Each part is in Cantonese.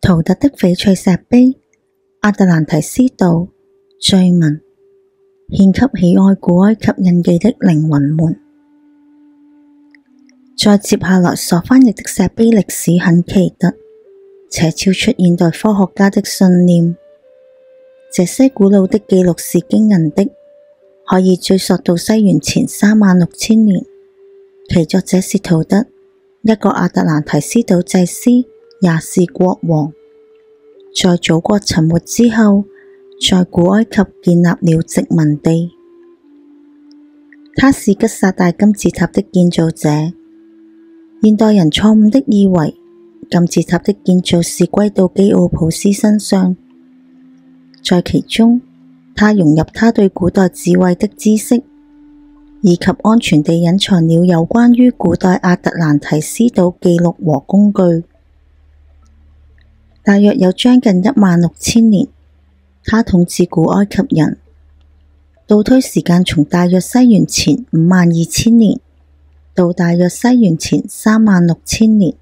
圖特的翡翠石碑，亞特蘭提斯島，序文，獻給喜愛古埃及印記的靈魂們。在接下來所翻譯的石碑歷史很奇特，且超出現代科學家的信念。這些古老的記錄是驚人的，可以追溯到西元前36000年。其作者是圖特，一個亞特蘭提斯島祭司，也是國王。在祖國沉沒之後，在古埃及建立了殖民地。他是吉薩大金字塔的建造者。現代人錯誤的以為金字塔的建造是歸到基奧普斯身上，在其中，他融入他對古代智慧的知識，以及安全地隱藏了有關於古代亞特蘭提斯島記錄和工具。大約有將近16000年，他統治古埃及人。倒推時間從大約西元前52000年到大約西元前36000年，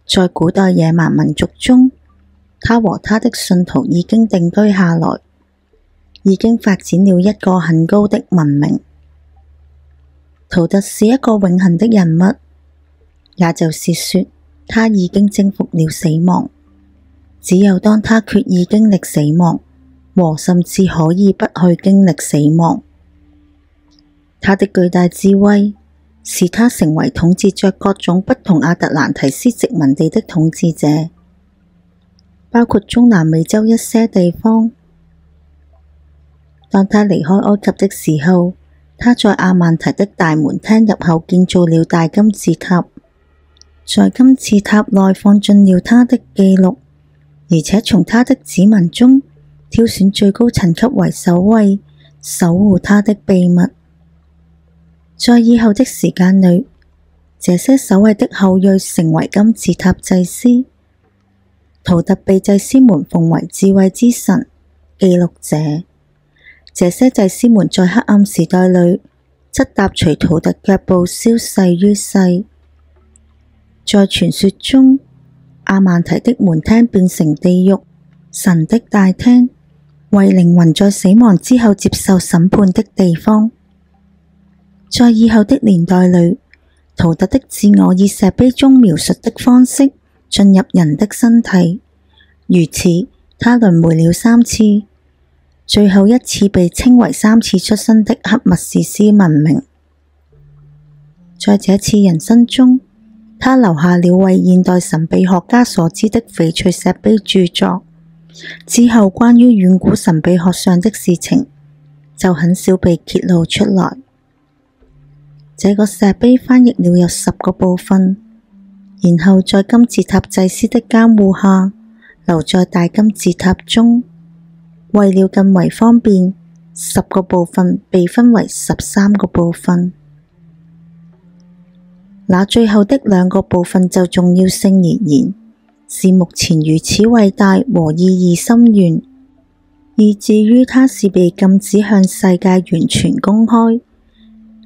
在古代野蠻民族中，他和他的信徒已經定居下來，已經發展了一個很高的文明。圖特是一個永恆的人物，也就是說，他已經征服了死亡。只有當他決意經歷死亡，和甚至可以不去經歷死亡。他的巨大智慧使他成為統治着各種不同亞特蘭提斯殖民地的統治者，包括中南美洲一些地方。當他離開埃及的時候，他在阿曼提的大門廳入口建造了大金字塔，在金字塔內放進了他的記錄，而且從他的指紋中挑選最高層級為守衛，守護他的秘密。在以後的時間裏，這些守衛的後裔成為金字塔祭司。圖特被祭司們奉為智慧之神、記錄者。這些祭司們在黑暗時代裏，則踏隨圖特腳步消逝於世。在傳說中，阿曼提的門廳變成地獄，神的大廳，為靈魂在死亡之後接受審判的地方。在以後的年代裏，圖特的自我以石碑中描述的方式進入人的身體，如此他輪迴了3次，最後一次被稱為3次出生的黑密士斯文明。在這次人生中，他留下了為現代神秘學家所知的翡翠石碑著作，之後關於遠古神秘學上的事情就很少被揭露出來。這個石碑翻譯了有10個部分，然後在金字塔祭司的監護下留在大金字塔中。為了更為方便，10個部分被分為13個部分。那最後的2個部分就重要性而言，是目前如此偉大和意義深遠，以至於它是被禁止向世界完全公開。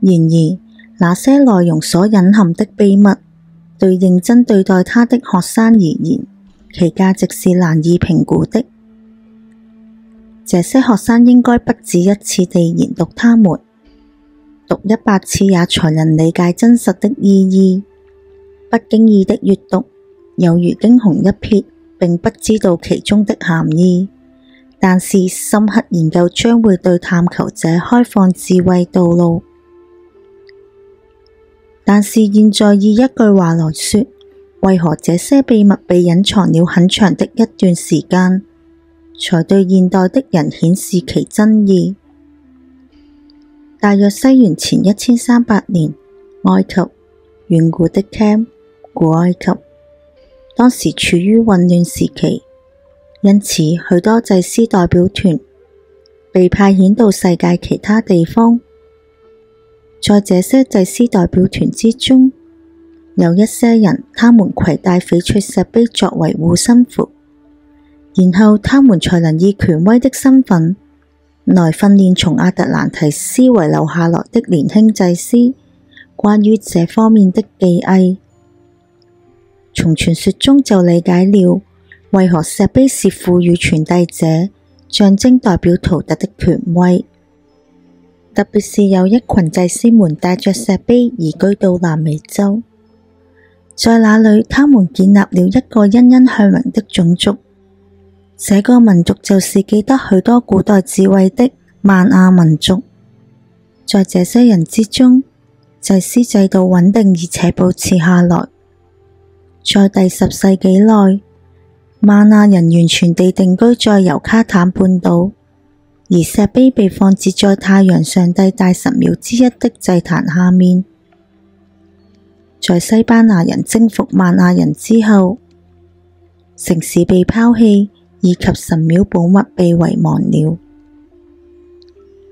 然而，那些內容所隱含的秘密，對認真對待它的學生而言，其價值是難以評估的。這些學生應該不止一次地研讀它們，讀100次也才能理解真實的意義。不經意的閱讀，有如驚鴻一瞥，並不知道其中的含義。但是深刻研究將會對探求者開放智慧道路。但是現在以一句話來說，為何這些秘密被隱藏了很長的一段時間，才對現代的人顯示其真意？大約西元前1300年，埃及，遠古的 Cam， 古埃及，當時處於混亂時期，因此許多祭司代表團被派遣到世界其他地方。在這些祭司代表團之中，有一些人，他們攜帶翡翠石碑作為護身符，然後他們才能以權威的身份來訓練從亞特蘭提斯遺留下來的年輕祭司關於這方面的技藝。從傳說中就理解了為何石碑是賦予傳遞者，象徵代表圖特的權威。特別是有一群祭司們帶着石碑移居到南美洲，在那裡他們建立了一個欣欣向榮的種族。這個民族就是記得許多古代智慧的瑪雅民族。在這些人之中，祭司制度穩定而且保持下來。在第10世紀內，瑪雅人完全地定居在尤卡坦半島，而石碑被放置在太陽上帝大神廟之一的祭壇下面。在西班牙人征服瑪雅人之後，城市被拋棄，以及神廟寶物被遺忘了。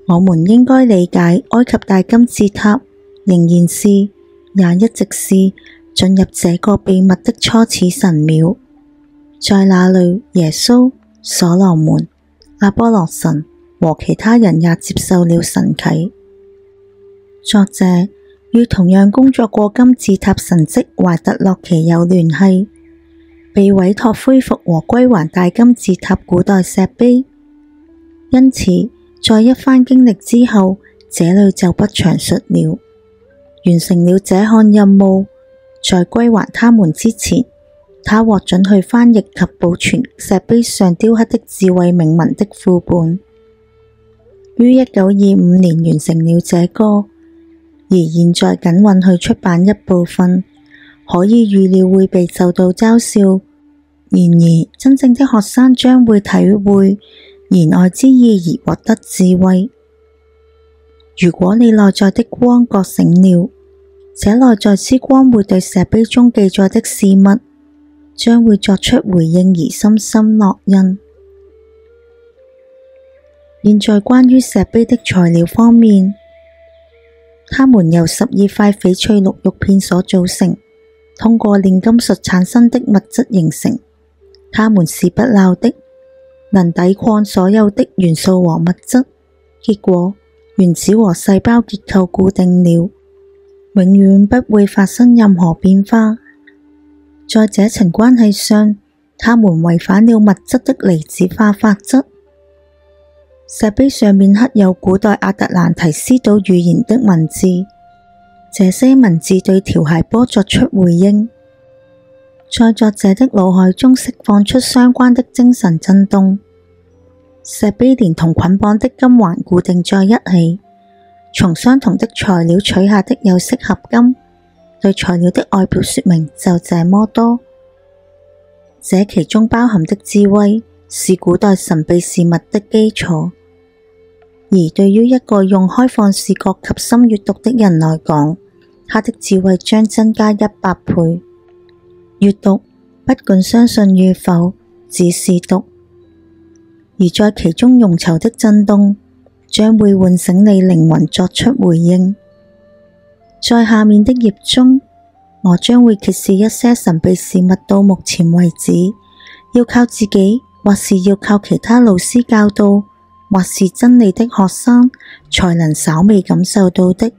我們應該理解埃及大金字塔仍然是，也一直是進入這個秘密的初始神廟。在那裡，耶穌、所羅門、阿波羅神和其他人也接受了神啟。作者與同樣工作過金字塔神蹟懷特洛奇有聯繫，被委託恢復和歸還大金字塔古代石碑。因此，在一番經歷之後，這裡就不詳述了。完成了這項任務，在歸還他們之前，他獲准去翻譯及保存石碑上雕刻的智慧銘文的副本，於1925年完成了這個，而現在僅允許出版一部分，可以預料會被受到嘲笑。然而，真正的學生將會體會言外之意而獲得智慧。如果你內在的光覺醒了，這內在之光會對石碑中記載的事物將會作出回應而深深烙印。現在關於石碑的材料方面，它們由12塊翡翠綠玉片所組成，通過煉金術產生的物質形成。它們是不朽的，能抵抗所有的元素和物質。結果，原子和細胞結構固定了，永遠不會發生任何變化。在這層關係上，它們違反了物質的離子化法則。石碑上面刻有古代亞特蘭提斯島語言的文字，這些文字對調諧波作出回應，在作者的腦海中釋放出相關的精神震動。石碑連同捆綁的金環固定在一起，從相同的材料取下的有色合金，對材料的外表說明就這麼多。這其中包含的智慧是古代神秘事物的基礎，而對於一個用開放視覺及深閱讀的人來講，他的智慧將增加100倍。閱讀不管相信與否，只是讀，而在其中濃稠的震動將會喚醒你靈魂作出回應。在下面的頁中，我將會揭示一些神秘事物到目前為止要靠自己，或是要靠其他老師教導，或是真理的學生才能稍微感受到的。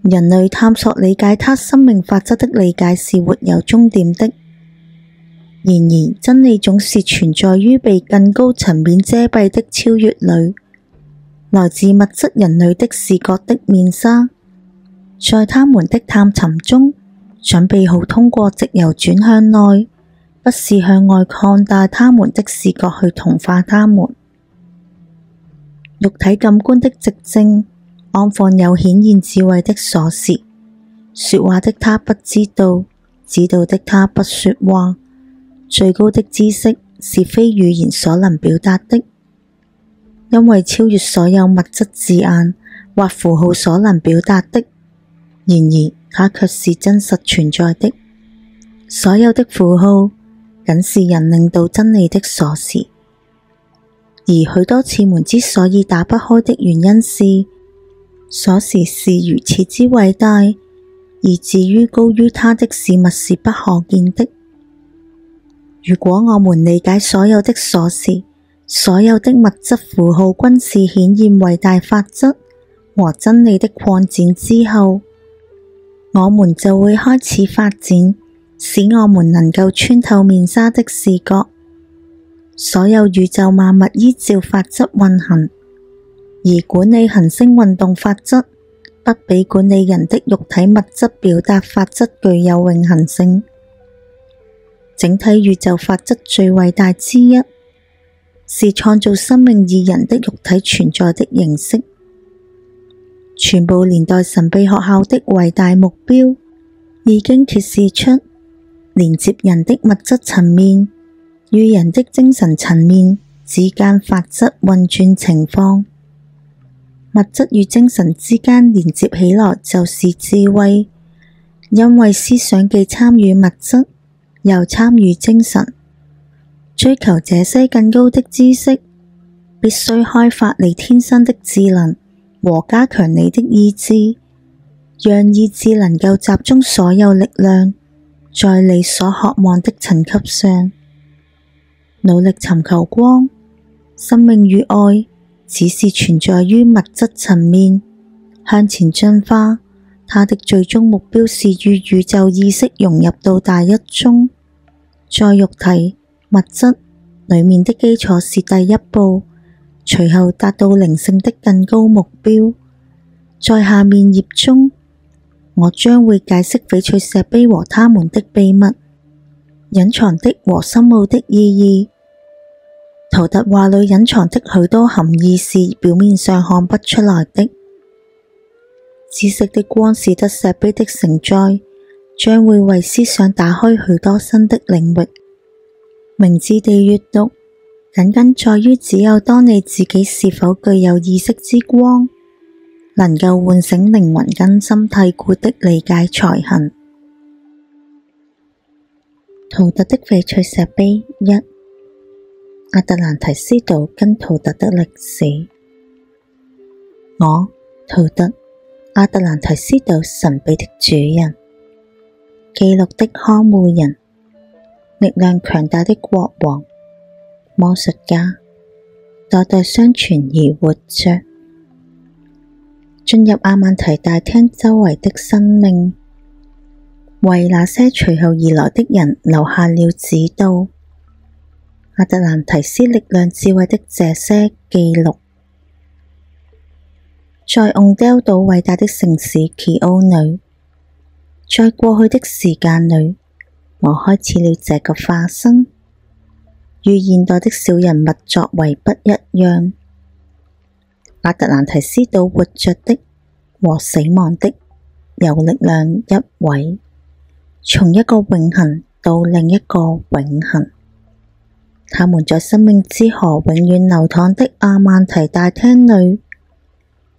人類探索理解他生命法則的理解是沒有終點的，然而真理總是存在於被更高層面遮蔽的超越裡，來自物質人類的視覺的面紗，在他們的探尋中，準備好通過直由轉向內，不是向外擴大他們的視覺去同化他們。肉體感官的寂靜安放有顯現智慧的鎖匙，說話的他不知道，知道的他不說話。最高的知識是非語言所能表達的，因為超越所有物質字眼或符號所能表達的。然而，它卻是真實存在的。所有的符號僅是人領導真理的鎖匙，而許多次門之所以打不開的原因是，鎖匙是如此之偉大，以至於高於它的事物是不可見的。如果我們理解所有的鎖匙，所有的物質符號均是顯現偉大法則和真理的擴展之後，我們就會開始發展使我們能夠穿透面紗的視覺。所有宇宙萬物依照法則運行，而管理行星運動法則不比管理人的肉體物質表達法則具有永恆性。整體宇宙法則最偉大之一，是創造生命以人的肉體存在的形式。全部年代神秘學校的偉大目標，已經揭示出連接人的物質層面與人的精神層面之間法則運轉情況。物質與精神之間連接起來就是智慧，因為思想既參與物質，又參與精神。追求這些更高的知識，必須開發你天生的智能和加強你的意志，讓意志能夠集中所有力量在你所渴望的層級上。努力尋求光、生命與愛，只是存在於物質層面。向前進化，它的最終目標是與宇宙意識融入到大一中。在肉體、物質裡面的基礎是第一步，隨後達到靈性的更高目標。在下面頁中，我將會解釋翡翠石碑和它們的秘密、隱藏的和深奧的意義。圖特話裡隱藏的許多含義是表面上看不出來的。知識的光使得石碑的承載將會為思想打開許多新的領域。明智地閱讀，僅僅在於只有當你自己是否具有意識之光，能夠喚醒靈魂根深蒂固的理解才行。圖特的翡翠石碑一，亞特蘭提斯島跟圖特的歷史。我，圖特，亞特蘭提斯島神秘的主人，記錄的看護人，力量強大的國王，魔術家，代代相傳而活着。進入阿曼提大廳周圍的生命，為那些隨後而來的人留下了指導。亞特蘭提斯力量智慧的這些記錄，在昂德島偉大的城市奇奧裡，在過去的時間裡，我開始了這個化身，與現代的小人物作為不一樣。亞特蘭提斯島活着的和死亡的有力量一位，從一個永恆到另一個永恆。他們在生命之河永遠流淌的阿曼提大廳裡，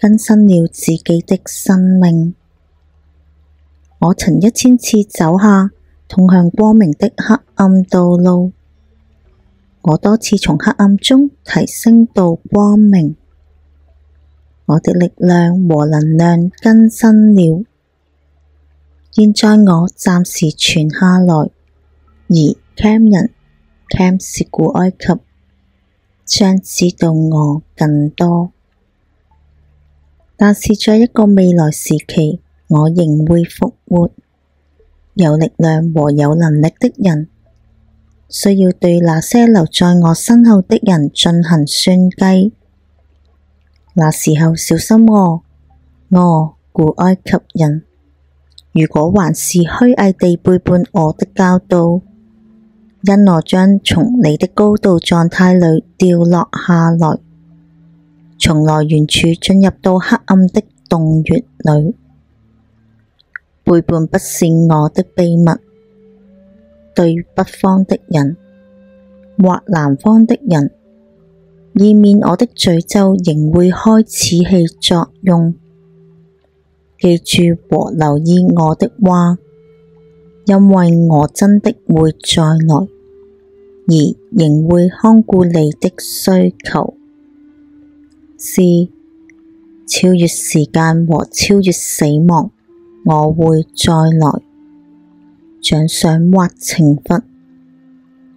更新了自己的生命。我曾1000次走下通向光明的黑暗道路，我多次從黑暗中提升到光明。我的力量和能量更新了，現在我暫時存下來，而 Cam 人 Cam 是古埃及，將知道我更多。但是在一個未來時期，我仍會復活。有力量和有能力的人，需要對那些留在我身後的人進行算計。那時候小心我古埃及人，如果還是虛偽地背叛我的教導，因我將從你的高度狀態裡掉落下來，從來源處進入到黑暗的洞穴裡。背叛不是我的秘密，對北方的人或南方的人，以免我的詛咒仍會開始起作用。記住和留意我的話，因為我真的會再來，而仍會看顧你的需求。是超越時間和超越死亡，我會再來，獎賞或懲罰，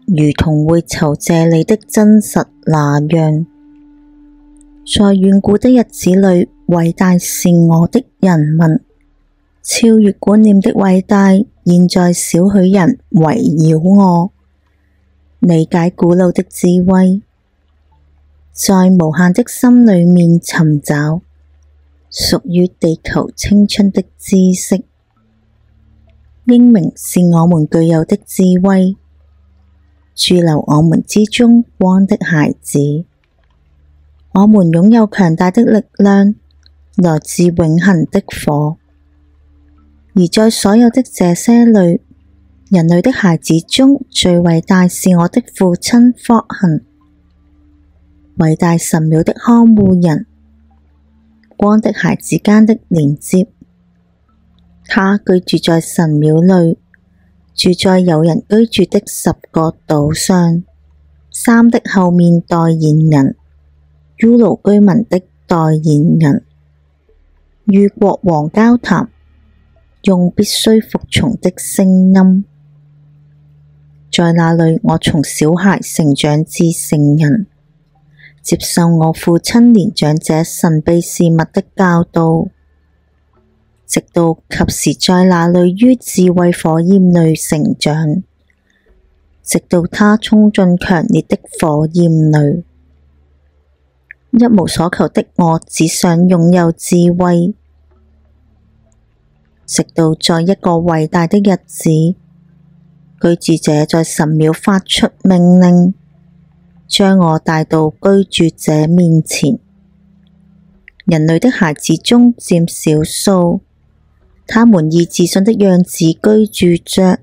如同會酬謝你的真實那樣。在遠古的日子裡，偉大是我的人民，超越觀念的偉大，現在少許人圍繞我，理解古老的智慧，在無限的心裏面尋找屬於地球青春的知識。英明是我們具有的智慧，駐留我們之中光的孩子。我們擁有強大的力量，來自永恆的火。而在所有的這些裏，人類的孩子中最偉大是我的父親霍行，偉大神廟的看護人，光的孩子間的連接。他居住在神廟裏，住在有人居住的10個島上。3的後面代言人，ULU居民的代言人，與國王交談，用必須服從的聲音。在那裏，我從小孩成長至成人，接受我父親年長這神秘事物的教導，直到及時在那裏於智慧火焰裏成長，直到他衝進強烈的火焰裏。一無所求的我只想擁有智慧，直到在一個偉大的日子，居住者在神廟發出命令，將我帶到居住者面前。人類的孩子中佔少數，他們以自信的樣子居住着。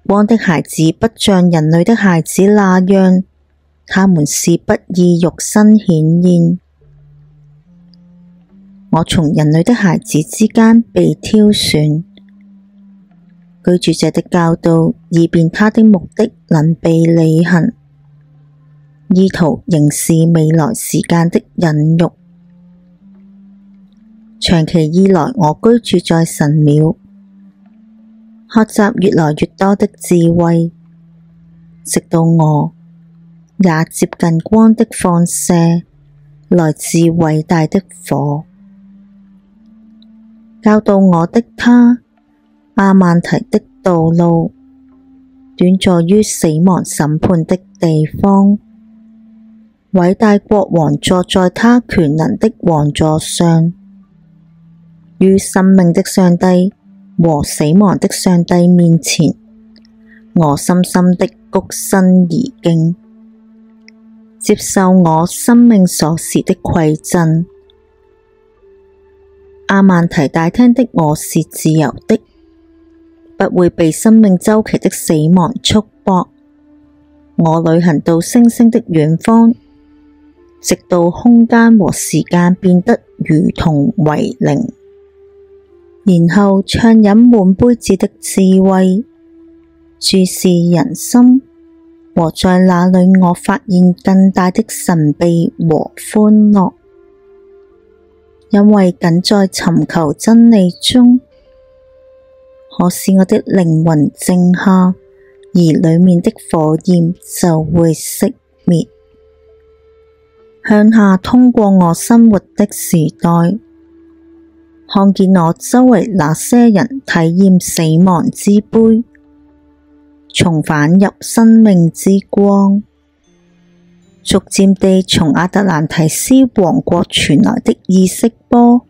光的孩子不像人類的孩子那樣，他們是不以肉身顯現。我從人類的孩子之間被挑選，居住者的教導，以便他的目的能被履行，意圖凝視未來時間的隱喻。長期以來，我居住在神廟，學習越來越多的智慧，直到我也接近光的放射，來自偉大的火。教導我的他，阿曼提的道路，短坐於死亡審判的地方。偉大國王坐在他權能的王座上，於生命的上帝和死亡的上帝面前，我深深的躬身而敬，接受我生命鎖匙的饋贈。阿曼提大廳的我是自由的，不會被生命週期的死亡束縛。我旅行到星星的遠方，直到空間和時間變得如同為零。然後暢飲滿杯子的智慧，注視人心，和在那裏我發現更大的神秘和歡樂。因為僅在尋求真理中，可使我的靈魂靜下，而裏面的火焰就會熄滅。向下通過我生活的時代，看見我周圍那些人體驗死亡之杯，重返入生命之光，逐漸地從亞特蘭提斯王國傳來的意識波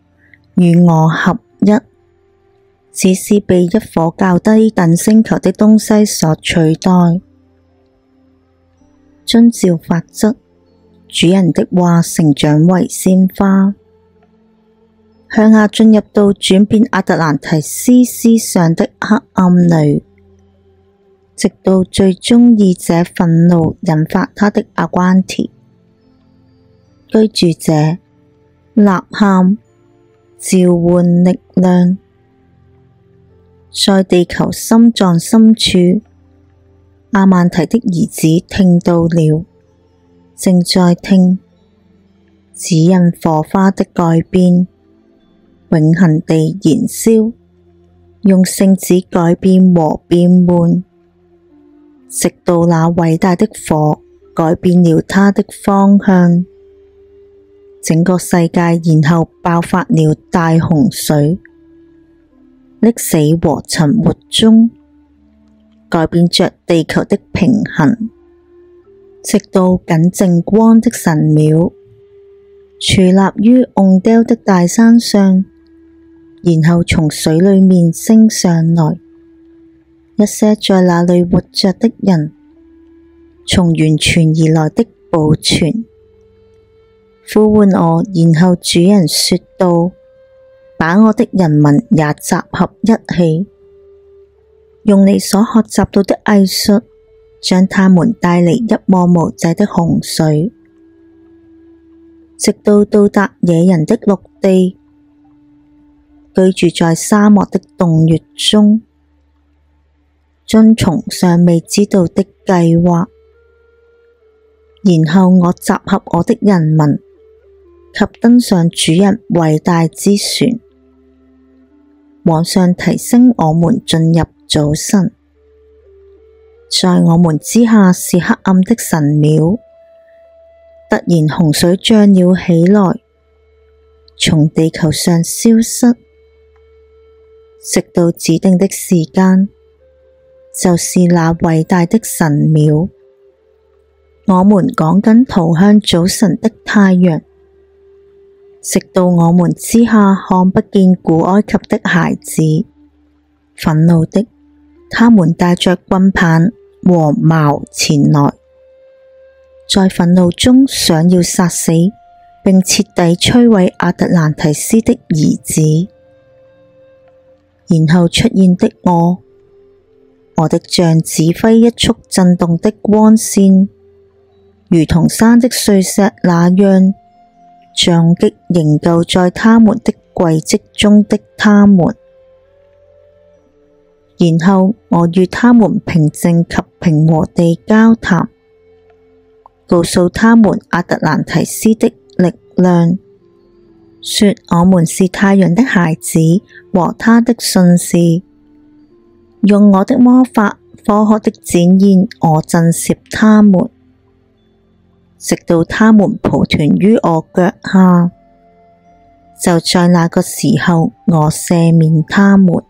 與我合一，只是被一顆較低等星球的東西所取代。遵照法則，主人的話成長為鮮花，向下進入到轉變亞特蘭提斯思想的黑暗裏，直到最終以這憤怒引發他的阿關提。居住者吶喊，召喚力量，在地球心臟深處，阿曼提的兒子聽到了，正在聽，指引火花的改變，永恆地燃燒，用聖子改變和變換，直到那偉大的火改變了它的方向。整個世界然後爆發了大洪水，溺死和沉沒中，改變着地球的平衡，直到僅淨光的神廟矗立於甕丟的大山上，然後從水裏面升上來。一些在那裏活着的人，從源泉而來的寶泉呼喚我，然後主人說道：把我的人民也集合一起，用你所學習到的藝術，將他們帶離一望無際的洪水，直到到達野人的陸地，居住在沙漠的洞穴中，遵從尚未知道的計劃。然後我集合我的人民，及登上主人偉大之船，往上提升我們進入早晨。在我們之下是黑暗的神廟，突然洪水漲了起來，從地球上消失，直到指定的時間，就是那偉大的神廟。我們趕緊逃向早晨的太陽，直到我們之下看不見古埃及的孩子。憤怒的，他們帶着棍棒和矛前來，在憤怒中想要殺死並徹底摧毀亞特蘭提斯的兒子。然後出現的我的杖指揮一束震動的光線，如同山的碎石那樣，撞擊營救在他們的軌跡中的他們。然後我與他們平靜及平和地交談，告訴他們亞特蘭提斯的力量，說我們是太陽的孩子和他的信士，用我的魔法科學的展現我震懾他們，直到他們抱團於我腳下。就在那個時候，我赦免他們。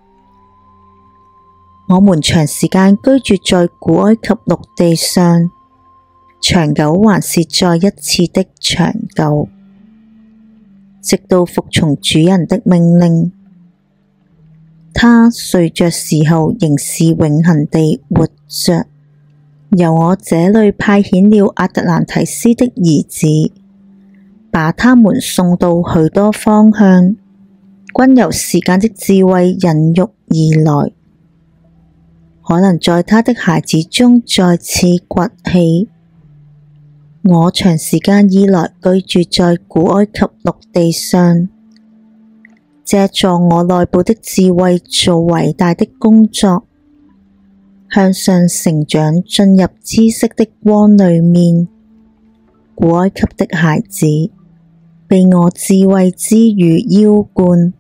我們長時間居住在古埃及陸地上，長久還是再一次的長久，直到服從主人的命令。他睡着時候仍是永恆地活着。由我這裏派遣了亞特蘭提斯的兒子，把他們送到許多方向，均由時間的智慧孕育而來，可能在他的孩子中再次崛起。我長時間以來居住在古埃及陸地上，借助我內部的智慧做偉大的工作，向上成長，進入知識的光裏面。古埃及的孩子被我智慧之雨澆灌，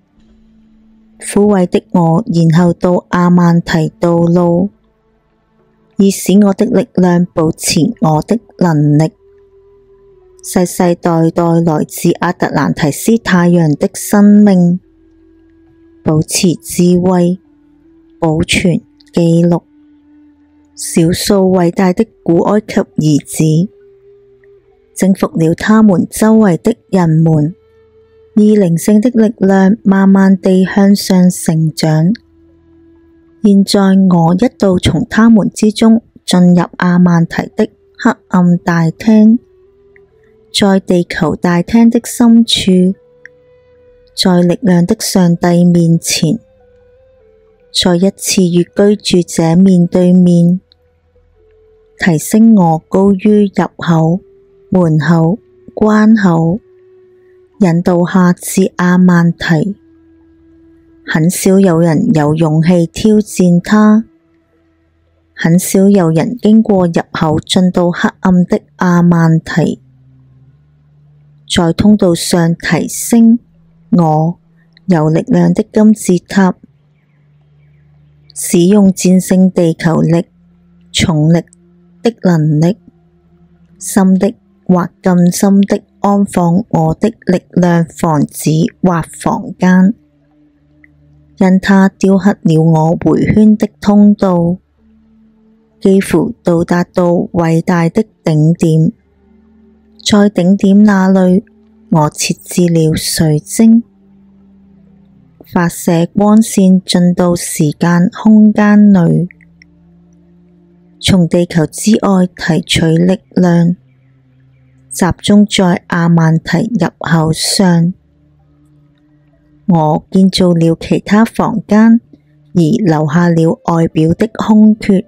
枯萎的我然後到亞曼提道路，以使我的力量保持我的能力。世世代代來自亞特蘭提斯太陽的生命，保持智慧，保存記錄少數偉大的古埃及兒子，征服了他們周圍的人們，以靈性的力量慢慢地向上成長。現在我一度從他們之中進入亞曼提的黑暗大廳，在地球大廳的深處，在力量的上帝面前，再一次與居住者面對面，提升我高於入口、門口、關口，引導下至亞曼提。很少有人有勇氣挑戰它，很少有人經過入口進到黑暗的亞曼提。在通道上提升我有力量的金字塔，使用戰勝地球力、重力的能力，深的或更深的安放我的力量房子或房間，因它雕刻了我迴圈的通道，幾乎到達到偉大的頂點。在頂點那裡，我設置了水晶，發射光線進到時間空間裡，從地球之外提取力量，集中在亞曼提入口上。我建造了其他房間，而留下了外表的空缺。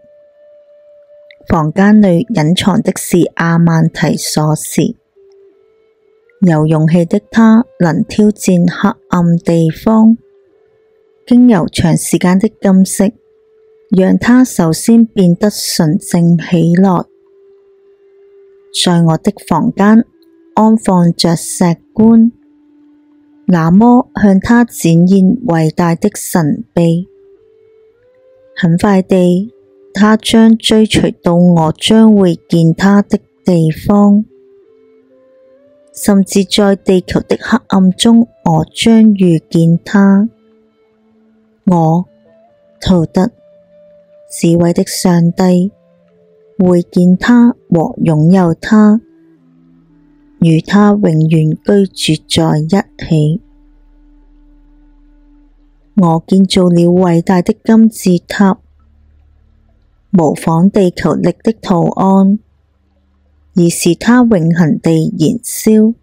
房間裡隱藏的是亞曼提鎖匙。有勇氣的他能挑戰黑暗地方，經由長時間的禁食，讓他首先變得純淨起來。在我的房間安放着石棺，那麼向他展現偉大的神秘。很快地，他將追隨到我將會見他的地方，甚至在地球的黑暗中，我將遇見他。我，圖特，智慧的上帝，會見他和擁有他，與他永遠居住在一起。我建造了偉大的金字塔，模仿地球曆的圖案，而使它永恆地燃燒，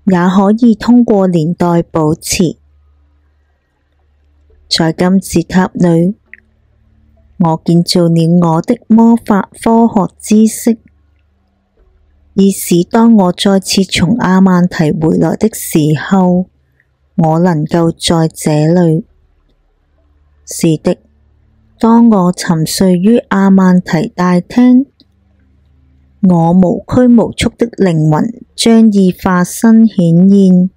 也可以通過年代保持。在金字塔裡，我建造了我的魔法科學知識，以使當我再次從亞曼提回來的時候，我能夠在這裡。是的，當我沉睡於亞曼提大廳，我無拘無束的靈魂將以化身顯現，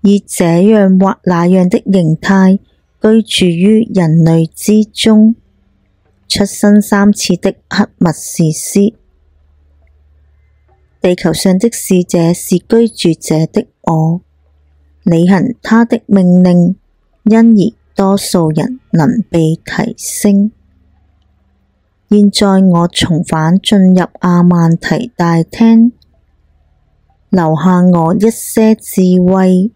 以這樣或那樣的形態居住於人類之中。出生3次的黑密士師，地球上的使者是居住者的我，履行他的命令，因而多數人能被提升。現在我重返進入亞曼提大廳，留下我一些智慧，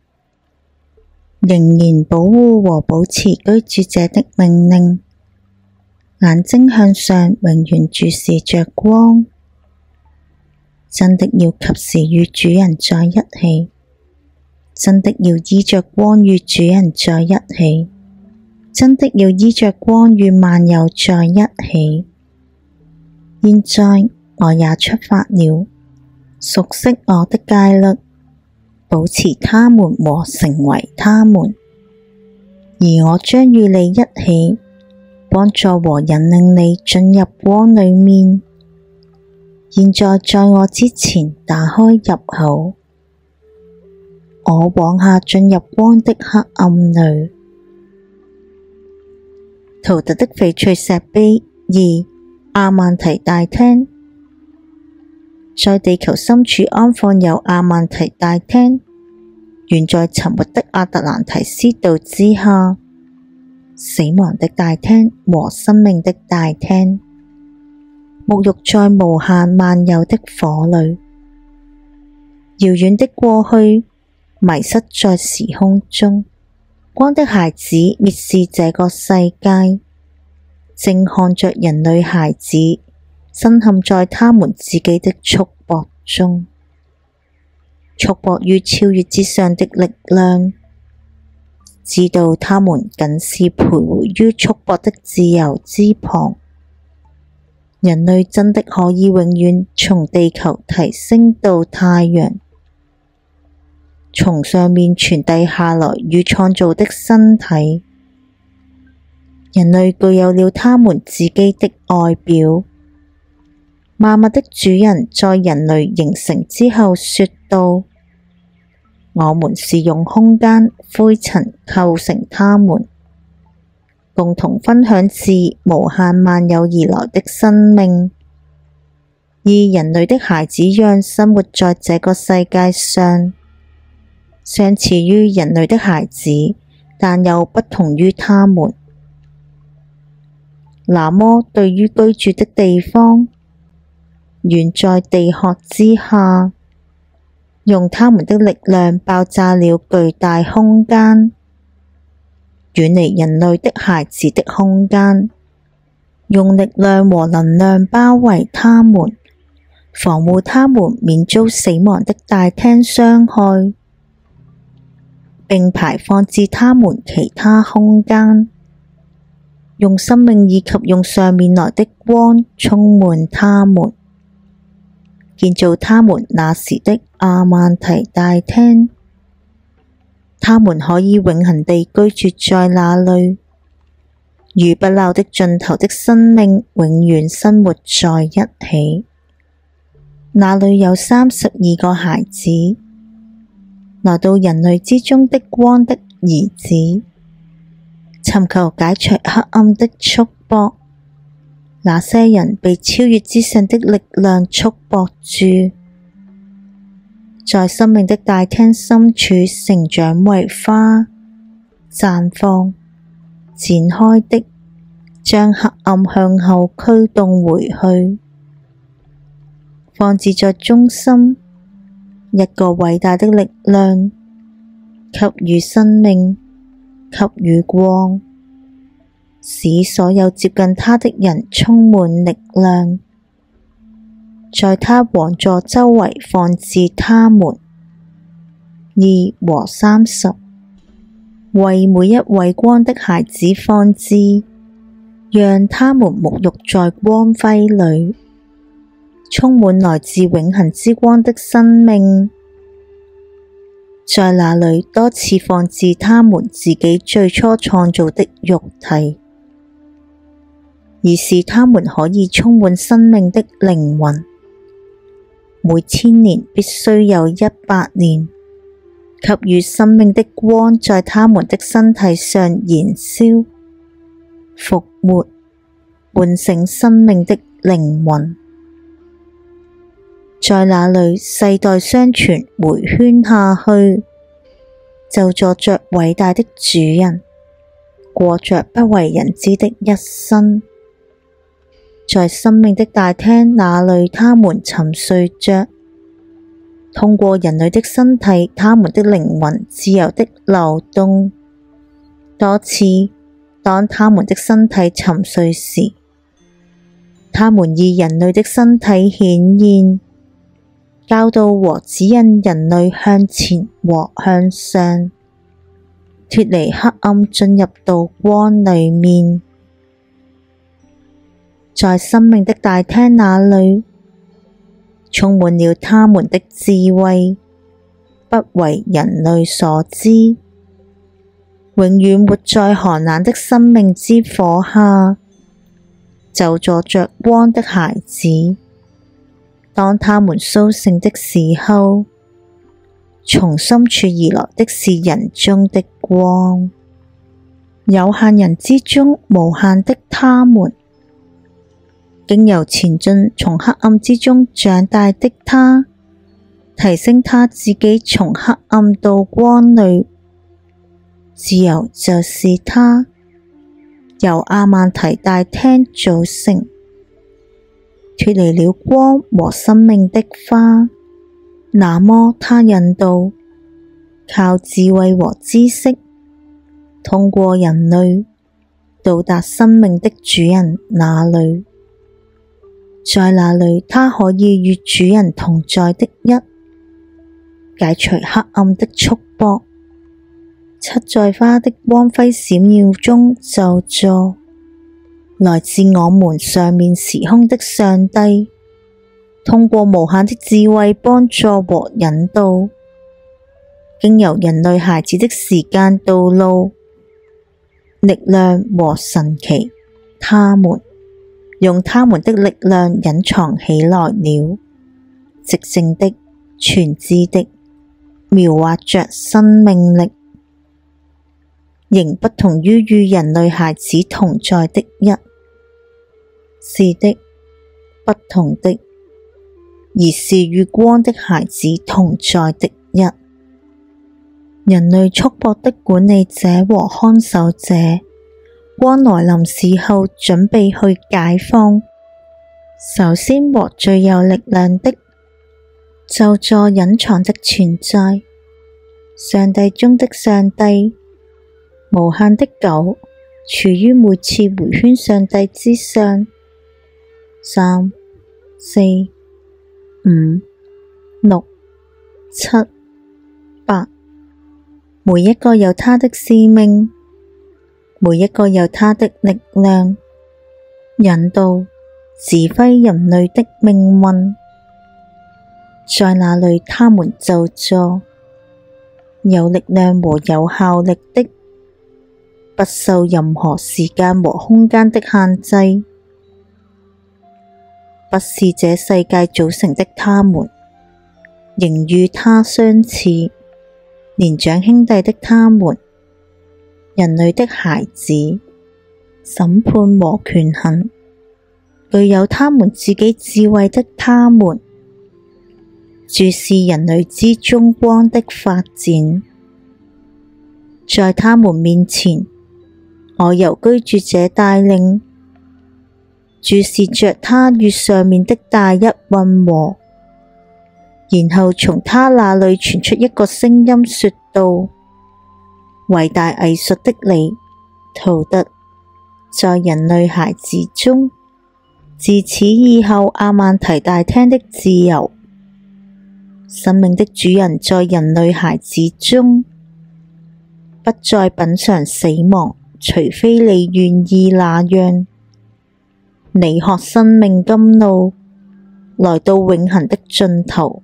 仍然保護和保持居住者的命令。眼睛向上，永遠注視着光。真的要及時與主人在一起，真的要依着光與主人在一起，真的要依着光與萬有在一起。現在我也出發了，熟悉我的戒律，保持他們和成為他們，而我將與你一起，幫助和引領你進入光裡面。現在在我之前打開入口，我往下進入光的黑暗裡。圖特的翡翠石碑2，亞曼提大廳。在地球深處安放有亞曼提大廳，懸在沉沒的亞特蘭提斯島之下，死亡的大廳和生命的大廳，沐浴在無限萬有的火裡。遙遠的過去，迷失在時空中，光的孩子蔑視這個世界，正看着人類孩子深陷在他們自己的束縛中，束縛於超越之上的力量，知道他們僅是徘徊於束縛的自由之旁。人類真的可以永遠從地球提升到太陽，從上面傳遞下來與創造的身體。人類具有了他們自己的外表。萬物的主人在人類形成之後說道：我們是用空間、灰塵構成他們，共同分享自無限萬有而來的生命。以人類的孩子樣生活在這個世界上，相似於人類的孩子但又不同於他們。那麼對於居住的地方，遠在地殼之下，用他們的力量爆炸了巨大空間，遠離人類的孩子的空間，用力量和能量包圍他們，防護他們免遭死亡的大廳傷害，並排放至他們其他空間，用生命以及用上面來的光充滿他們，建造他們那時的阿曼提大廳。他們可以永恆地居住在那裡，與不朽的盡頭的生命永遠生活在一起。那裡有32個孩子，來到人類之中的光的兒子，尋求解除黑暗的束縛。那些人被超越之上的力量束縛住，在生命的大廳深處成長為花，綻放、展開的，將黑暗向後驅動回去，放置在中心，一個偉大的力量，給予生命，給予光，使所有接近他的人充滿力量，在他王座周圍放置他們。2和30，為每一位光的孩子放置，讓他們沐浴在光輝裡，充滿來自永恆之光的生命，在那裡多次放置他們自己最初創造的肉體，以使他們可以充滿生命的靈魂。每1000年必須有100年，給予生命的光在他們的身體上燃燒、復活、喚醒生命的靈魂。在那裡世代相傳迴圈下去，就坐着偉大的主人，過着不為人知的一生。在生命的大廳那裡，他們沉睡着，通過人類的身體，他們的靈魂自由的流動。多次，當他們的身體沉睡時，他們以人類的身體顯現，教導和指引人類向前和向上，脫離黑暗進入到光裡面。在生命的大廳那裡，充滿了他們的智慧，不為人類所知，永遠活在寒冷的生命之火下，就坐着光的孩子。當他們甦醒的時候，從深處而來的是人中的光，有限人之中無限的他們。經由前進從黑暗之中長大的他，提升他自己從黑暗到光裡。自由就是他，由阿曼提大廳組成，脫離了光和生命的花。那麼他引導，靠智慧和知識，通過人類，到達生命的主人那裡。在那裡，他可以與主人同在的一，解除黑暗的束縛。七在花的光輝閃耀中就坐，來自我們上面時空的上帝，通過無限的智慧幫助和引導，經由人類孩子的時間道路、力量和神奇，他們用他們的力量隱藏起來了，寂靜的、全知的，描畫着生命力，仍不同於與人類孩子同在的一。是的，不同的，而是與光的孩子同在的一。人類束縛的管理者和看守者，光來臨時候準備去解放。首先和最有力量的咒詛隱藏的存在，上帝中的上帝，無限的久，處於每次迴圈上帝之上。3、4、5、6、7、8，每一個有他的使命，每一個有他的力量，引導、指揮人類的命運。在那裏他們咒詛，有力量和有效力的，不受任何時間和空間的限制。不是這世界組成的他們，仍與他相似，年長兄弟的他們，人類的孩子，審判和權衡，具有他們自己智慧的他們，注視人類之中光的發展。在他們面前，我由居住者帶領，注視着他與上面的大一混和，然後從他那裏傳出一個聲音說道：偉大藝術的你，圖特，在人類孩子中，自此以後阿曼提大廳的自由，生命的主人在人類孩子中，不再品嚐死亡，除非你願意那樣。你學生命甘露，來到永恆的盡頭。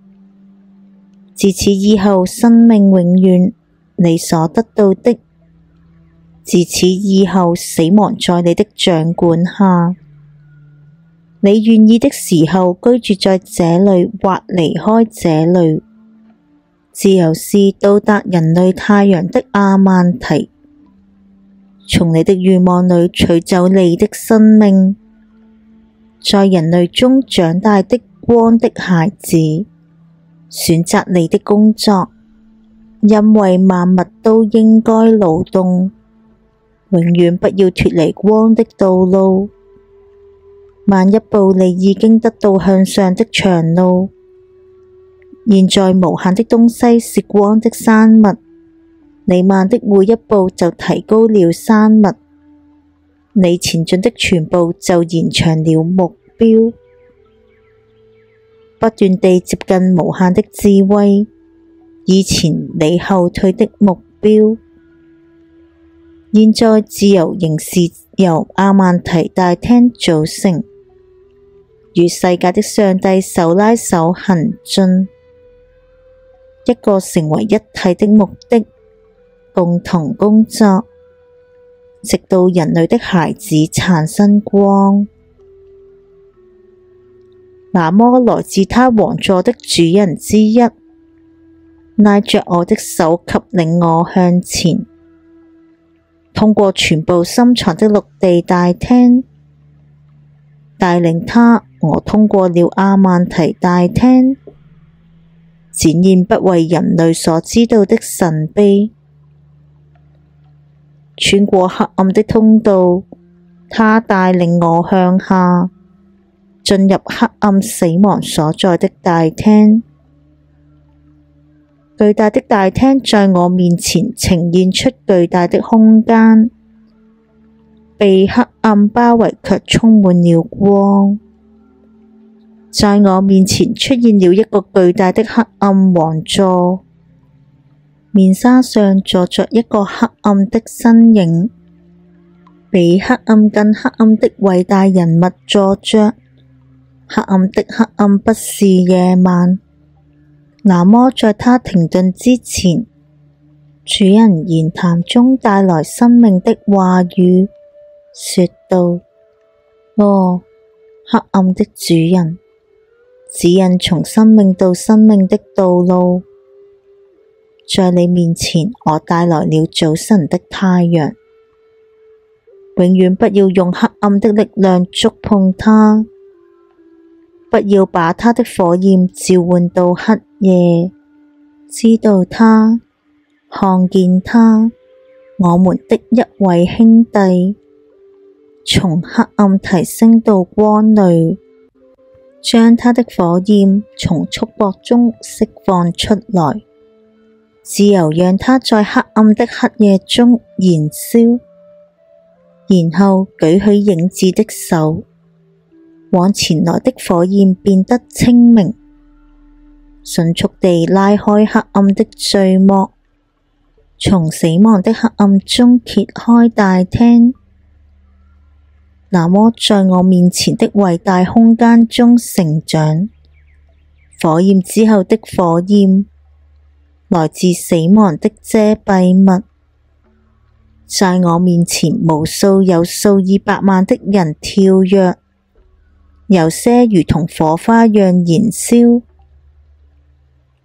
自此以後，生命永遠，你所得到的；自此以後，死亡在你的掌管下。你願意的時候，居住在這裏或離開這裏。自由是到達人類太陽的阿曼提，從你的願望裏取走你的生命。在人類中長大的光的孩子，選擇你的工作，因為萬物都應該勞動，永遠不要脫離光的道路。慢一步，你已經得到向上的長路。現在無限的東西是光的山脈，你慢的每一步就提高了山脈。你前進的全部就延長了目標，不斷地接近無限的智慧，以前你後退的目標。現在自由仍是由阿曼提大廳組成，與世界的上帝手拉手行進，一個成為一體的目的，共同工作，直到人類的孩子產生光。那麼來自他王座的主人之一，拉着我的手及領我向前，通過全部深藏的陸地大廳，帶領他，我通過了阿曼提大廳，展現不為人類所知道的神秘。穿過黑暗的通道，他帶領我向下，進入黑暗死亡所在的大廳。巨大的大廳在我面前呈現出巨大的空間，被黑暗包圍卻充滿了光。在我面前出現了一個巨大的黑暗王座，面紗上坐着一個黑暗的身影，比黑暗更黑暗的偉大人物坐着。黑暗的黑暗不是夜晚。那麼在他停頓之前，主人言談中帶來生命的話語，說道：哦，黑暗的主人，指引從生命到生命的道路。在你面前，我帶來了早晨的太陽。永遠不要用黑暗的力量觸碰它，不要把它的火焰召喚到黑夜，知道它看見他，我們的一位兄弟，從黑暗提升到光裏，將他的火焰從束縛中釋放出來，自由讓他在黑暗的黑夜中燃燒，然後舉起影子的手，往前來的火焰變得清明，迅速地拉開黑暗的序幕，從死亡的黑暗中揭開大廳。那麼在我面前的偉大空間中成長，火焰之後的火焰，來自死亡的遮蔽物，在我面前無數有數以百萬的人跳躍，有些如同火花樣燃燒，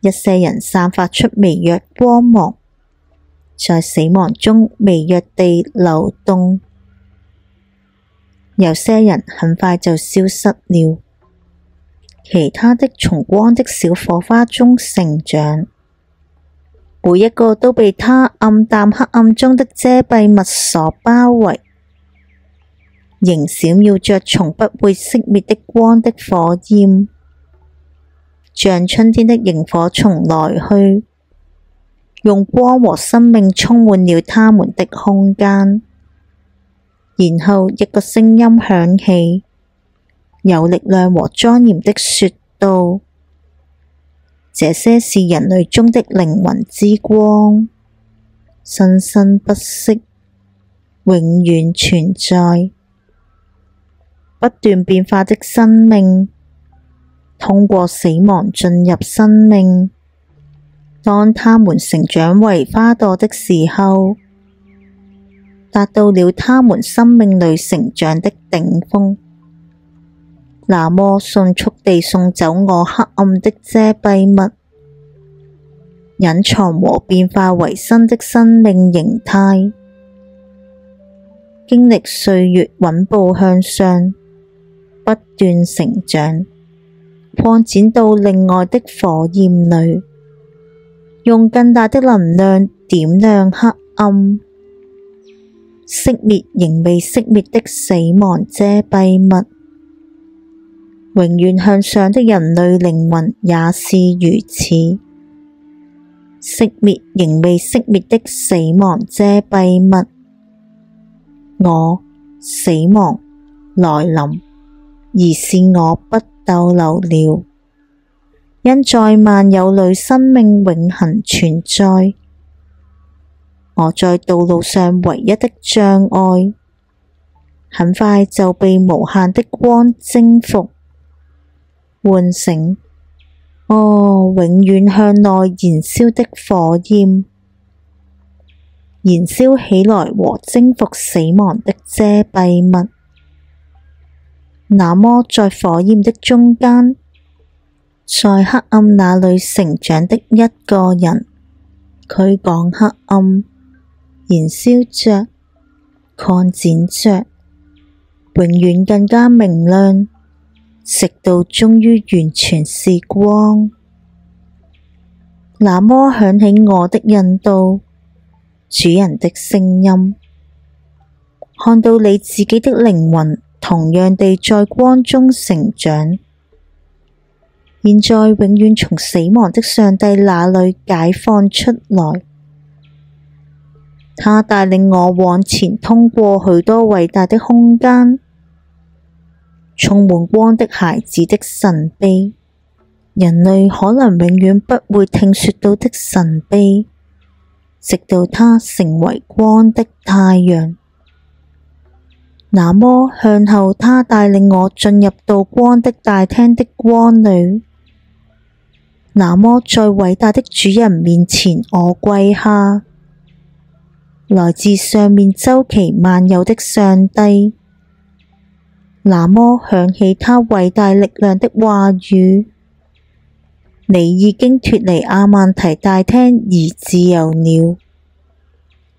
一些人散發出微弱光芒，在死亡中微弱地流動，有些人很快就消失了，其他的從光的小火花中成長，每一個都被他暗淡黑暗中的遮蔽物所包圍，仍閃耀着從不會熄滅的光的火焰，像春天的螢火蟲來去，用光和生命充滿了他們的空間。然後一個聲音響起，有力量和莊嚴的說道：這些是人類中的靈魂之光，生生不息，永遠存在，不斷變化的生命，通過死亡進入生命。當他們成長為花朵的時候，達到了他們生命裏成長的頂峰，那麼迅速地送走我黑暗的遮蔽物，隱藏和變化為新的生命形態，經歷歲月穩步向上，不斷成長，擴展到另外的火焰裏，用更大的能量點亮黑暗，熄滅仍未熄滅的死亡遮蔽物。永遠向上的人類靈魂也是如此，熄滅仍未熄滅的死亡遮蔽物。我死亡來臨，而是我不逗留了，因在萬有裏生命永恆存在。我在道路上唯一的障礙，很快就被無限的光征服、喚醒。哦，永遠向內燃燒的火焰，燃燒起來和征服死亡的遮蔽物。那麼在火焰的中間，在黑暗那裏成長的一個人，驅趕黑暗，燃燒着，擴展着，永遠更加明亮，直到終於完全是光。那麼響起我的引導，主人的聲音，看到你自己的靈魂同樣地在光中成長，現在永遠從死亡的上帝那裏解放出來。他帶領我往前，通過許多偉大的空間，充滿光的孩子的神秘，人類可能永遠不會聽說到的神秘，直到它成為光的太陽。那麼向後，他帶領我進入到光的大廳的光裏。那麼在偉大的主人面前，我跪下。來自上面周期萬有的上帝，那麼響起他偉大力量的話語：你已經脫離亞曼提大廳而自由了，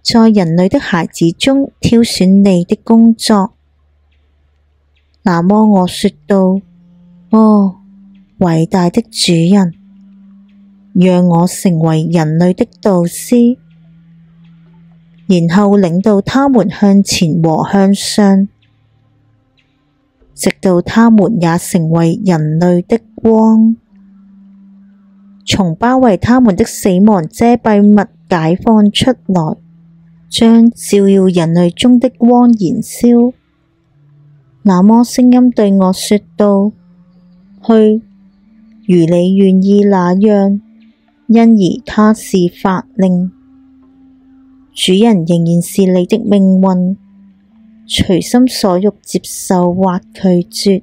在人類的孩子中挑選你的工作。那麼我說道：哦，偉大的主人，讓我成為人類的導師，然後領導他們向前和向上，直到他們也成為人類的光，從包圍他們的死亡遮蔽物解放出來，將照耀人類中的光燃燒。那麼聲音對我說道：去，如你願意那樣，因而它是法令。主人仍然是你的命運，隨心所欲接受或拒絕，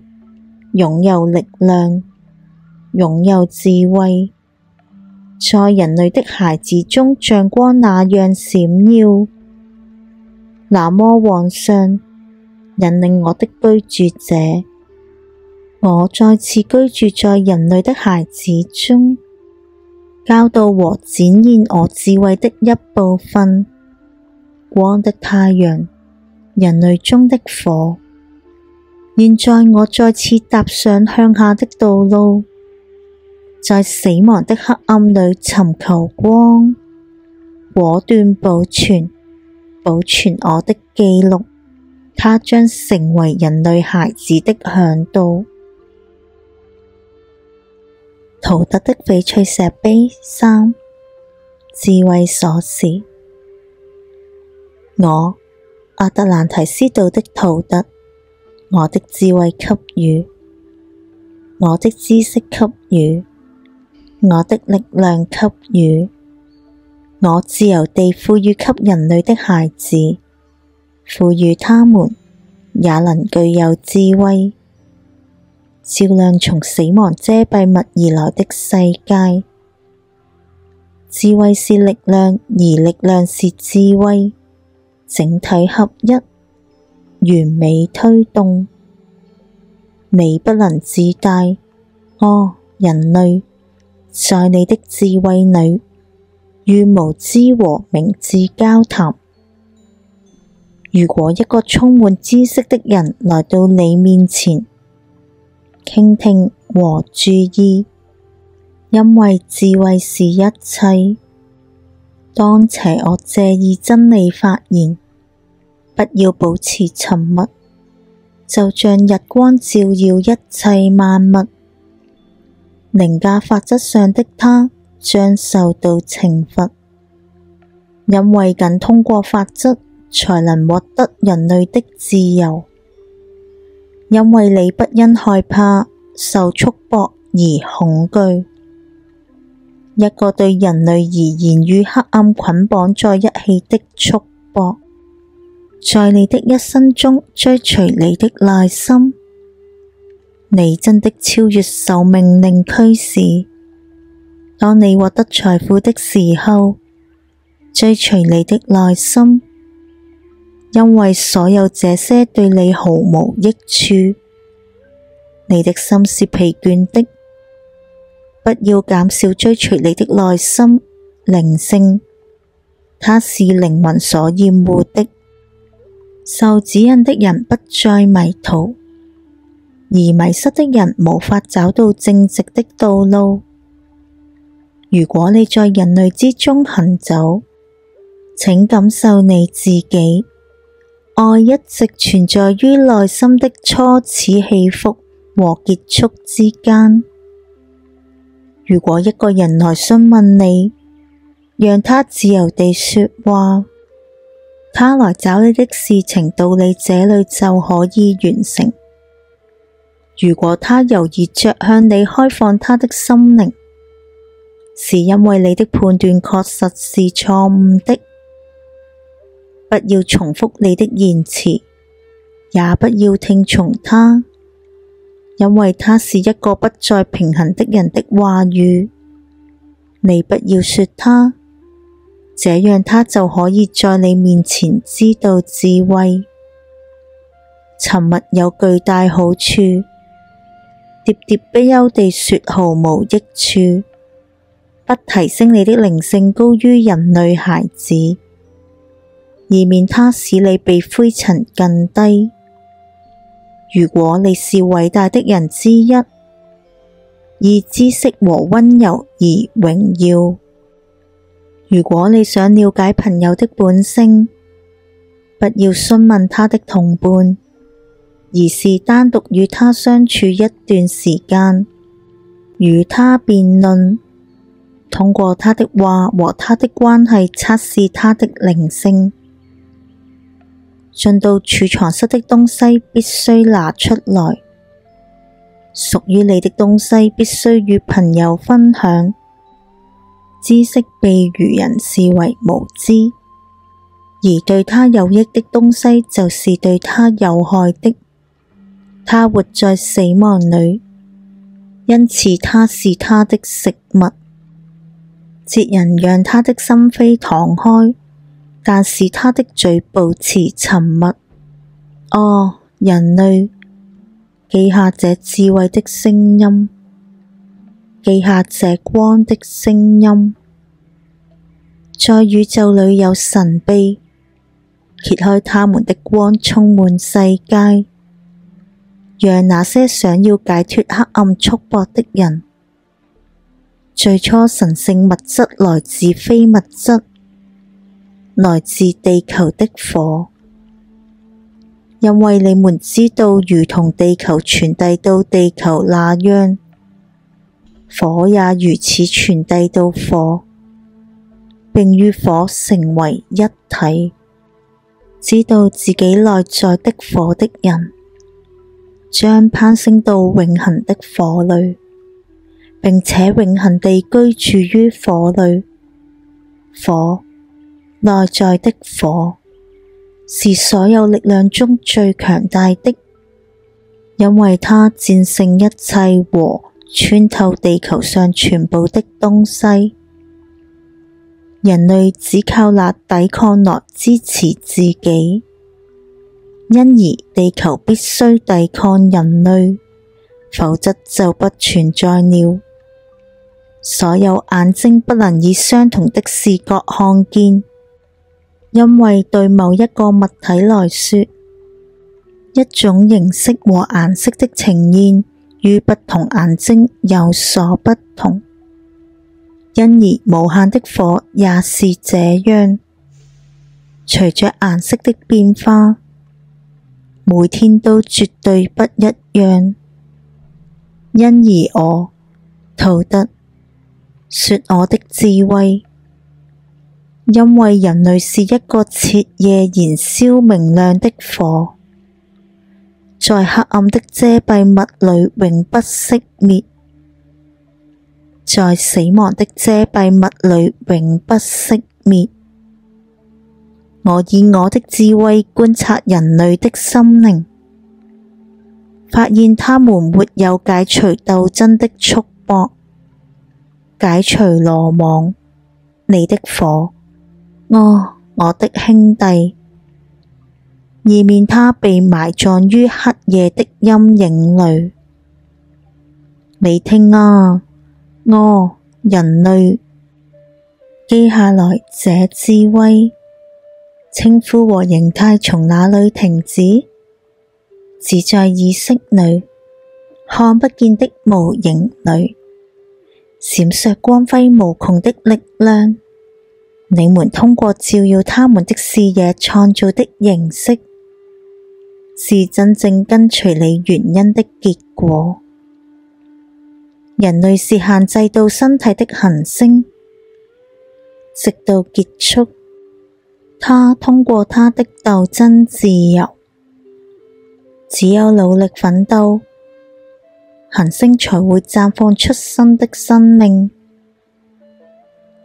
擁有力量，擁有智慧，在人類的孩子中像光那樣閃耀。那麼皇上，引領我的居住者，我再次居住在人類的孩子中，教導和展現我智慧的一部分。光的太陽，人類中的火。現在我再次踏上向下的道路，在死亡的黑暗裡尋求光，果斷保存我的記錄，它將成為人類孩子的嚮導。陶特的翡翠石碑3，智慧鎖匙。我，亞特蘭提斯島的陶特，我的智慧給予，我的知識給予，我的力量給予，我自由地賦予給人類的孩子，賦予他們也能具有智慧，照亮從死亡遮蔽物而來的世界。智慧是力量，而力量是智慧。整體合一，完美推動。你不能自大，哦，人類，在你的智慧裡，與無知和明智交談。如果一個充滿知識的人來到你面前，傾聽和注意，因為智慧是一切。當邪惡借以真理發言，不要保持沉默，就像日光照耀一切萬物。凌駕法則上的他將受到懲罰，因為僅通過法則才能獲得人類的自由。因為你不因害怕受束縛而恐懼。一個對人類而言與黑暗捆綁在一起的束縛，在你的一生中追隨你的內心。你真的超越受命令驅使。當你獲得財富的時候，追隨你的內心，因為所有這些對你毫無益處。你的心是疲倦的。不要減少追隨你的內心靈性，它是靈魂所厭惡的。受指引的人不再迷途，而迷失的人無法找到正直的道路。如果你在人類之中行走，請感受你自己，愛一直存在於內心的初始起伏和結束之間。如果一個人來詢問你，讓他自由地說話，他來找你的事情到你這裡就可以完成。如果他猶豫着向你開放他的心靈，是因為你的判斷確實是錯誤的。不要重複你的言辭，也不要聽從他。因為他是一個不再平衡的人的話語，你不要說他，這樣他就可以在你面前知道智慧。沉默有巨大好處，喋喋不休地說毫無益處，不提升你的靈性高於人類孩子，以免他使你比灰塵更低。如果你是偉大的人之一，以知識和溫柔而榮耀；如果你想了解朋友的本性，不要詢問他的同伴，而是單獨與他相處一段時間，與他辯論，通過他的話和他的關係測試他的靈性。進到儲藏室的東西必須拿出來，屬於你的東西必須與朋友分享。知識被愚人視為無知，而對他有益的東西就是對他有害的。他活在死亡裏，因此他是他的食物。哲人讓他的心扉敞開，但是他的嘴保持沉默。哦，人類，記下這智慧的聲音，記下這光的聲音。在宇宙裏有神秘，揭開他們的光充滿世界，讓那些想要解脫黑暗束縛的人。最初神聖物質來自非物質，來自地球的火，因為你們知道如同地球傳遞到地球那樣，火也如此傳遞到火，並與火成為一體。知道自己內在的火的人，將攀升到永恆的火裏，並且永恆地居住於火裏。火，內在的火，是所有力量中最強大的，因為它戰勝一切和穿透地球上全部的東西。人類只靠那抵抗來支持自己，因而地球必須抵抗人類，否則就不存在了。所有眼睛不能以相同的視覺看見，因為對某一個物體來說，一種形式和顏色的呈現與不同眼睛有所不同。因而無限的火也是這樣，隨着顏色的變化，每天都絕對不一樣。因而我，陶特，說我的智慧，因為人類是一個徹夜燃燒明亮的火，在黑暗的遮蔽物裏永不熄滅，在死亡的遮蔽物裏永不熄滅。我以我的智慧觀察人類的心靈，發現他們沒有解除鬥爭的束縛，解除羅網。你的火，哦，我的兄弟，以免他被埋葬於黑夜的陰影裏。你聽啊，哦，人類，記下來這智慧，稱呼和形態從哪裏停止？只在意識裏，看不見的無形裏，閃爍光輝無窮的力量。你們通過照耀他們的視野創造的形式，是真正跟隨你原因的結果。人類是限制到身體的行星，直到結束，它通過它的鬥爭自由。只有努力奮鬥，行星才會綻放出新的生命。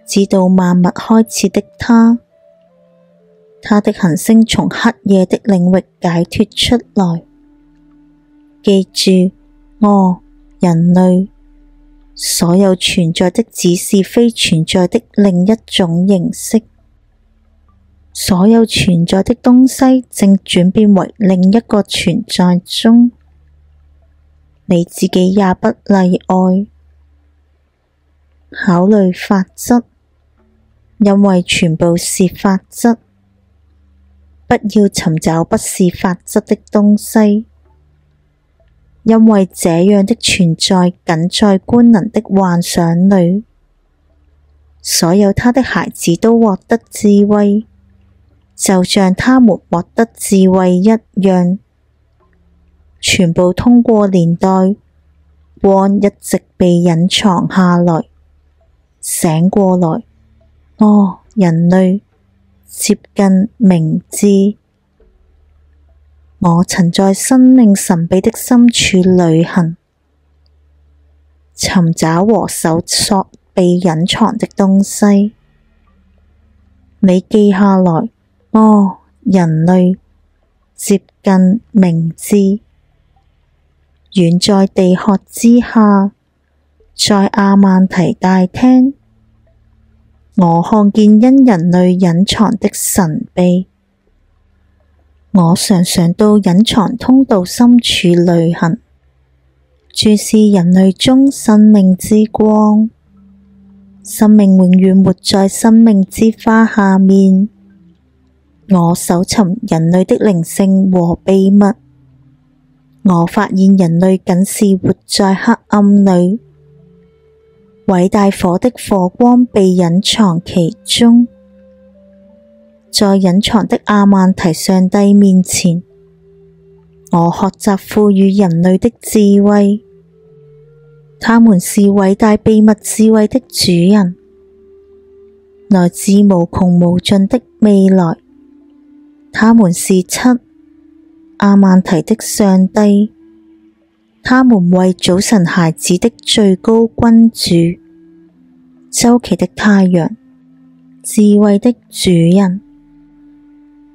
直到萬物開始的它的行星從黑夜的領域解脫出來。記住，哦，人類，所有存在的只是非存在的另一種形式，所有存在的東西正轉變為另一個存在中，你自己也不例外。考慮法則，因為全部是法則。不要尋找不是法則的東西，因為這樣的存在僅在觀能的幻想裏。所有他的孩子都獲得智慧，就像他們獲得智慧一樣。全部通過年代，光一直被隱藏下來。醒過來，哦，人類，接近明智。我曾在生命神秘的深處旅行，尋找和搜索被隱藏的東西。你記下來，哦，人類，接近明智。遠在地殼之下，在阿曼提大廳，我看見因人類隱藏的神秘。我常常到隱藏通道深處旅行，注視人類中生命之光。生命永遠活在生命之花下面。我搜尋人類的靈性和秘密。我發現人類僅是活在黑暗裏，偉大火的火光被隱藏其中。在隱藏的阿曼提上帝面前，我學習賦予人類的智慧。他們是偉大秘密智慧的主人，來自無窮無盡的未來。他們是七阿曼提的上帝，他們為早晨孩子的最高君主，周期的太陽，智慧的主人。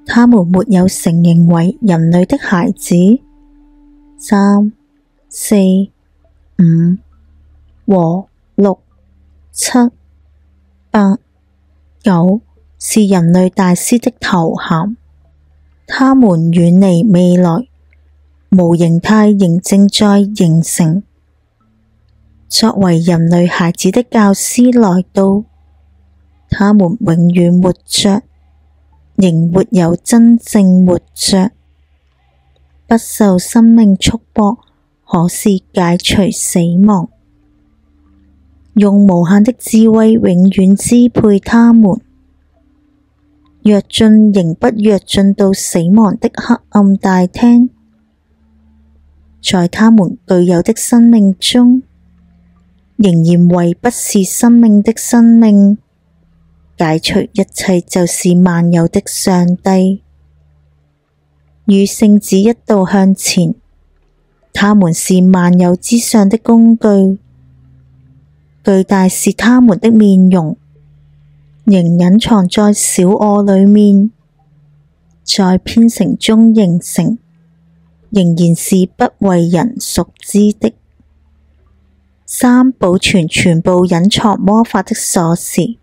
他們沒有承認為人類的孩子。3、4、5和6、7、8、9是人類大師的頭銜。他們遠離未來，無形態仍正在形成。作為人類孩子的教師來到，他們永遠活着，仍沒有真正活着，不受生命束縛，可是解除死亡。用無限的智慧永遠支配他們，躍進仍不躍進到死亡的黑暗大廳。在他們具有的生命中，仍然為不是生命的生命。解除一切就是萬有的上帝，與聖子一道向前。他們是萬有之上的工具，巨大是他們的面容，仍隱藏在小我裡面，在編程中形成，仍然是不為人熟知的。3、保存全部隱藏魔法的鎖匙。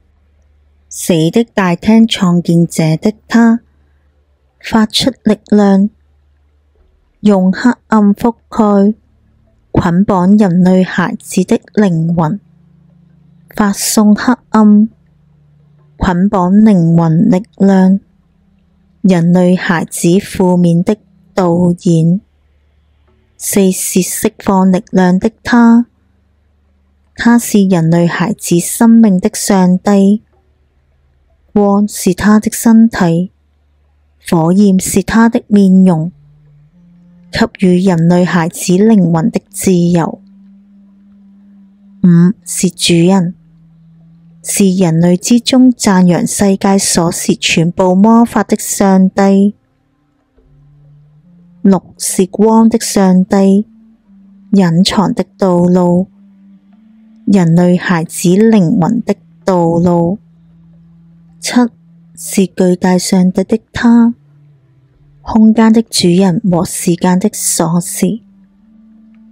死的大廳創建者的他，發出力量，用黑暗覆蓋、捆綁人類孩子的靈魂，發送黑暗、捆綁靈魂力量。人類孩子負面的導演。4是釋放力量的他，他是人類孩子生命的上帝。光是他的身體，火焰是他的面容，給予人類孩子靈魂的自由。5是主人，是人類之中讚揚世界鎖匙全部魔法的上帝。6是光的上帝，隱藏的道路，人類孩子靈魂的道路。7是巨大上帝的他，空間的主人和時間的鎖匙。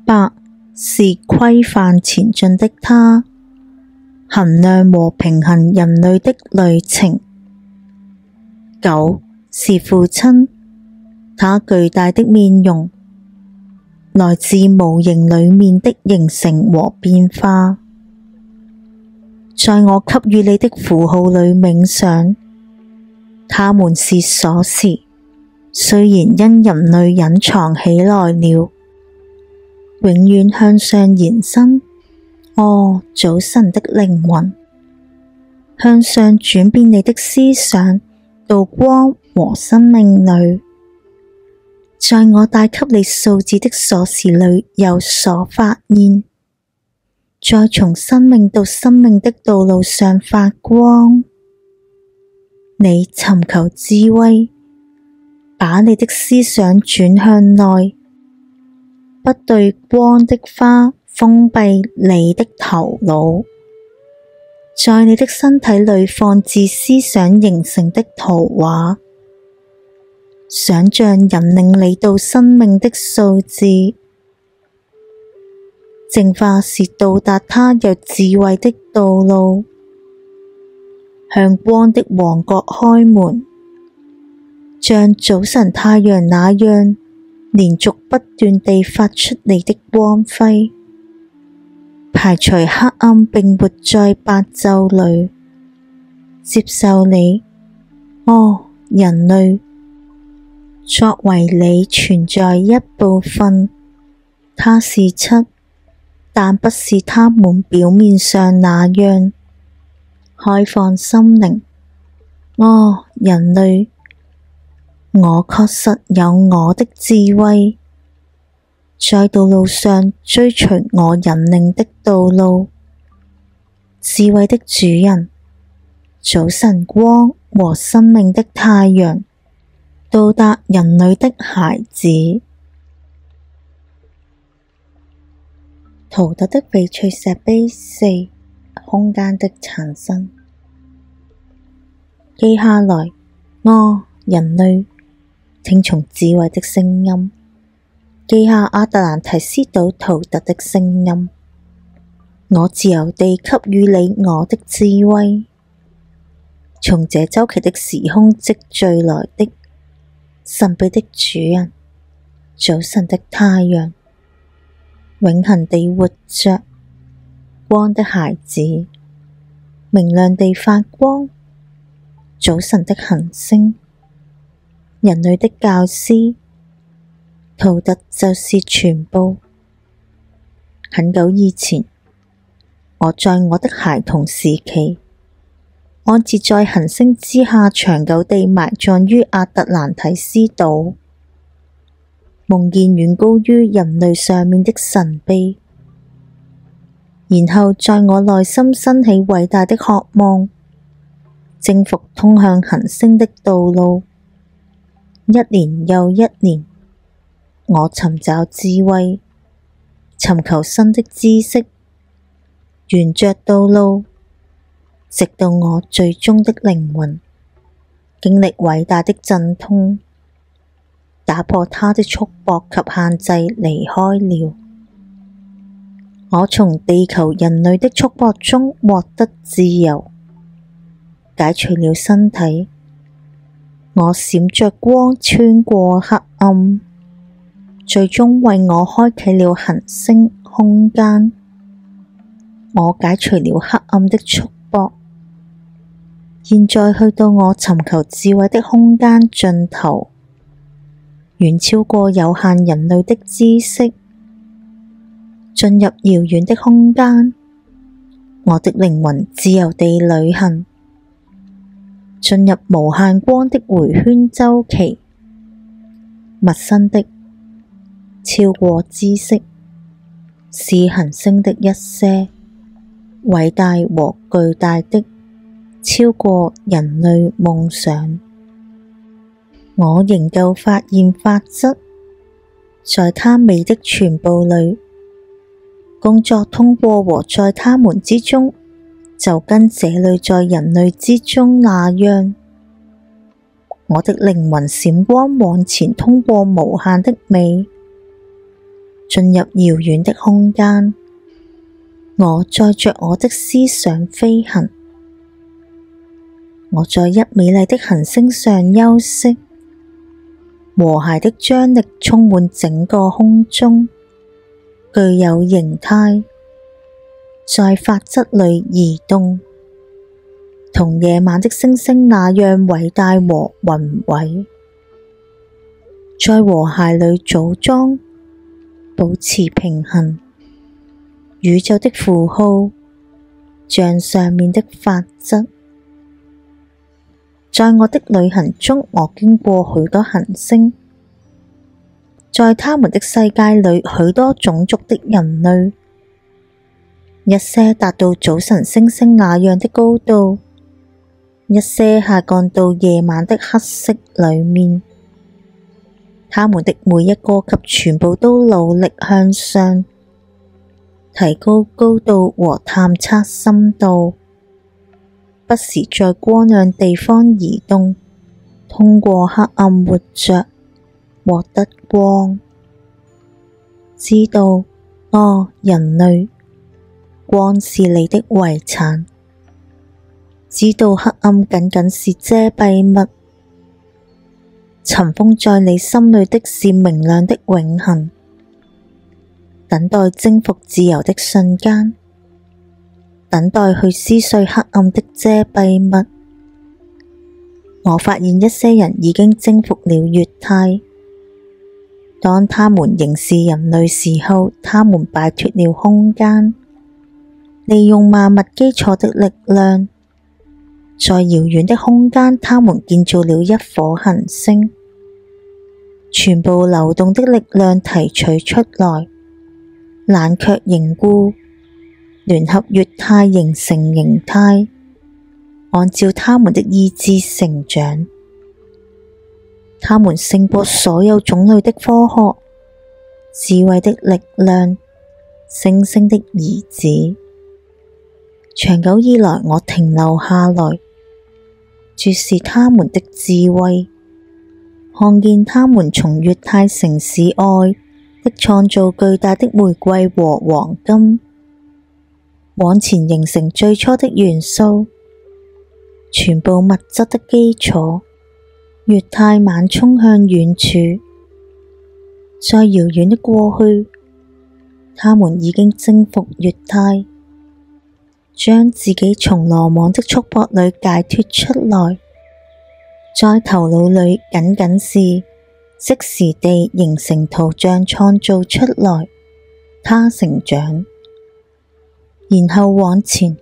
8是規範前進的他，衡量和平衡人類的旅程。9是父親，他巨大的面容，來自無形裡面的形成和變化。在我給予你的符號裡冥想，它們是鎖匙，雖然因人類隱藏起來了，永遠向上延伸。哦，早晨的靈魂，向上轉變你的思想到光和生命裏，在我帶給你數字的鎖匙裏有所發現，再從生命到生命的道路上發光。你尋求智慧，把你的思想轉向內，不對光的花封閉你的頭腦，在你的身體裏放置思想形成的圖畫，想像引領你到生命的數字。淨化是到達它有智慧的道路，向光的王國開門，像早晨太陽那樣連續不斷地發出你的光輝，排除黑暗並活在白晝裏，接受你，人類，作為你存在一部分。它是七，但不是它們表面上那樣。開放心靈，人類，我確實有我的智慧，在道路上追隨我引領的道路。智慧的主人，早晨光和生命的太陽，到達人類的孩子。陶特的翡翠石碑4，空間的產生。記下來，人類，聽從智慧的聲音。記下亞特蘭提斯島陶特的聲音。我自由地給予你我的智慧，從這週期的時空積聚來的神秘的主人，早晨的太陽，永恆地活着，光的孩子，明亮地發光，早晨的行星，人類的教師。陶特就是全部。很久以前，我在我的孩童時期，安置在行星之下，長久地埋葬於亞特蘭提斯島，夢見遠高於人類上面的神秘。然後在我內心升起偉大的渴望，征服通向行星的道路。一年又一年，我尋找智慧，尋求新的知識，沿着道路，直到我最終的靈魂經歷偉大的陣痛，打破它的束縛及限制，離開了。我從地球人類的束縛中獲得自由，解除了身體。我閃着光穿過黑暗，最終為我開啟了行星空間。我解除了黑暗的束縛，現在去到我尋求智慧的空間盡頭，遠超過有限人類的知識，進入遙遠的空間。我的靈魂自由地旅行，進入無限光的迴圈週期，陌生的超過知識，是行星的一些，偉大和巨大的超過人類夢想。我仍舊發現法則，在它美的全部裏，工作通過和在它們之中，就跟這裏在人類之中那樣。我的靈魂閃光往前，通過無限的美，進入遙遠的空間。我載着我的思想飛行，我在一美麗的行星上休息，和諧的張力充滿整個空中，具有形態，在法則裏移動，同夜晚的星星那樣偉大和宏偉，在和諧裏組裝，保持平衡。宇宙的符號，像上面的法則。在我的旅行中，我經過許多行星，在他們的世界裏，許多種族的人類，一些達到早晨星星那樣的高度，一些下降到夜晚的黑色裏面。他們的每一個及全部都努力向上，提高高度和探測深度，不時在光亮地方移動，通過黑暗活着，獲得光。知道，人類，光是你的遺產。知道黑暗僅僅是遮蔽物，塵封在你心裏的是明亮的永恆，等待征服自由的瞬間，等待去撕碎黑暗的遮蔽物。我發現一些人已經征服了月態，當他們仍是人類時候，他們擺脫了空間，利用萬物基礎的力量，在遙遠的空間，他們建造了一顆行星，全部流動的力量提取出來，冷卻凝固，聯合月態形成形態，按照他們的意志成長。他們勝過所有種類的科學，智慧的力量，星星的兒子。長久以來，我停留下來，注視他們的智慧，看見他們從月態城市外的創造巨大的玫瑰和黃金，往前形成最初的元素，全部物質的基礎。月態猛衝向遠處，在遙遠的過去，他們已經征服月態，將自己從羅網的束縛裏解脫出來，在頭腦裏僅僅是即時地形成圖像創造出來，他成長，然後往前，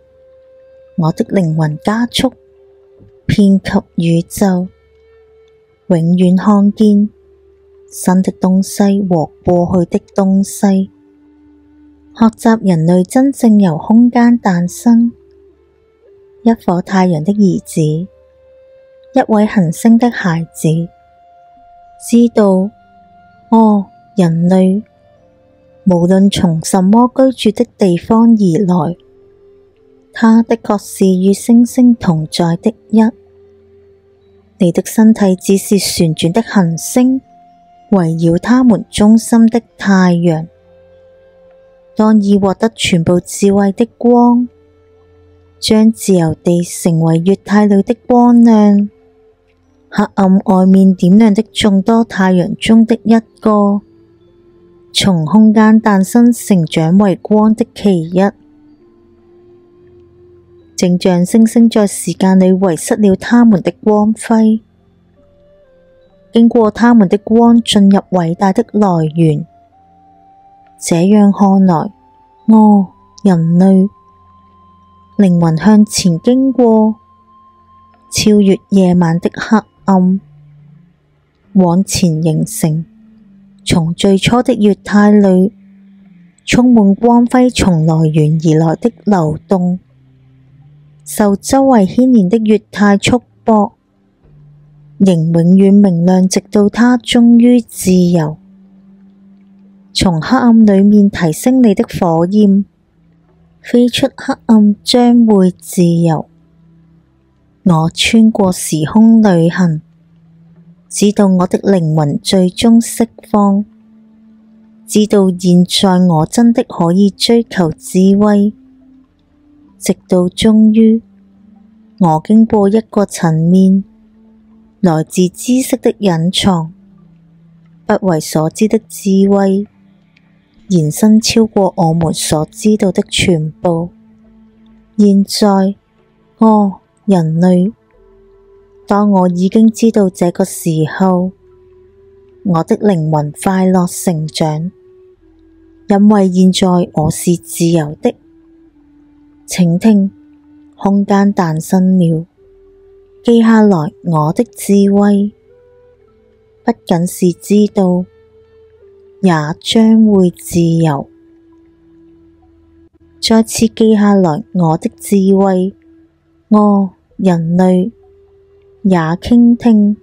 我的靈魂加速，遍及宇宙，永遠看見新的東西和過去的東西，學習人類真正由空間誕生，一顆太陽的兒子，一位行星的孩子，知道，人類，無論從什麼居住的地方而來，他的確是與星星同在的一。你的身體只是旋轉的行星，圍繞他們中心的太陽。當已獲得全部智慧的光，將自由地成為月態裏的光亮，黑暗外面點亮的眾多太陽中的一個，從空間誕生成長為光的其一，正像星星在時間裏遺失了他們的光輝，經過他們的光進入偉大的來源。這樣看來，人類，靈魂向前經過，超越夜晚的黑暗，往前形成，從最初的月態裏，充滿光輝從來源而來的流動，受周圍牽連的月態束縛，仍永遠明亮，直到它終於自由。從黑暗裏面提升你的火焰，飛出黑暗將會自由。我穿過時空旅行，知道我的靈魂最終釋放，知道現在我真的可以追求智慧，直到終於，我經過一個層面，來自知識的隱藏，不為所知的智慧，延伸超過我們所知道的全部。現在，人類，當我已經知道這個時候，我的靈魂快樂成長，因為現在我是自由的。請聽，空間誕生了，記下來我的智慧，不僅是知道，也將會自由。再次記下來我的智慧，人類，也傾聽，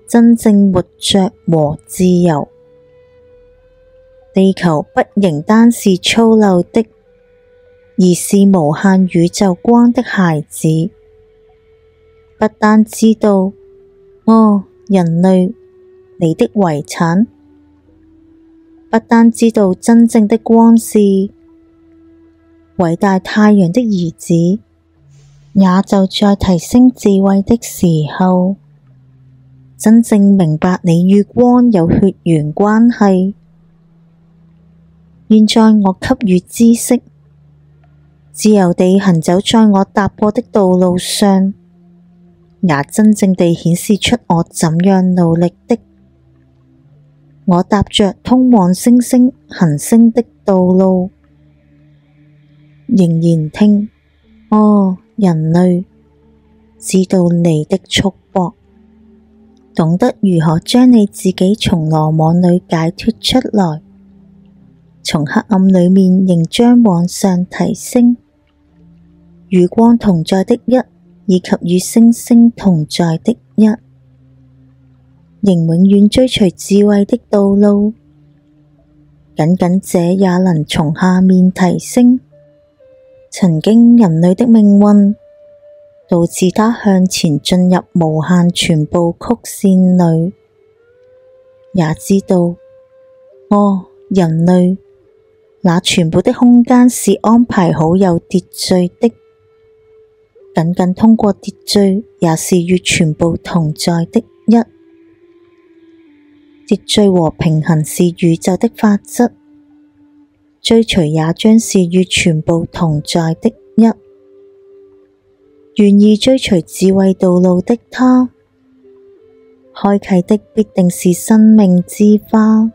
真正活着和自由。地球不仍單是粗陋的，而是無限宇宙光的孩子。不單知道，人類，你的遺產，不單知道真正的光是偉大太陽的兒子，也就在提升智慧的時候，真正明白你與光有血緣關係。現在我給予知識，自由地行走在我踏過的道路上，也真正地顯示出我怎樣努力的。我踏着通往星星行星的道路，仍然聽，人類，知道你的束縛，懂得如何將你自己從羅網裏解脫出來，從黑暗裏面仍將往上提升，與光同在的一，以及與星星同在的一，仍永遠追隨智慧的道路。僅僅這也能從下面提升。曾經人類的命運，導致他向前進入無限全部曲線裏，也知道，人類，那全部的空間是安排好有秩序的，僅僅通過秩序，也是與全部同在的一。秩序和平衡是宇宙的法則，追隨也將是與全部同在的一。願意追隨智慧道路的他，開啟的必定是生命之花，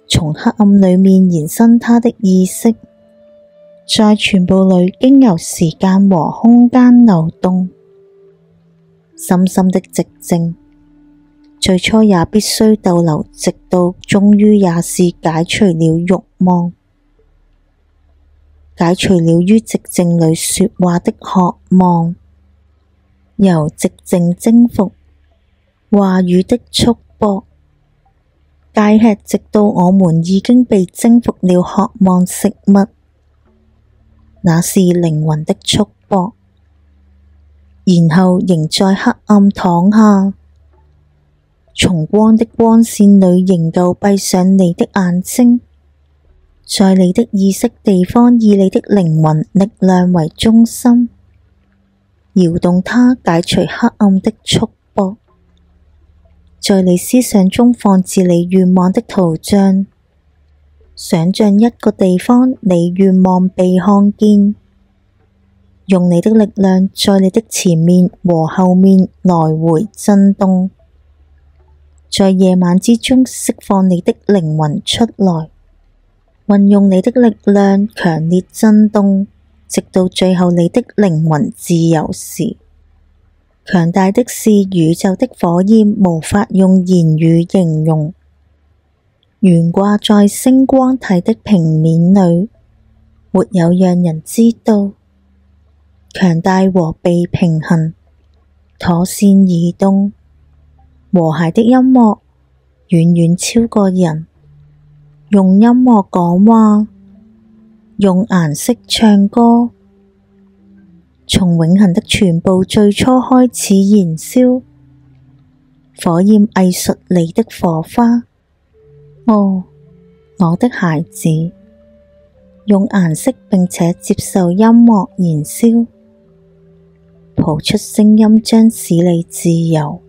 從黑暗裏面延伸他的意識，在全部裏經由時間和空間流動，深深的寂靜。最初也必須逗留，直到終於也是解除了慾望，解除了於寂靜裏說話的渴望，由寂靜征服話語的束縛，戒吃直到我們已經被征服了渴望食物，那是靈魂的束縛，然後仍在黑暗躺下，從光的光線裏仍舊閉上你的眼睛，在你的意識地方以你的靈魂力量為中心，搖動它，解除黑暗的束縛，在你思想中放置你願望的圖像，想象一個地方你願望被看見，用你的力量在你的前面和後面來回震動，在夜晚之中釋放你的靈魂出來，運用你的力量強烈震動，直到最後你的靈魂自由時。強大的是宇宙的火焰，無法用言語形容，懸掛在星光體的平面裏，沒有讓人知道。強大和被平衡，妥善移動，和諧的音樂遠遠超過人，用音樂講話，用顏色唱歌，從永恆的全部最初開始燃燒，火焰藝術你的火花。我的孩子，用顏色並且接受音樂燃燒，譜出聲音將使你自由。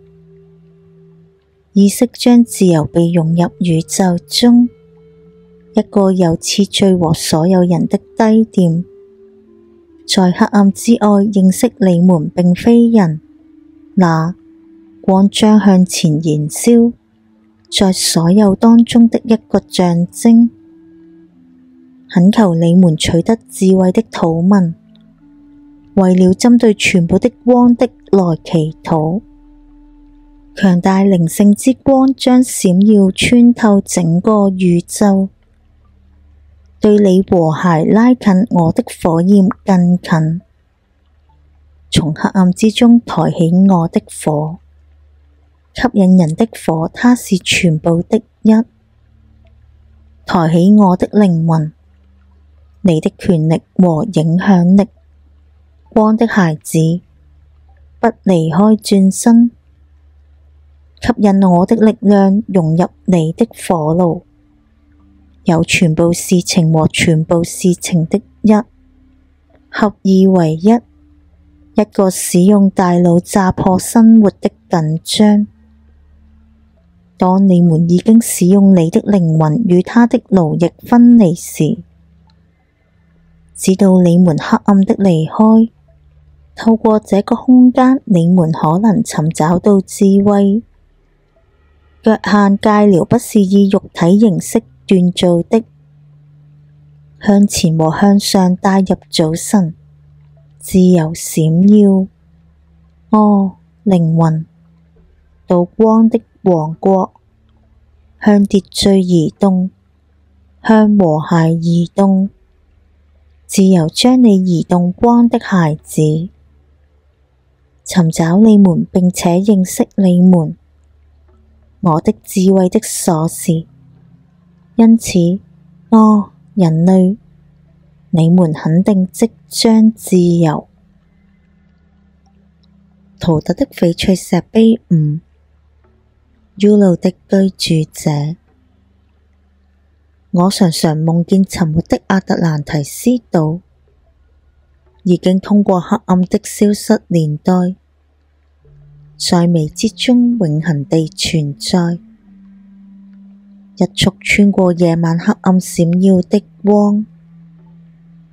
意識將自由地融入宇宙中，一個有次序和所有人的低點，在黑暗之外認識你們並非人，那光將向前燃燒，在所有當中的一個象徵。懇求你們取得智慧的禱文，為了針對全部的光的來祈禱。強大靈性之光將閃耀穿透整個宇宙，對你和諧拉近我的火焰更近。從黑暗之中抬起我的火，吸引人的火，它是全部的一。抬起我的靈魂，你的權力和影響力，光的孩子，不離開轉身，吸引我的力量融入你的火爐，有全部事情和全部事情的一，合二為一，一個使用大腦炸破生活的緊張。當你們已經使用你的靈魂與他的奴役分離時，直到你們黑暗的離開，透過這個空間，你們可能尋找到智慧。腳限界療不是以肉體形式鍛造的，向前和向上帶入早晨，自由閃耀。哦，靈魂，到光的王國，向秩序移動，向和諧移動，自由將你移動光的孩子，尋找你們並且認識你們，我的智慧的鎖匙。因此，哦，人類，你們肯定即將自由。圖特的翡翠石碑5 Ulu 的居住者。我常常夢見沉沒的亞特蘭提斯島，已經通過黑暗的消失年代，在微之中永恆地存在。一束穿過夜晚黑暗閃耀的光，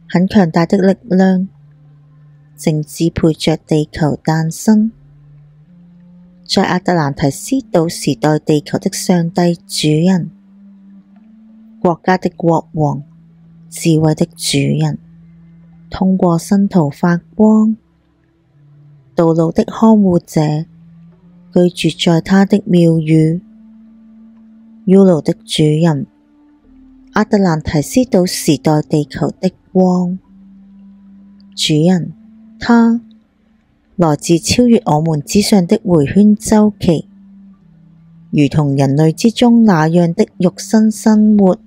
很強大的力量，正支配着地球誕生。在亞特蘭提斯島時代，地球的上帝主人，國家的國王，智慧的主人，通過新圖發光，道路的看護者，居住在他的廟宇。Ulu 的主人，亞特蘭提斯島時代地球的光，主人，他來自超越我們之上的迴圈週期，如同人類之中那樣的肉身生活，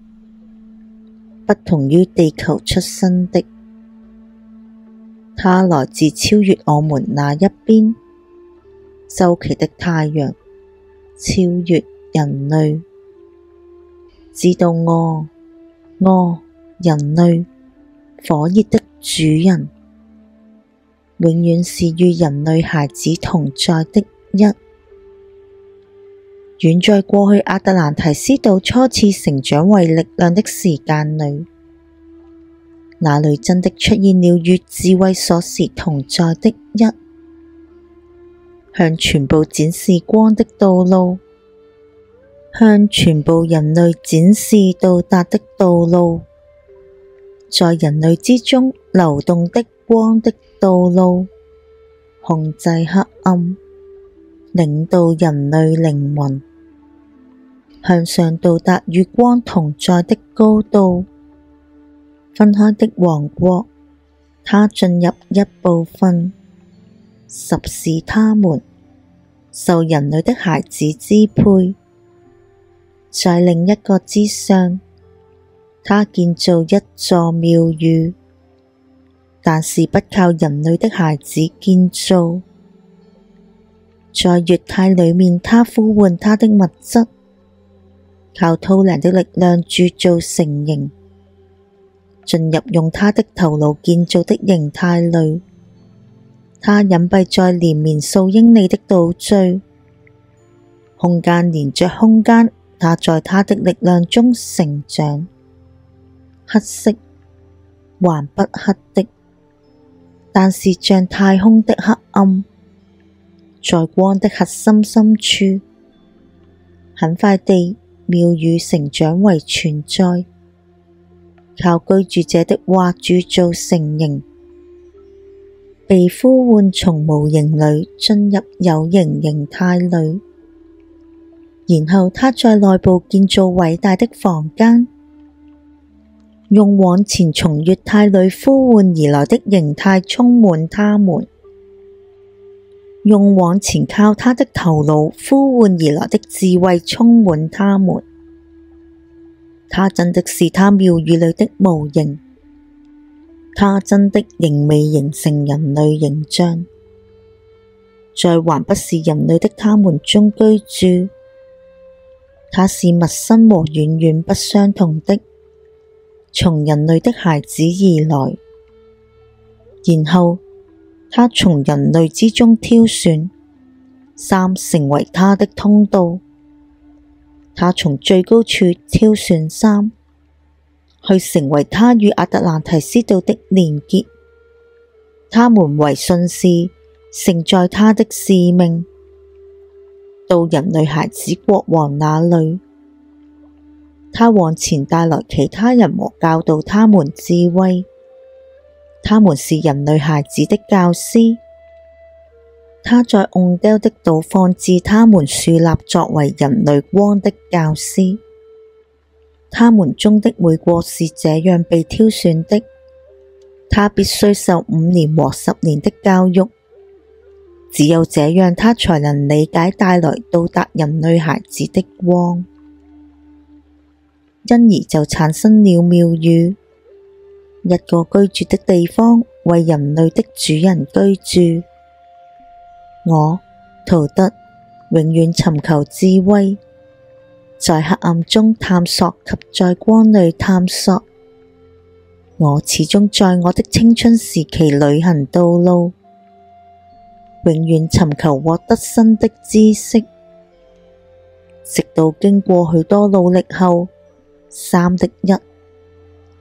不同於地球出生的。他來自超越我們那一邊週期的太陽，超越人類。知道我，人類，火熱的主人，永遠是與人類孩子同在的一。遠在過去亞特蘭提斯島初次成長為力量的時間裏，那裏真的出現了與智慧鎖匙同在的一，向全部展示光的道路，向全部人類展示到達的道路，在人類之中流動的光的道路，控制黑暗，領導人類靈魂，向上到達與光同在的高度。分開的王國，他進入一部分，十是他們，受人類的孩子支配。在另一個之上，他建造一座廟宇，但是不靠人類的孩子建造。在月態裏面，他呼喚他的物質，靠兔靈的力量鑄造成形，進入用他的頭腦建造的形態裏。他隱蔽在連綿數英里的島嶼，空間連着空間。他在他的力量中成長，黑色還不黑的，但是像太空的黑暗，在光的核心深處。很快地，廟宇成長為存在，靠居住者的話鑄造成形。被呼喚從無形裏進入有形形態裏，然後他在內部建造偉大的房間，用往前從液態裏呼喚而來的形態充滿他們，用往前靠他的頭腦呼喚而來的智慧充滿他們。他真的是他妙語裏的模型，他真的仍未形成人類形象，在還不是人類的他們中居住。他是陌生和遠遠不相同的，從人類的孩子而來，然後他從人類之中挑選三成為他的通道。他從最高處挑選三，去成為他與亞特蘭提斯島的連結。他們為信使，承載他的使命，到人類孩子國王那裏。他往前帶來其他人和教導他們智慧。他們是人類孩子的教師。他在甕丟的島放置他們樹立作為人類光的教師。他們中的每個是這樣被挑選的。他必須受5年和10年的教育，只有這樣他才能理解帶來到達人類孩子的光。因而就產生了妙語，一個居住的地方，為人類的主人居住。我陶德永遠尋求智慧，在黑暗中探索及在光裏探索。我始終在我的青春時期旅行道路，永遠尋求獲得新的知識，直到經過許多努力後，3的1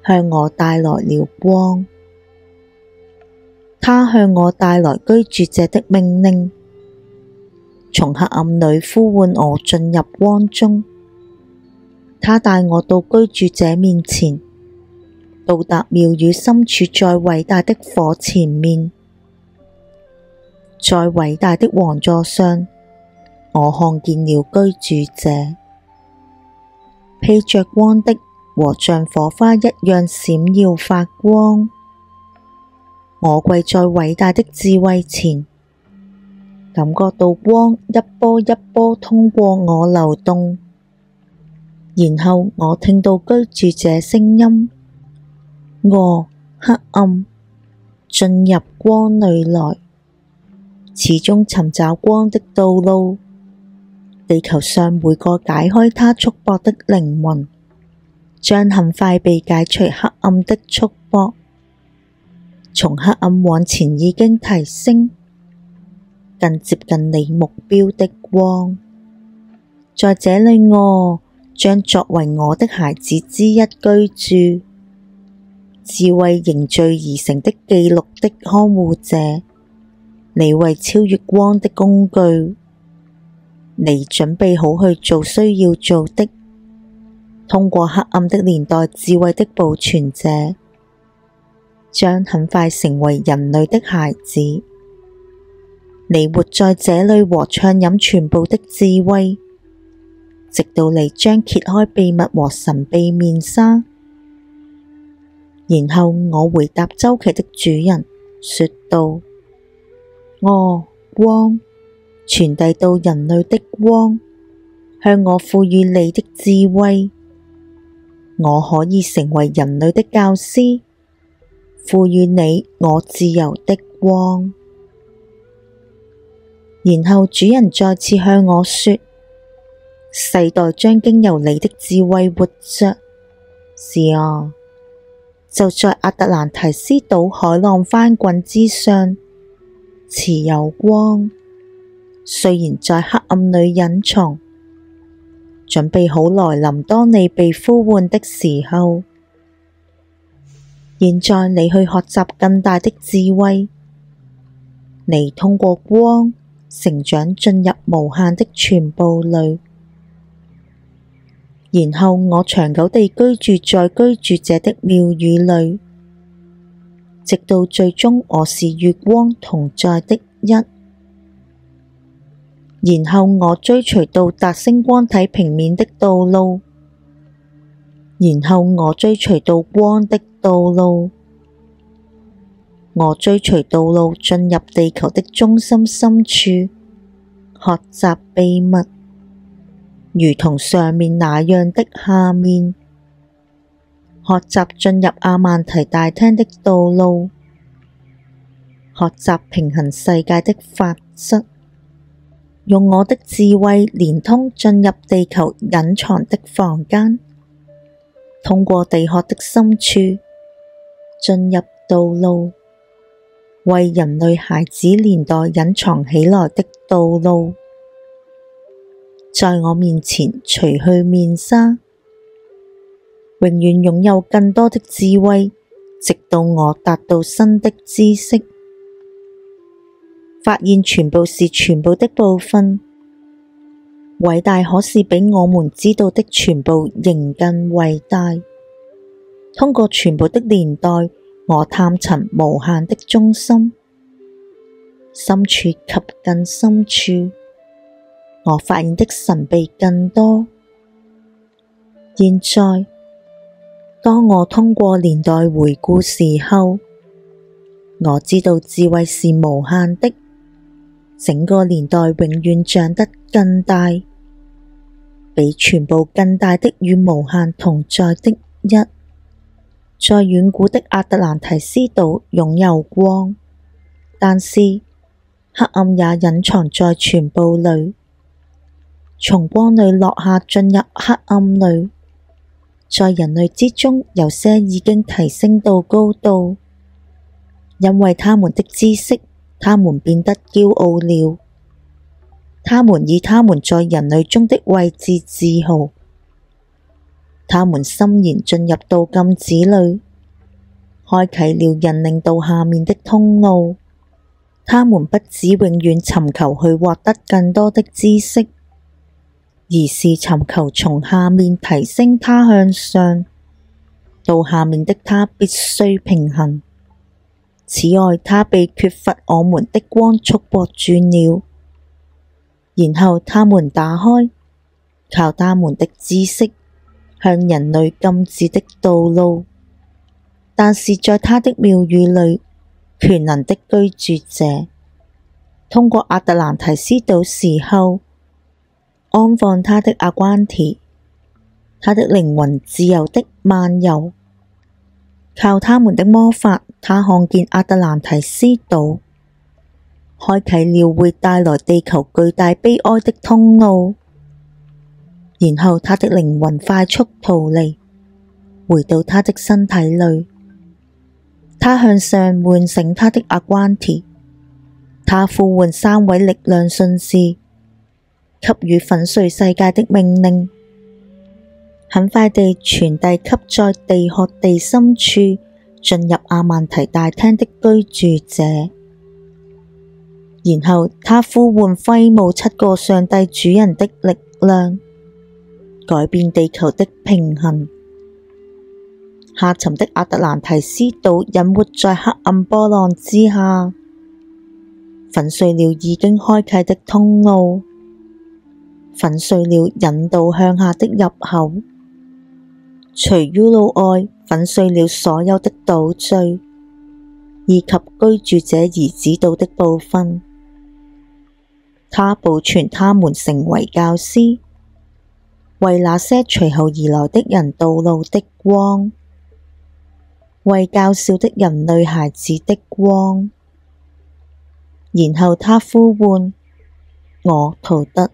向我帶來了光。他向我帶來居住者的命令，從黑暗裏呼喚我進入光中。他帶我到居住者面前，到達妙語深處在偉大的火前面。在偉大的王座上，我看見了居住者，披着光的和像火花一樣閃耀發光。我跪在偉大的智慧前，感覺到光一波一波通過我流動，然後我聽到居住者聲音：黑暗，進入光裏來，始終尋找光的道路。地球上每個解開它束縛的靈魂，將很快被解除黑暗的束縛。從黑暗往前已經提升，更接近你目標的光。在這裏，我將作為我的孩子之一居住，智慧凝聚而成的記錄的看護者。你為超越光的工具，你準備好去做需要做的，通過黑暗的年代智慧的保存者，將很快成為人類的孩子。你活在這裏和暢飲全部的智慧，直到你將揭開秘密和神秘面紗。然後我回答周期的主人，說道：光，傳遞到人類的光，向我賦予你的智慧。我可以成為人類的教師，賦予你我自由的光。然後主人再次向我說：世代將經由你的智慧活着。是啊，就在亞特蘭提斯島海浪翻滾之上，持有光，雖然在黑暗裏隱藏，準備好來臨當你被呼喚的時候。現在你去學習更大的智慧，你通過光成長進入無限的全部裏，然後我長久地居住在居住者的妙語裏。直到最終我是與光同在的一。然後我追隨到達星光體平面的道路，然後我追隨到光的道路，我追隨道路進入地球的中心深處，學習秘密，如同上面那樣的下面，學習進入阿曼提大廳的道路，學習平衡世界的法則，用我的智慧連通進入地球隱藏的房間，通過地殼的深處，進入道路，為人類孩子年代隱藏起來的道路，在我面前除去面紗，永遠擁有更多的智慧，直到我達到新的知識，發現全部是全部的部分，偉大可是比我們知道的全部仍更偉大。通過全部的年代，我探尋無限的中心，深處及更深處，我發現的神秘更多。現在，當我通過年代回顧時候，我知道智慧是無限的，整個年代永遠長得更大，比全部更大的與無限同在的一。在遠古的亞特蘭提斯島擁有光，但是黑暗也隱藏在全部裏。從光裏落下進入黑暗裏，在人類之中，有些已經提升到高度，因為他們的知識，他們變得驕傲了。他們以他們在人類中的位置自豪。他們深然進入到禁止裏，開啟了人領導下面的通路。他們不只永遠尋求去獲得更多的知識，而是尋求從下面提升他向上，到下面的他必須平衡。此外，他被缺乏我們的光束縛住了。然後他們打開，靠他們的知識向人類禁止的道路，但是在他的廟宇裏，權能的居住者通過亞特蘭提斯島時候，安放他的阿關提，他的靈魂自由的漫遊，靠他們的魔法，他看見亞特蘭提斯島，開啟了會帶來地球巨大悲哀的通路，然後他的靈魂快速逃離，回到他的身體裏。他向上喚醒他的阿關提，他呼喚三位力量信使，給予粉碎世界的命令，很快地傳遞給在地殼地深處進入阿曼提大廳的居住者。然後他呼喚揮舞7個上帝主人的力量，改變地球的平衡。下沉的亞特蘭提斯島隱沒在黑暗波浪之下，粉碎了已經開啟的通路，粉碎了引導向下的入口，除於路外粉碎了所有的島嶼，以及居住者而指導的部分。他保存他們成為教師，為那些隨後而來的人導路的光，為較小的人類孩子的光。然後他呼喚我圖特，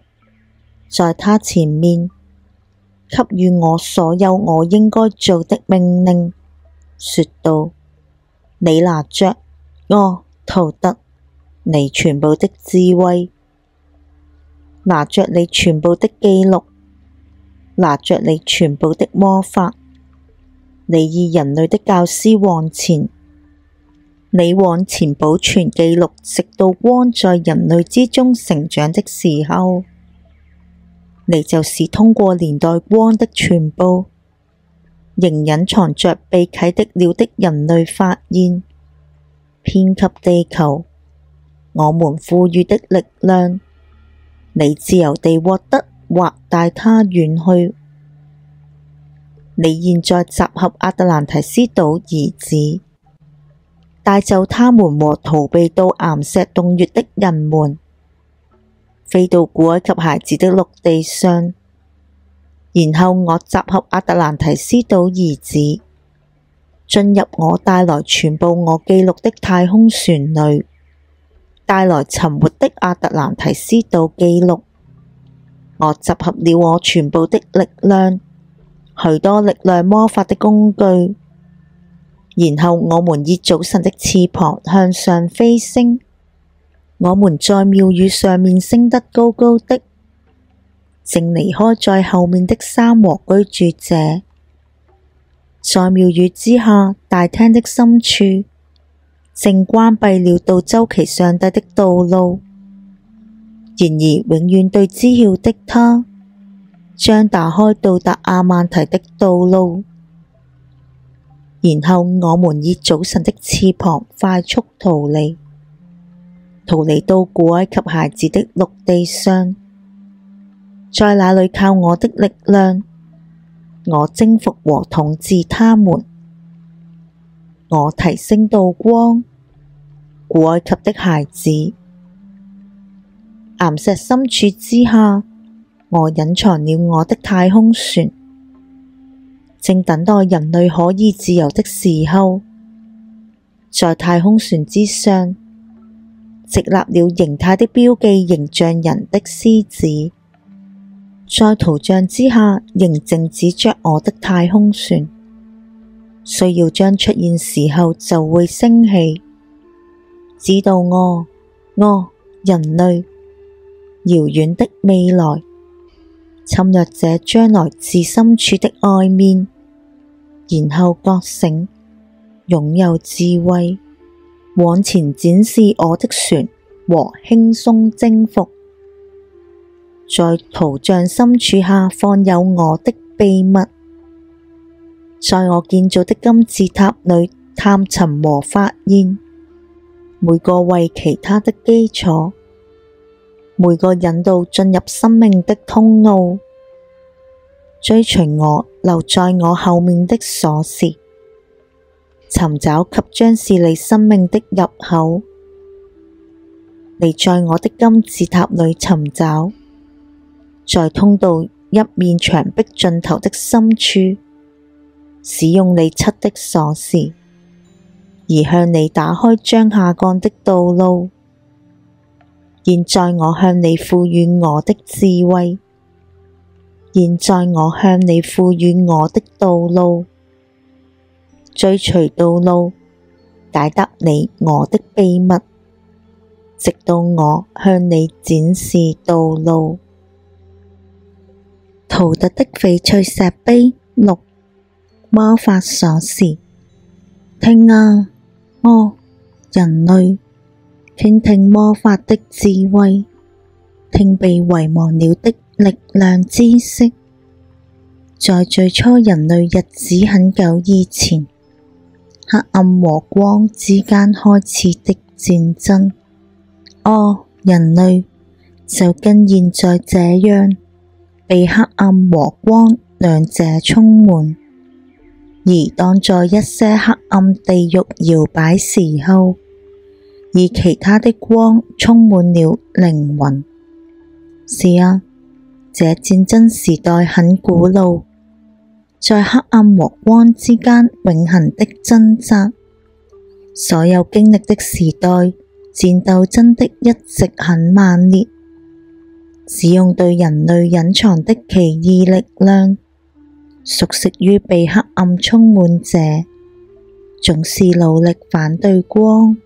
在他前面給予我所有我應該做的命令，說道：你拿着，圖特，你全部的智慧，拿着你全部的記錄，拿着你全部的魔法，你以人類的教師往前，你往前保存記錄，直到光在人類之中成長的時候，你就是通過年代光的全部，仍隱藏着被啟迪了的人類發現，遍及地球，我們賦予的力量，你自由地獲得或帶它遠去。你現在集合亞特蘭提斯島兒子，帶走他們和逃避到岩石洞穴的人們，飛到古埃及孩子的陸地上。然後我集合亞特蘭提斯島兒子，進入我帶來全部我記錄的太空船裏，帶來尋獲的亞特蘭提斯島記錄。我集合了我全部的力量，許多力量魔法的工具。然後我們以早晨的翅膀向上飛升，我們在廟宇上面升得高高的，正離開在後面的山和居住者。在廟宇之下大廳的深處，正關閉了到周期上帝的道路。然而永遠對知曉的他，將打開到達阿曼提的道路。然後我們以早晨的翅膀快速逃離到古埃及孩子的陸地上，在那裏靠我的力量，我征服和統治他們。我提升到光，古埃及的孩子，岩石深處之下，我隱藏了我的太空船，正等待人類可以自由的時候。在太空船之上，直立了形態的標記形象人的獅子，在圖像之下仍靜止着我的太空船，需要將出現時候就會升起，指導我人類遙遠的未來，侵略這將來至深處的外面，然後覺醒，擁有智慧，往前展示我的船和輕鬆征服。在圖像深處下放有我的秘密，在我建造的金字塔裏探尋和發現，每個為其他的基礎，每個引導進入生命的通路。追隨我留在我後面的鎖匙，尋找及將是你生命的入口。你在我的金字塔裏尋找，在通道一面牆壁盡頭的深處，使用你七的鎖匙，而向你打開將下降的道路。現在我向你賦予我的智慧，現在我向你賦予我的道路，追隨道路，解答你我的秘密，直到我向你展示道路。圖特的翡翠石碑6魔法鎖匙。聽啊，人類，傾聽魔法的智慧，聽被遺忘了的力量知識。在最初人類日子很久以前，黑暗和光之間開始的戰爭。人類，就跟現在這樣，被黑暗和光兩者充滿。而當在一些黑暗地獄搖擺時候，而其他的光充滿了靈魂。是啊，這戰爭時代很古老，在黑暗和光之間永恆的掙扎。所有經歷的時代，戰鬥真的一直很猛烈，使用對人類隱藏的奇異力量。熟悉於被黑暗充滿者，總是努力反對光，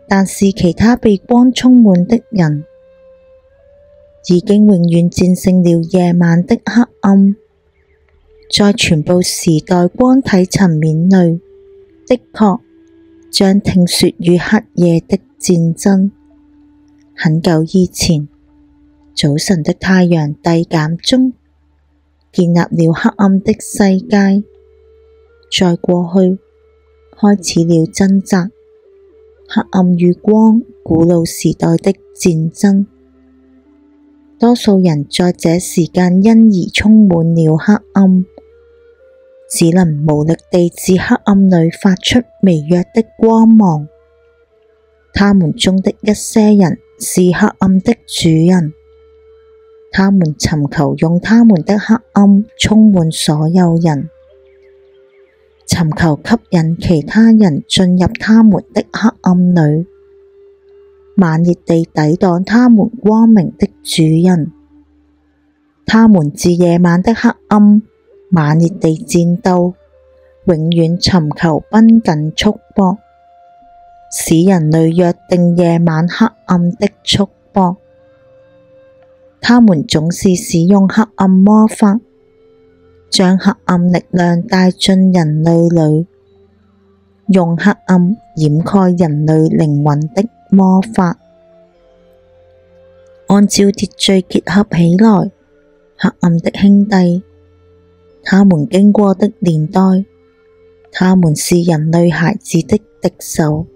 但是其他被光充滿的人，已經永遠戰勝了夜晚的黑暗。在全部時代光體層面裏，的確將聽說與黑夜的戰爭。很久以前，早晨的太陽遞減中建立了黑暗的世界，在過去開始了掙扎，黑暗與光，古老時代的戰爭。多數人在這時間因而充滿了黑暗，只能無力地自黑暗裏發出微弱的光芒。他們中的一些人是黑暗的主人，他們尋求用他們的黑暗充滿所有人，尋求吸引其他人進入他們的黑暗裏，猛烈地抵擋他們光明的主人。他們自夜晚的黑暗猛烈地戰鬥，永遠尋求繃緊束縛，使人類約定夜晚黑暗的束縛。他們總是使用黑暗魔法，將黑暗力量帶進人類裏，用黑暗掩蓋人類靈魂的魔法。按照秩序結合起來，黑暗的兄弟，他們經過的年代，他們是人類孩子的敵手，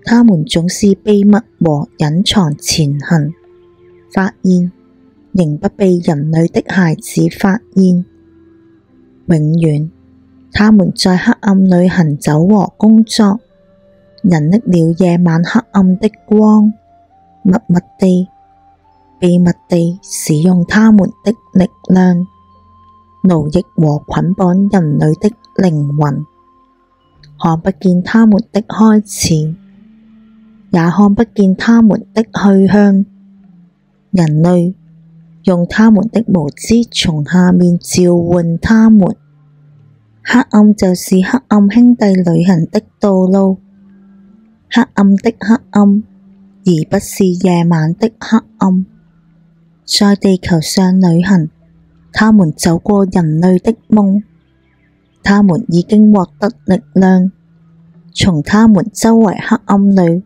他們總是秘密和隱藏前行，發現仍不被人類的孩子發現。永遠，他們在黑暗裏行走和工作，人匿了夜晚黑暗的光，默默地、秘密地使用他們的力量，奴役和捆綁人類的靈魂。看不見他們的開始，也看不見他們的去向。人類用他們的無知從下面召喚他們。黑暗就是黑暗兄弟旅行的道路，黑暗的黑暗，而不是夜晚的黑暗。在地球上旅行，他們走過人類的夢，他們已經獲得力量，從他們周圍黑暗裏，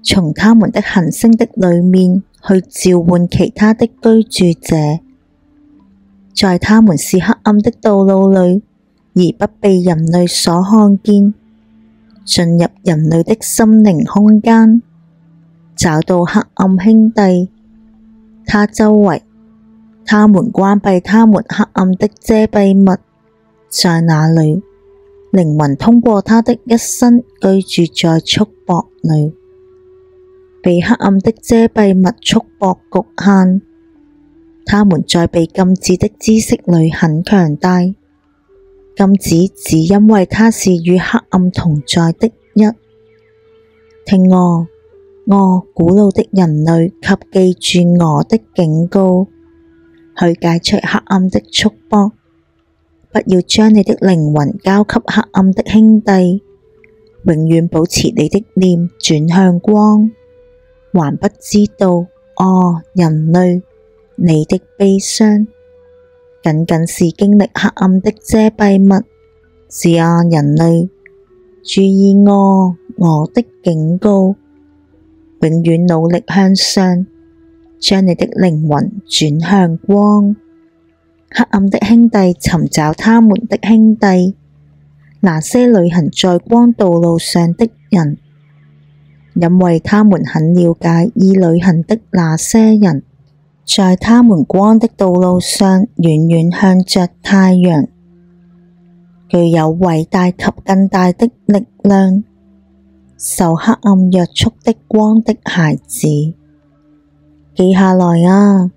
從他們的行星的裏面去召喚其他的居住者，在他們是黑暗的道路裏，而不被人類所看見，進入人類的心靈空間，找到黑暗兄弟，他周圍，他們關閉他們黑暗的遮蔽物，在那裏，靈魂通過他的一生居住在束縛裏，被黑暗的遮蔽物束縛局限。他們在被禁止的知識裏很強大，禁止只因為它是與黑暗同在的一。聽我，古老的人類，及記住我的警告，去解除黑暗的束縛，不要將你的靈魂交給黑暗的兄弟，永遠保持你的念轉向光。還不知道，人類，你的悲傷僅僅是經歷黑暗的遮蔽物。是啊，人類，注意我的警告，永遠努力向上，將你的靈魂轉向光。黑暗的兄弟尋找他們的兄弟，那些旅行在光道路上的人，因為他們很了解已旅行的那些人，在他們光的道路上遠遠向着太陽，具有偉大及更大的力量，受黑暗約束的光的孩子。記下來啊，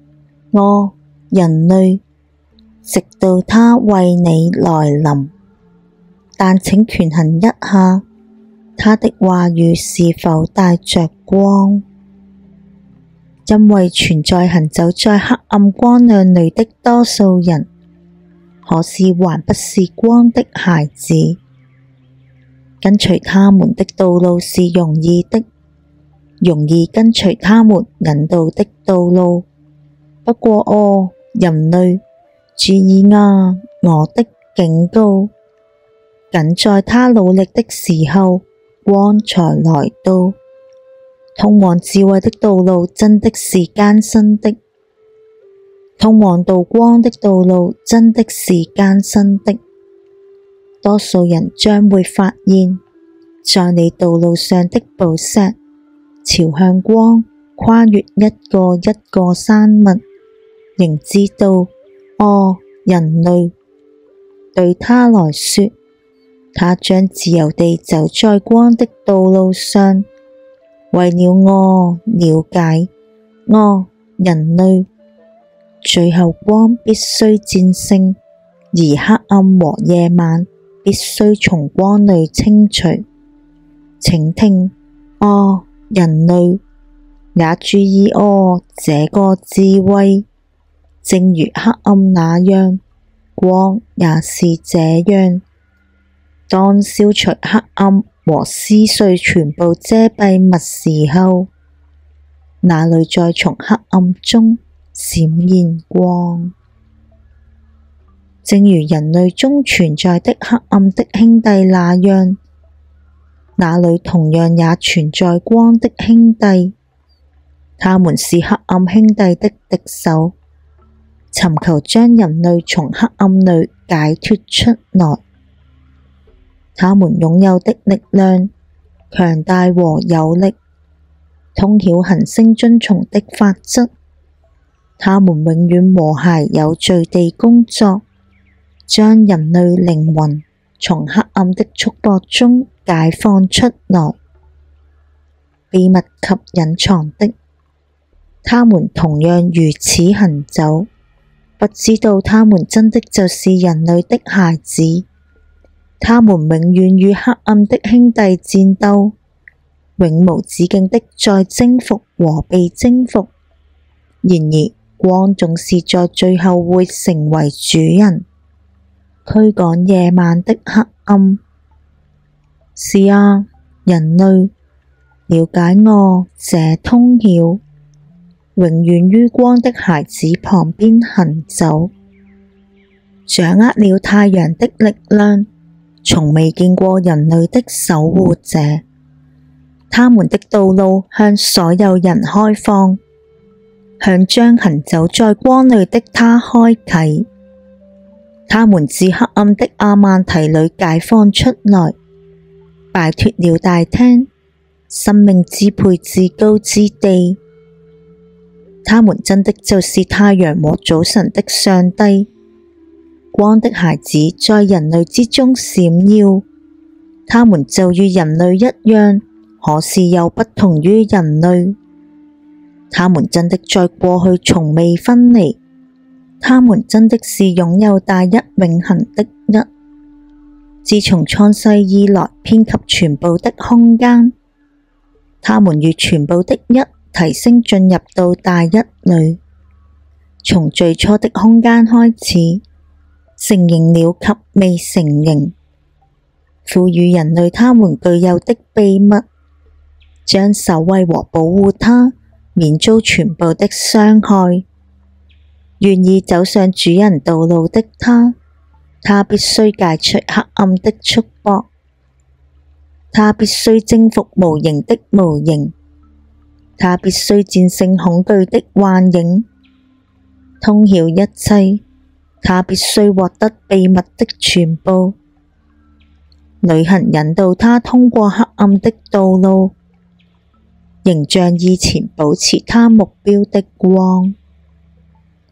人類，直到他為你來臨，但請權衡一下，他的話語是否帶着光？因為存在行走在黑暗光亮裏的多數人，可是還不是光的孩子。跟隨他們的道路是容易的，容易跟隨他們引導的道路。不過人類，注意啊，我的警告，僅在他努力的時候，光才來到。通往智慧的道路真的是艱辛的，通往到光的道路真的是艱辛的。多數人將會發現，在你道路上的寶石，朝向光，跨越一個一個山脈，仍知道，人類，對他來說，他將自由地走在光的道路上，為了了解，人類，最後光必須戰勝，而黑暗和夜晚必須從光裏清除。請聽，人類，也注意這個智慧，正如黑暗那樣，光也是這樣。當消除黑暗和思緒全部遮蔽物時候，那裏再從黑暗中閃現光。正如人類中存在的黑暗的兄弟那樣，那裏同樣也存在光的兄弟，他們是黑暗兄弟的敵手，尋求將人類從黑暗裏解脫出來。他們擁有的力量強大和有力，通曉行星遵從的法則。他們永遠和諧有序地工作，將人類靈魂從黑暗的束縛中解放出來。秘密及隱藏的，他們同樣如此行走，不知道他們真的就是人類的孩子。他們永遠與黑暗的兄弟戰鬥，永無止境的在征服和被征服。然而，光總是在最後會成為主人，驅趕夜晚的黑暗。是啊，人類，了解這通曉，永遠於光的孩子旁邊行走，掌握了太陽的力量，從未見過人類的守護者，他們的道路向所有人開放，向將行走在光裏的他開啟。他們自黑暗的阿曼提裏解放出來，擺脫了大廳，生命支配至高之地。他們真的就是太陽和早晨的上帝。光的孩子在人類之中閃耀，他們就與人類一樣，可是又不同於人類。他們真的在過去從未分離，他們真的是擁有大一永恆的一。自從創世以來遍及全部的空間，他們與全部的一提升進入到大一裏，從最初的空間開始，成形了及未成形，賦予人類他們具有的秘密，將守衛和保護它，免遭全部的傷害。願意走上主人道路的他必須解除黑暗的束縛，他必須征服無形的無形，他必須戰勝恐懼的幻影，通曉一切。他必須獲得秘密的全部，旅行引導他通過黑暗的道路，仍像以前保持他目標的光。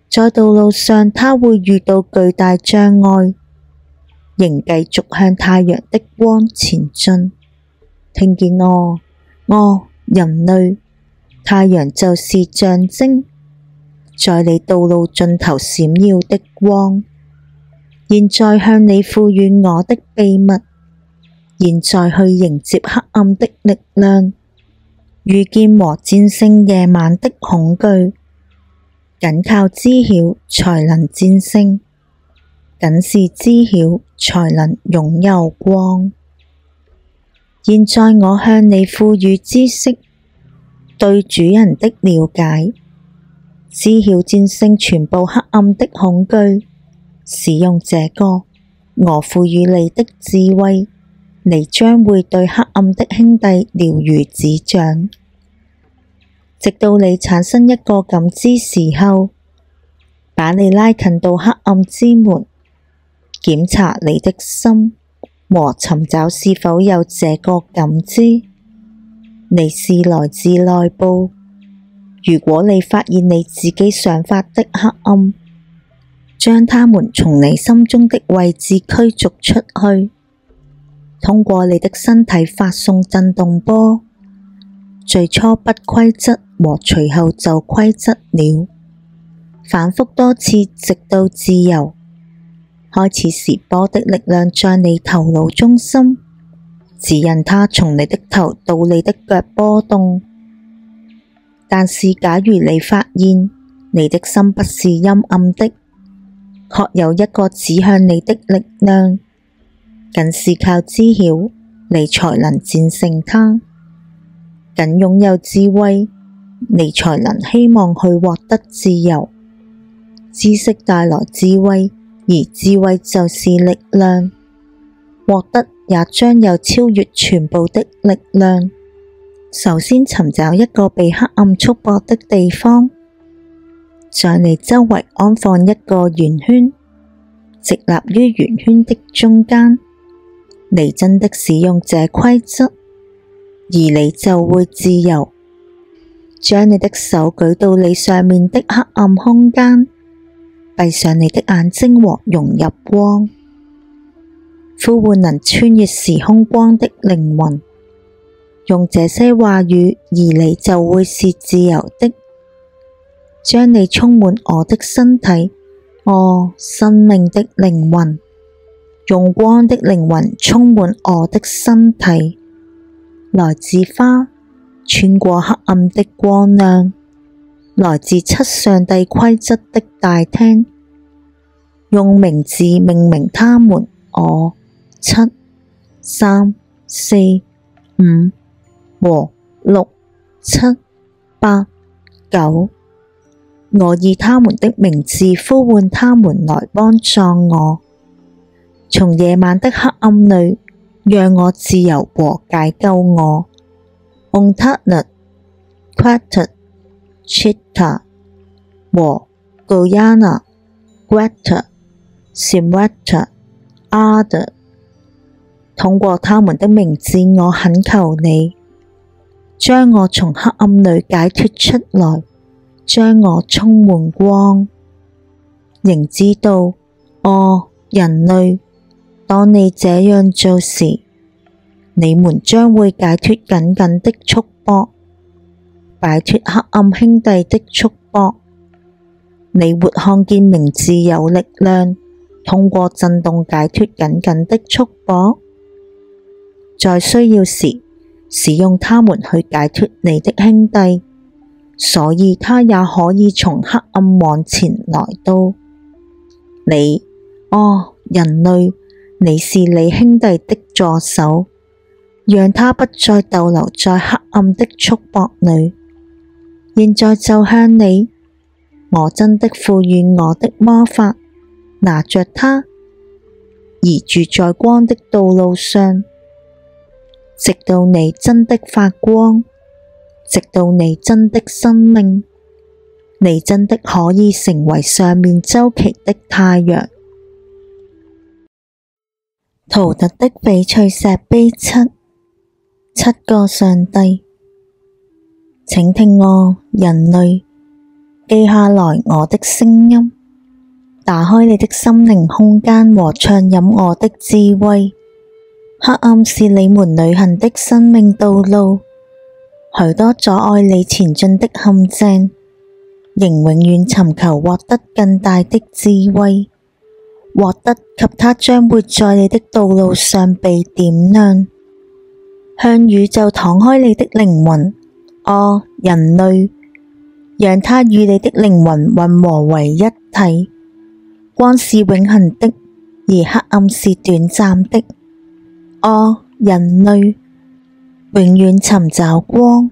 在道路上，他會遇到巨大障礙，仍繼續向太陽的光前進。聽見人類，太陽就是象徵，在你道路盡頭閃耀的光。現在向你賦予我的秘密，現在去迎接黑暗的力量，遇見和戰勝夜晚的恐懼。僅靠知曉才能戰勝，僅是知曉才能擁有光。現在我向你賦予知識，對主人的了解，知曉戰勝全部黑暗的恐懼。使用這個我賦予你的智慧，你將會對黑暗的兄弟了如指掌。直到你產生一個感知時候，把你拉近到黑暗之門，檢查你的心，和尋找是否有這個感知。你是來自內部。如果你發現你自己想法的黑暗，將它們從你心中的位置驅逐出去，通過你的身體發送震動波，最初不規則和隨後就規則了，反覆多次直到自由。開始時波的力量在你頭腦中心，指引它從你的頭到你的腳波動。但是假如你發現你的心不是陰暗的，確有一個指向你的力量，僅是靠知曉你才能戰勝它，僅擁有智慧你才能希望去獲得自由。知識帶來智慧，而智慧就是力量，獲得也將有超越全部的力量。首先尋找一個被黑暗束縛的地方，在你周圍安放一個圓圈，直立於圓圈的中間。你真的使用這規則，而你就會自由。將你的手舉到你上面的黑暗空間，閉上你的眼睛和融入光，呼喚能穿越時空光的靈魂。用這些話語，而你就會是自由的。將你充滿我的身體，生命的靈魂，用光的靈魂充滿我的身體，來自花，穿過黑暗的光亮，來自七上帝規則的大廳。用名字命名它們：7、3、4、5和6、7、8、9。我以他們的名字呼喚他們來幫助我，從夜晚的黑暗裡讓我自由和解救我。Untouched、Quieted、Chitta 和 Guyana、Greta、Simrata、Ada。通過他們的名字，我懇求你，將我從黑暗裡解脫出來，將我充滿光。仍知道，人類，當你這樣做時，你們將會解脫緊緊的束縛，擺脫黑暗兄弟的束縛。你會看見名字有力量，通過震動解脫緊緊的束縛，在需要時使用它們去解脫你的兄弟，所以他也可以從黑暗往前來到。你，人類，你是你兄弟的助手，讓他不再逗留在黑暗的束縛裡。現在就向你，我真的賦予我的魔法，拿着它，移住在光的道路上，直到你真的發光，直到你真的生命，你真的可以成為上面週期的太陽。圖特的翡翠石碑7，7個上帝。請聽我，人類，記下來我的聲音，打開你的心靈空間和暢飲我的智慧。黑暗是你們旅行的生命道路，許多阻礙你前進的陷阱，仍永遠尋求獲得更大的智慧，獲得及它將會在你的道路上被點亮。向宇宙敞開你的靈魂，人類，讓它與你的靈魂混合為一體。光是永恆的，而黑暗是短暫的。人類，永遠尋找光。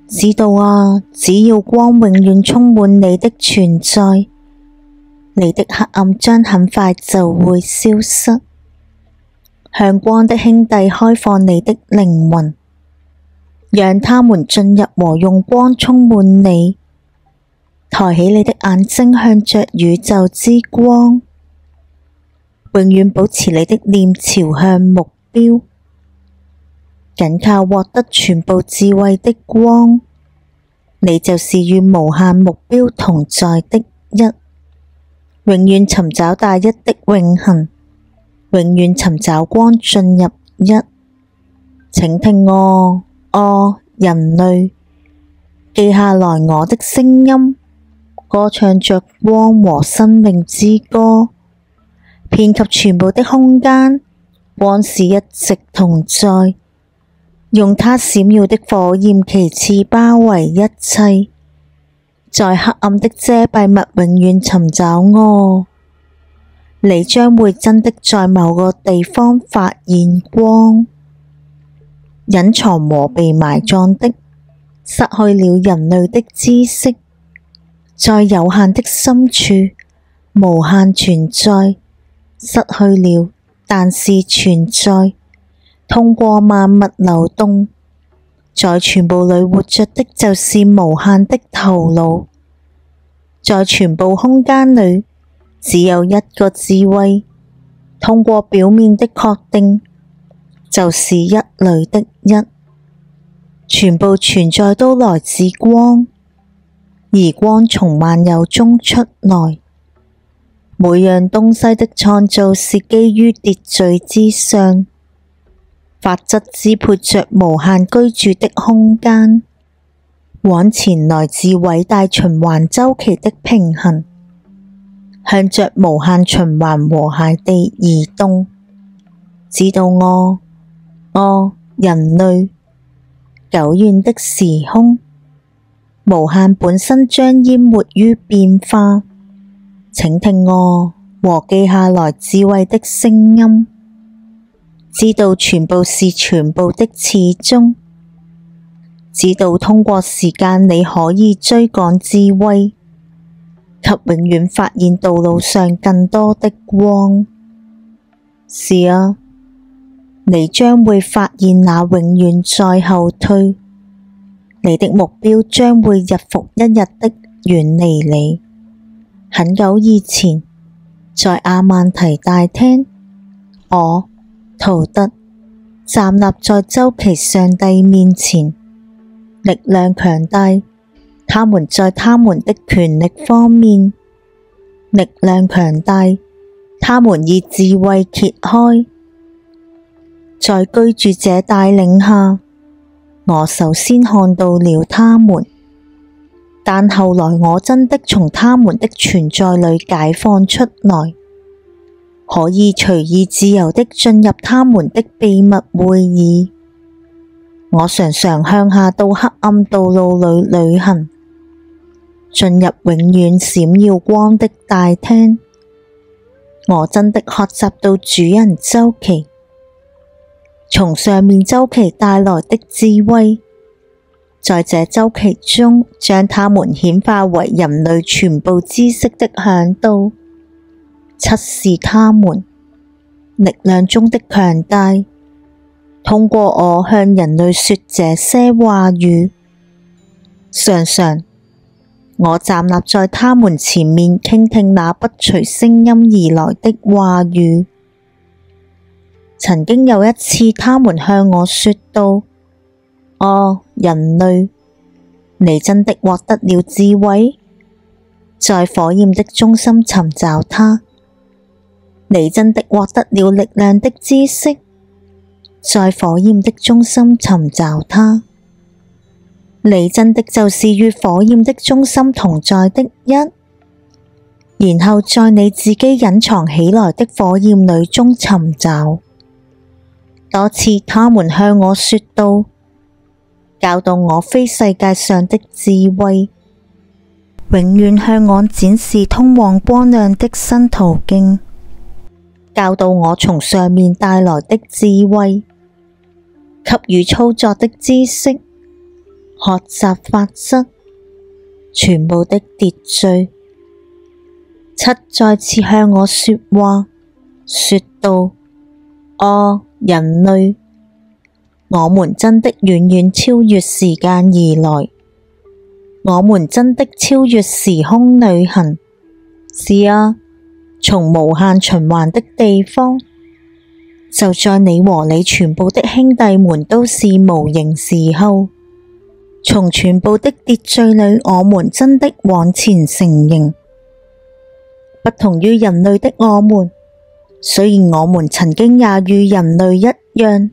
知道啊，只要光永遠充滿你的存在，你的黑暗將很快就會消失。向光的兄弟開放你的靈魂，讓他們進入和用光充滿你。抬起你的眼睛，向着宇宙之光，永遠保持你的臉朝向目標，僅靠獲得全部智慧的光，你就是與無限目標同在的一，永遠尋找大一的永恆，永遠尋找光進入一。請聽我，人類，記下來我的聲音，歌唱着光和生命之歌，遍及全部的空間，光是一直同在，用它閃耀的火焰旗幟包圍一切，在黑暗的遮蔽物永遠尋找我，你將會真的在某個地方發現光。隱藏和被埋葬的，失去了人類的知識，在有限的深處，無限存在，失去了，但是存在，通過萬物流動，在全部裏活着的就是無限的頭腦，在全部空間裏，只有一個智慧，通過表面的確定，就是一裏的一，全部存在都來自光，而光從萬有中出來。每樣東西的創造是基於秩序之上，法則支配着無限居住的空間，往前來自偉大循環週期的平衡，向着無限循環和諧地移動。知道我，人類，久遠的時空，無限本身將淹沒於變化。請聽我和記下來智慧的聲音，知道全部是全部的始終，知道通過時間你可以追趕智慧，及永遠發現道路上更多的光。是啊，你將會發現那永遠在後退，你的目標將會日復一日的遠離你。很久以前，在阿曼提大廳，我圖特站立在週期上帝面前，力量強大，他們在他們的權力方面，力量強大，他們以智慧揭開。在居住者帶領下，我首先看到了他們，但後來我真的從他們的存在裏解放出來，可以隨意自由的進入他們的秘密會議。我常常向下到黑暗道路裏旅行，進入永遠閃耀光的大廳。我真的學習到主人週期，從上面週期帶來的智慧，在這週期中將它們顯化為人類全部知識的嚮導，測試它們力量中的強大。通過我向人類說這些話語，常常我站立在他們前面傾聽那不隨聲音而來的話語。曾經有一次，他們向我說道：人類，你真的獲得了智慧，在火焰的中心尋找它。你真的獲得了力量的知識，在火焰的中心尋找它。你真的就是與火焰的中心同在的一，然後在你自己隱藏起來的火焰裏中尋找。多次他們向我說道，教導我非世界上的智慧，永遠向我展示通往光亮的新途徑，教導我從上面帶來的智慧，給予操作的知識，學習法則，全部的秩序。七再次向我說話，說道：人類，我們真的遠遠超越時間而來，我們真的超越時空旅行。是啊，從無限循環的地方，就在你和你全部的兄弟們都是無形時候，從全部的秩序裏，我們真的往前成形。不同於人類的我們，雖然我們曾經也與人類一樣，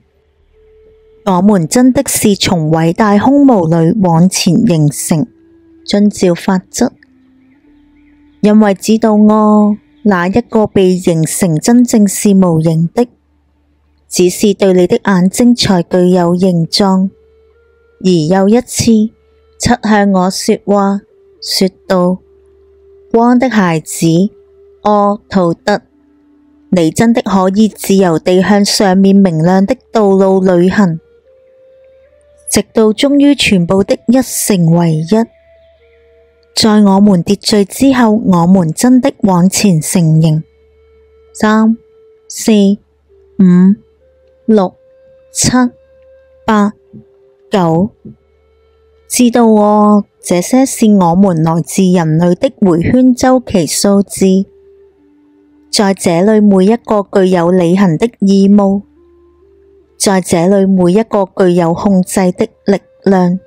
我們真的是從偉大空無裏往前形成，遵照法則。因為知道我那一個被形成真正是無形的，只是對你的眼睛才具有形狀。而又一次，漆向我說話，說道：光的孩子，ô圖特，你真的可以自由地向上面明亮的道路旅行，直到終於全部的一成為一。在我們秩序之後，我們真的往前成形。3、4、5、6、7、8、9，知道喎，這些是我們來自人類的迴圈周期數字。在這裏每一個具有履行的義務，在這裏每一個具有控制的力量。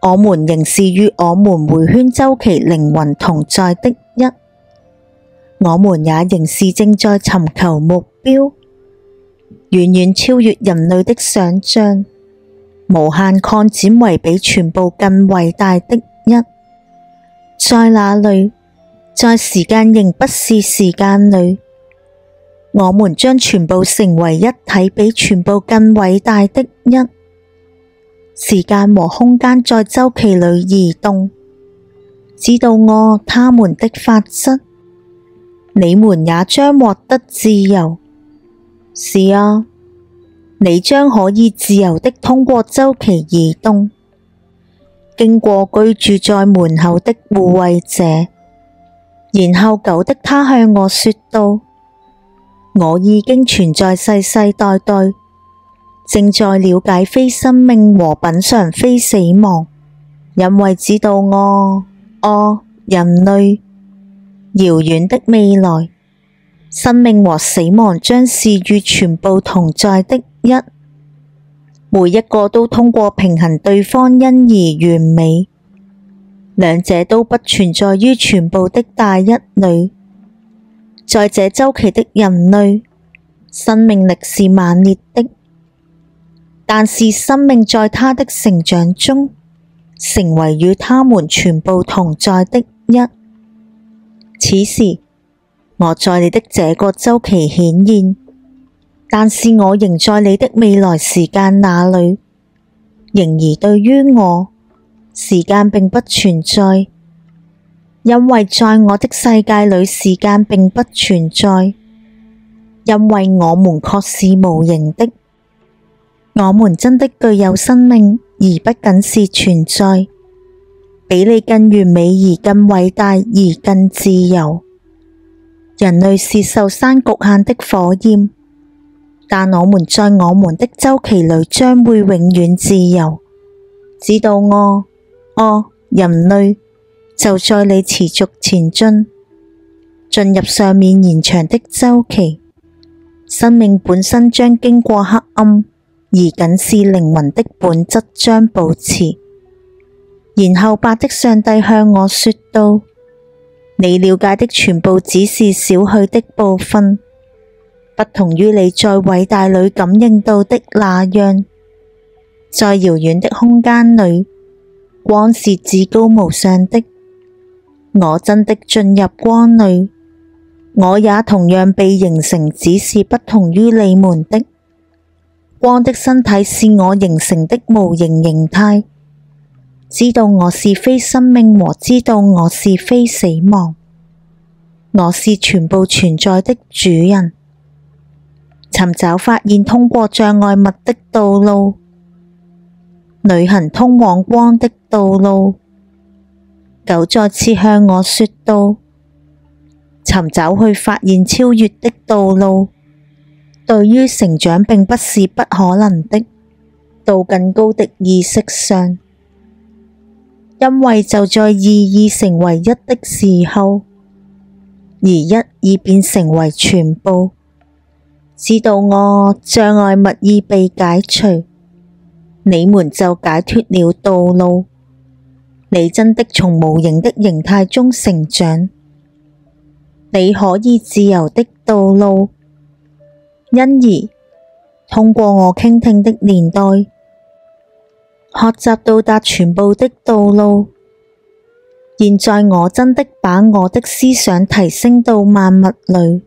我們仍是與我們迴圈周期靈魂同在的一，我們也仍是正在尋求目標，遠遠超越人類的想象，無限擴展為比全部更偉大的一。在那裏？在時間仍不是時間裏，我們將全部成為一體，比全部更偉大的一。時間和空間在周期裏移動，知道我他們的法則，你們也將獲得自由。是啊，你將可以自由的通過周期移動，經過居住在門口的護衛者。然後狗的他向我說道：我已經存在世世代代，正在了解非生命和品嚐非死亡，因為知道我，人類，遙遠的未來，生命和死亡將是與全部同在的一，每一個都通過平衡對方因而完美。兩者都不存在於全部的大一裏。在這週期的人類，生命力是猛烈的，但是生命在它的成長中，成為與他們全部同在的一。此時，我在你的這個週期顯現，但是我仍在你的未來時間那裏。然而對於我，時間並不存在，因為在我的世界裏，時間並不存在，因為我們確是無形的。我們真的具有生命，而不僅是存在，比你更完美而更偉大而更自由。人類是受山局限的火焰，但我們在我們的週期裏將會永遠自由。知道我，人類，就在你持續前進，進入上面延長的週期。生命本身將經過黑暗，而僅是靈魂的本質將保持。然後白的上帝向我說道：你了解的全部只是少許的部分，不同於你在偉大裏感應到的那樣。在遙遠的空間裏，光是至高無上的。我真的進入光裏，我也同樣被形成，只是不同於你們的。光的身體是我形成的無形形態，知道我是非生命和知道我是非死亡。我是全部存在的主人，尋找發現通過障礙物的道路，旅行通往光的道路。狗再次向我說道：尋找去發現超越的道路，對於成長並不是不可能的，到更高的意識上，因為就在意義成為一的時候，而一已變成為全部。知道我障礙物已被解除，你們就解脫了道路。你真的從無形的形態中成長，你可以自由的道路。因而，通過我傾聽的年代，學習到達全部的道路。現在我真的把我的思想提升到萬物裏，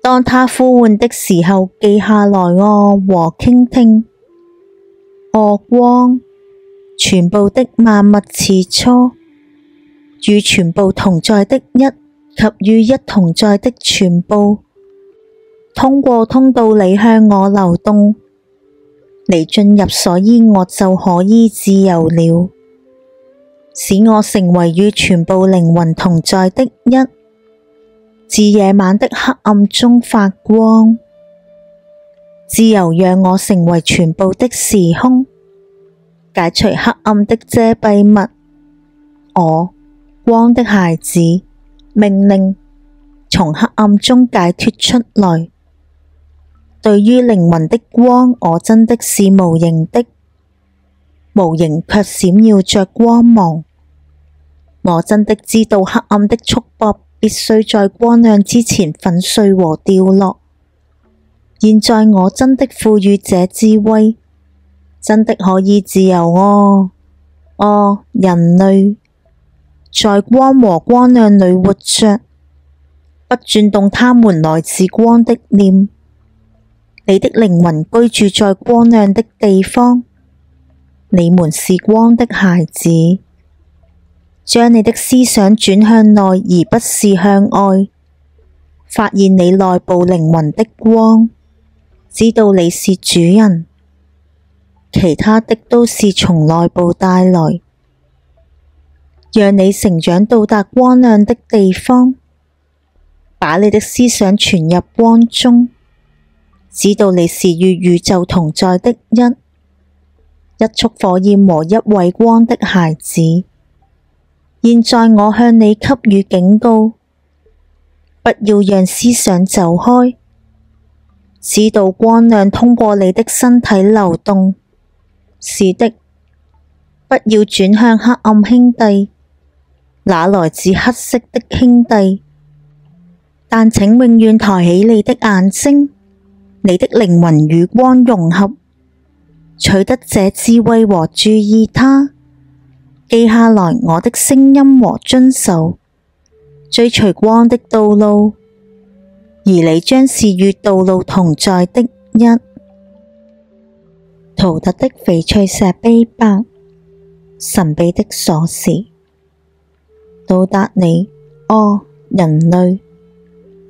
當他呼喚的時候，記下來和傾聽。光，全部的萬物始初，與全部同在的一及與一同在的全部，通過通道你向我流動，你進入，所以我就可以自由了，使我成為與全部靈魂同在的一，自夜晚的黑暗中發光。自由讓我成為全部的時空，解除黑暗的遮蔽物。我，光的孩子，命令從黑暗中解脫出來。對於靈魂的光，我真的是無形的，無形卻閃耀着光芒。我真的知道黑暗的束縛必須在光亮之前粉碎和掉落。現在我真的賦予這智慧，真的可以自由哦！人類，在光和光亮裏活着，不轉動他們來自光的念。你的靈魂居住在光亮的地方，你們是光的孩子。將你的思想轉向內，而不是向外，發現你內部靈魂的光，知道你是主人，其他的都是從內部帶來。讓你成長到達光亮的地方，把你的思想傳入光中，知道你是與宇宙同在的一束火焰和一位光的孩子。現在我向你給予警告，不要讓思想走開，知道光亮通過你的身體流動。是的，不要轉向黑暗兄弟，那來自黑色的兄弟。但請永遠抬起你的眼睛，你的靈魂與光融合，取得這智慧和注意它。記下來我的聲音和遵守，追隨光的道路，而你將是與道路同在的一。圖特的翡翠石碑8，神秘的鎖匙。到達你，人類，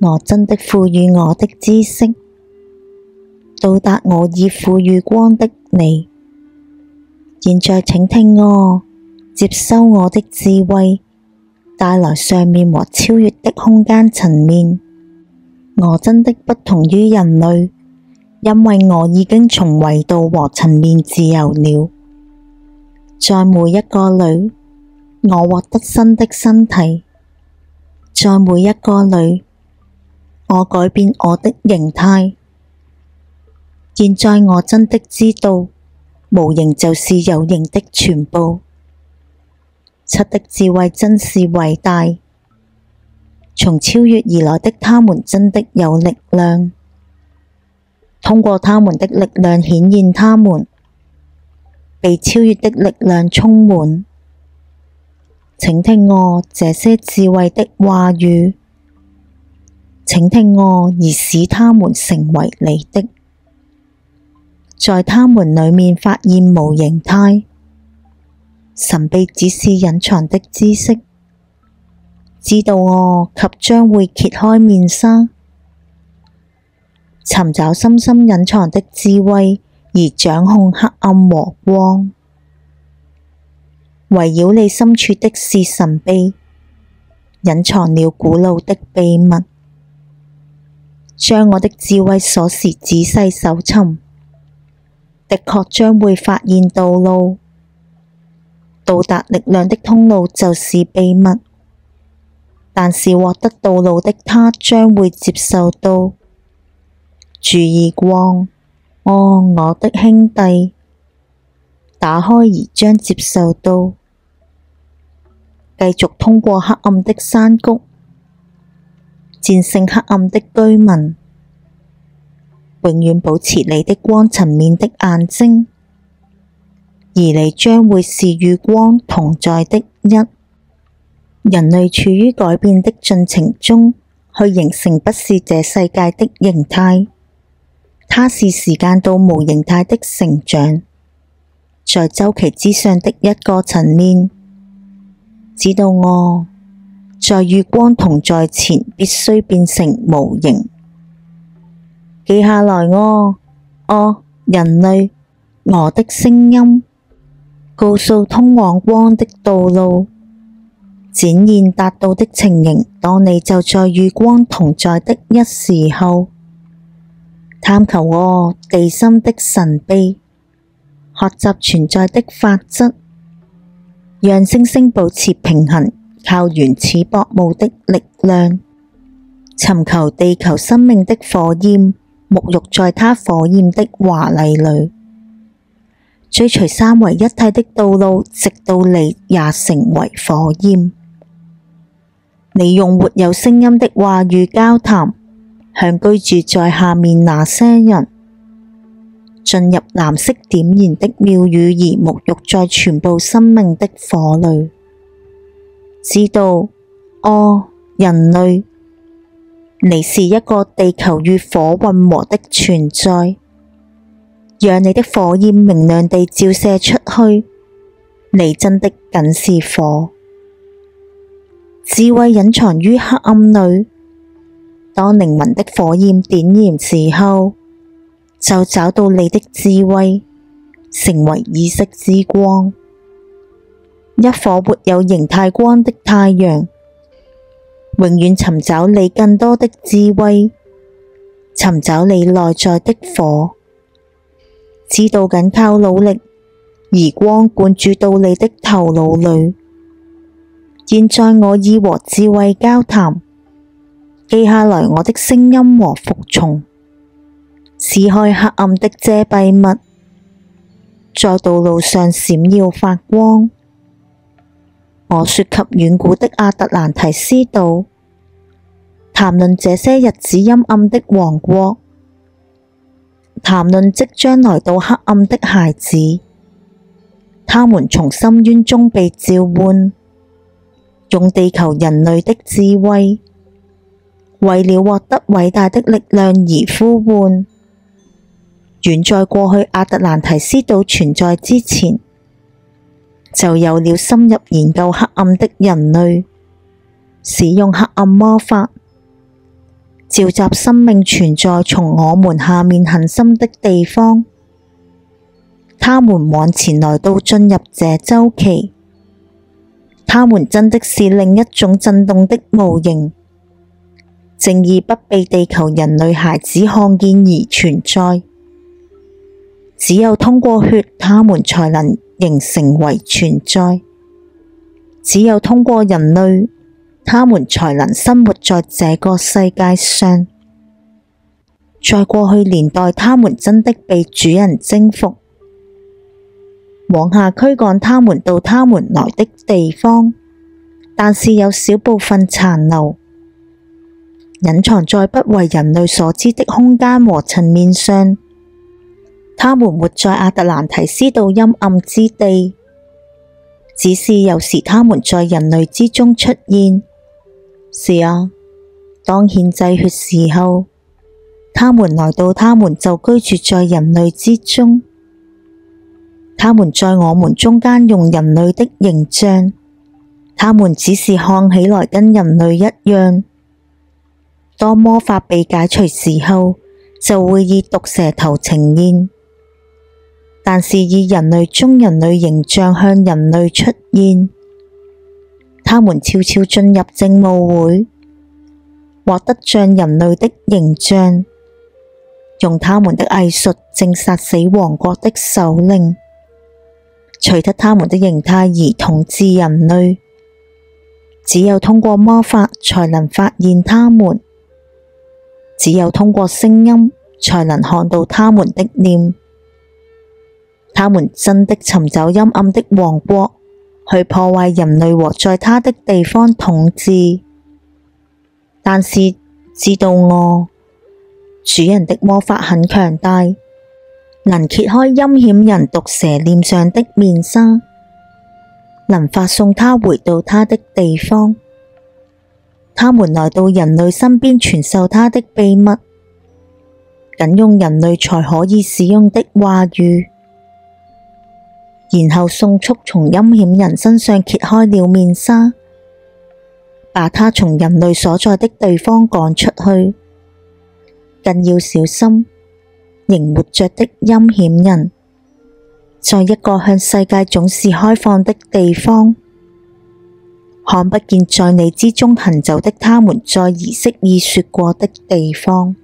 我真的賦予我的知識。到達我已賦予光的你。現在請聽我。接收我的智慧，帶來上面和超越的空間層面。我真的不同於人類，因為我已經從維度和層面自由了。在每一個裏，我獲得新的身體；在每一個裏，我改變我的形態。現在我真的知道，無形就是有形的全部。七的智慧真是偉大，從超越而來的他們真的有力量，通過他們的力量顯現他們，被超越的力量充滿。請聽我這些智慧的話語，請聽我而使他們成為你的，在他們裡面發現無形態。神秘只是隱藏的知識，知道我及將會揭開面紗，尋找深深隱藏的智慧，而掌控黑暗和光。圍繞你深處的是神秘，隱藏了古老的秘密。將我的智慧鎖匙仔細搜尋，的確將會發現道路。到達力量的通路就是秘密。但是獲得道路的他將會接受到。注意光，我的兄弟，打開而將接受到。繼續通過黑暗的山谷，戰勝黑暗的居民，永遠保持你的光層面的眼睛，而你將會是與光同在的一。人類處於改變的進程中，去形成不是這世界的形態，它是時間到無形態的成長，在週期之上的一個層面。知道我在與光同在前必須變成無形。記下來人類，我的聲音告訴通往光的道路，展現達到的情形。當你就在與光同在的一時候，探求地心的神秘，學習存在的法則，讓星星保持平衡，靠原始薄霧的力量，尋求地球生命的火焰，沐浴在它火焰的華麗裏，追隨三位一體的道路，直到你也成為火焰。你用沒有聲音的話語交談，向居住在下面那些人，進入藍色點燃的廟宇而沐浴在全部生命的火裏。知道，人類，你是一個地球與火混合的存在，讓你的火焰明亮地照射出去，你真的僅是火。智慧隱藏於黑暗裏，當靈魂的火焰點燃時候，就找到你的智慧，成為意識之光，一顆沒有形態光的太陽，永遠尋找你更多的智慧，尋找你內在的火，知道緊靠努力，而光灌注到你的頭腦裏。現在我已和智慧交談，記下來我的聲音和服從。撕開黑暗的遮蔽物，在道路上閃耀發光。我說及遠古的亞特蘭提斯島，談論這些日子陰暗的王國，談論即將來到黑暗的孩子，他們從深淵中被召喚，用地球人類的智慧，為了獲得偉大的力量而呼喚。遠在過去亞特蘭提斯島存在之前，就有了深入研究黑暗的人類，使用黑暗魔法，召集生命存在從我們下面很深的地方。他們往前來到進入這週期，他們真的是另一種震動的模型，正義不被地球人類孩子看見而存在。只有通過血，他們才能形成為存在；只有通過人類，他們才能生活在這個世界上。在過去年代，他們真的被主人征服，往下驅趕他們到他們來的地方，但是有少部分殘留，隱藏在不為人類所知的空間和層面上。他們活在亞特蘭提斯島陰暗之地，只是有時他們在人類之中出現。是啊，當獻祭血時候，他們來到，他們就居住在人類之中。他們在我們中間用人類的形象，他們只是看起來跟人類一樣。當魔法被解除時候，就會以毒蛇頭呈現。但是以人類中人類形象向人類出現，他們悄悄進入政務會，獲得像人類的形象，用他們的藝術正殺死王國的首領，取得他們的形態而統治人類。只有通過魔法才能發現他們，只有通過聲音才能看到他們的臉。他們真的尋找陰暗的王國，去破壞人類和在他的地方統治。但是知道我，主人的魔法很強大，能揭開陰險人毒蛇臉上的面紗，能發送他回到他的地方。他們來到人類身邊傳授他的秘密，僅用人類才可以使用的話語，然後迅速從陰險人身上揭開了面紗，把他從人類所在的地方趕出去。更要小心，仍活着的陰險人，在一個向世界總是開放的地方，看不見在你之中行走的他們在儀式已說過的地方。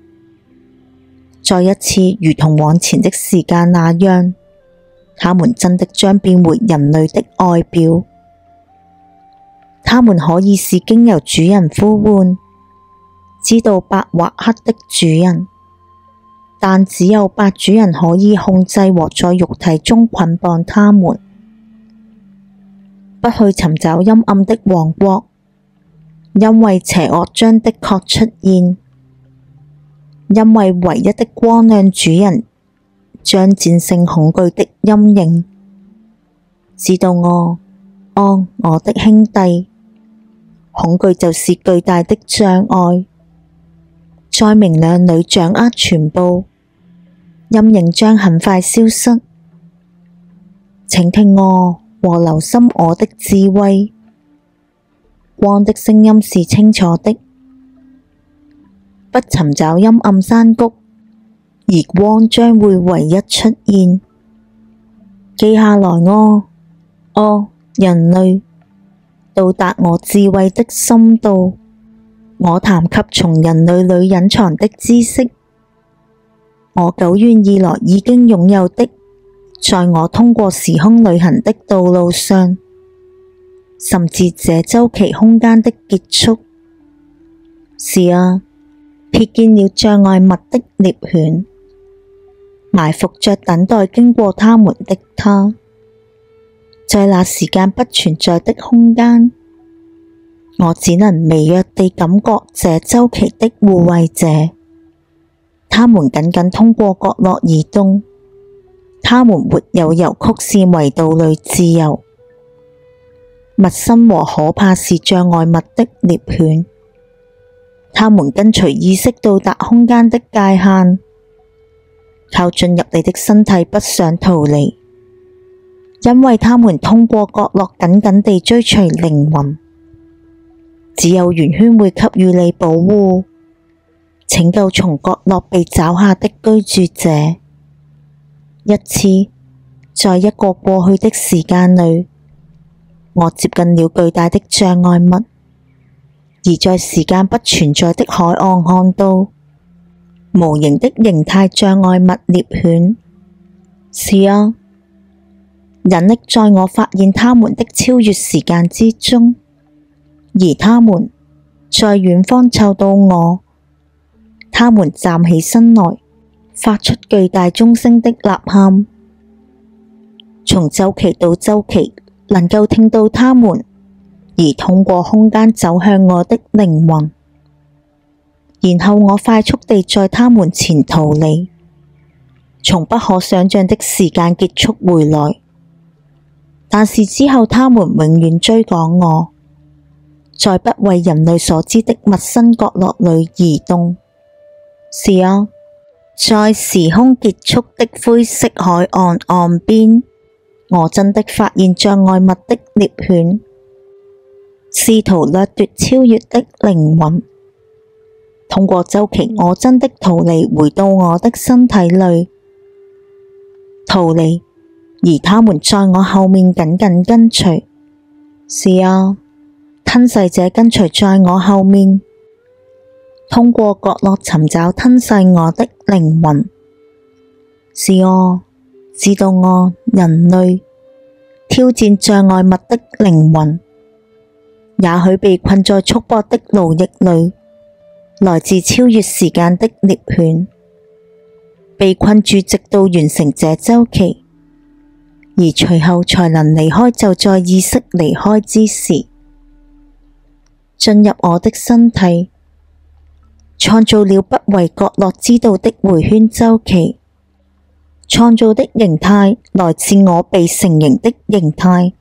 再一次如同往前的時間那樣，他們真的將變回人類的外表。他們可以是經由主人呼喚，知道白或黑的主人，但只有白主人可以控制和在肉體中捆綁他們。不去尋找陰暗的王國，因為邪惡將的確出現，因為唯一的光亮主人將戰勝恐懼的陰影。知道我，我的兄弟，恐懼就是巨大的障礙，在明亮裏掌握全部，陰影將很快消失。請聽我和留心我的智慧，光的聲音是清楚的，不尋找陰暗山谷，而光將會唯一出現。記下來人類，到達我智慧的深度。我談及從人類裏隱藏的知識，我久遠以來已經擁有的，在我通過時空旅行的道路上，甚至這週期空間的結束。是啊，瞥見了障礙物的獵犬，埋伏着等待經過他們的他，在那時間不存在的空間，我只能微弱地感覺這週期的護衛者。他們僅僅通過角落移動，他們沒有由曲線維度裏自由。陌生和可怕是障礙物的獵犬，他們跟隨意識到達空間的界限，靠進入你的身體不想逃離，因為他們通過角落緊緊地追隨靈魂。只有圓圈會給予你保護，拯救從角落被抓下的居住者。一次，在一個過去的時間裏，我接近了巨大的障礙物，而在時間不存在的海岸看到無形的形態障礙物獵犬。是啊，引力在我發現他們的超越時間之中，而他們在遠方湊到我，他們站起身來，發出巨大鐘聲的吶喊。從週期到週期，能夠聽到他們，而通過空間走向我的靈魂，然後我快速地在他們前逃離，從不可想象的時間結束回來。但是之後他們永遠追趕我，在不為人類所知的陌生角落裏移動。是啊，在時空結束的灰色海岸岸邊，我真的發現障礙物的獵犬，試圖掠奪超越的靈魂。通過週期，我真的逃離，回到我的身體裏，逃離，而他們在我後面緊緊跟隨。是啊，吞噬者跟隨在我後面，通過角落尋找吞噬我的靈魂。是我，知道我，人類，挑戰障礙物的靈魂，也許被困在束縛的奴役裏，來自超越時間的獵犬，被困住直到完成這週期，而隨後才能離開。就在意識離開之時，進入我的身體，創造了不為角落知道的迴圈週期。創造的形態來自我被成形的形態，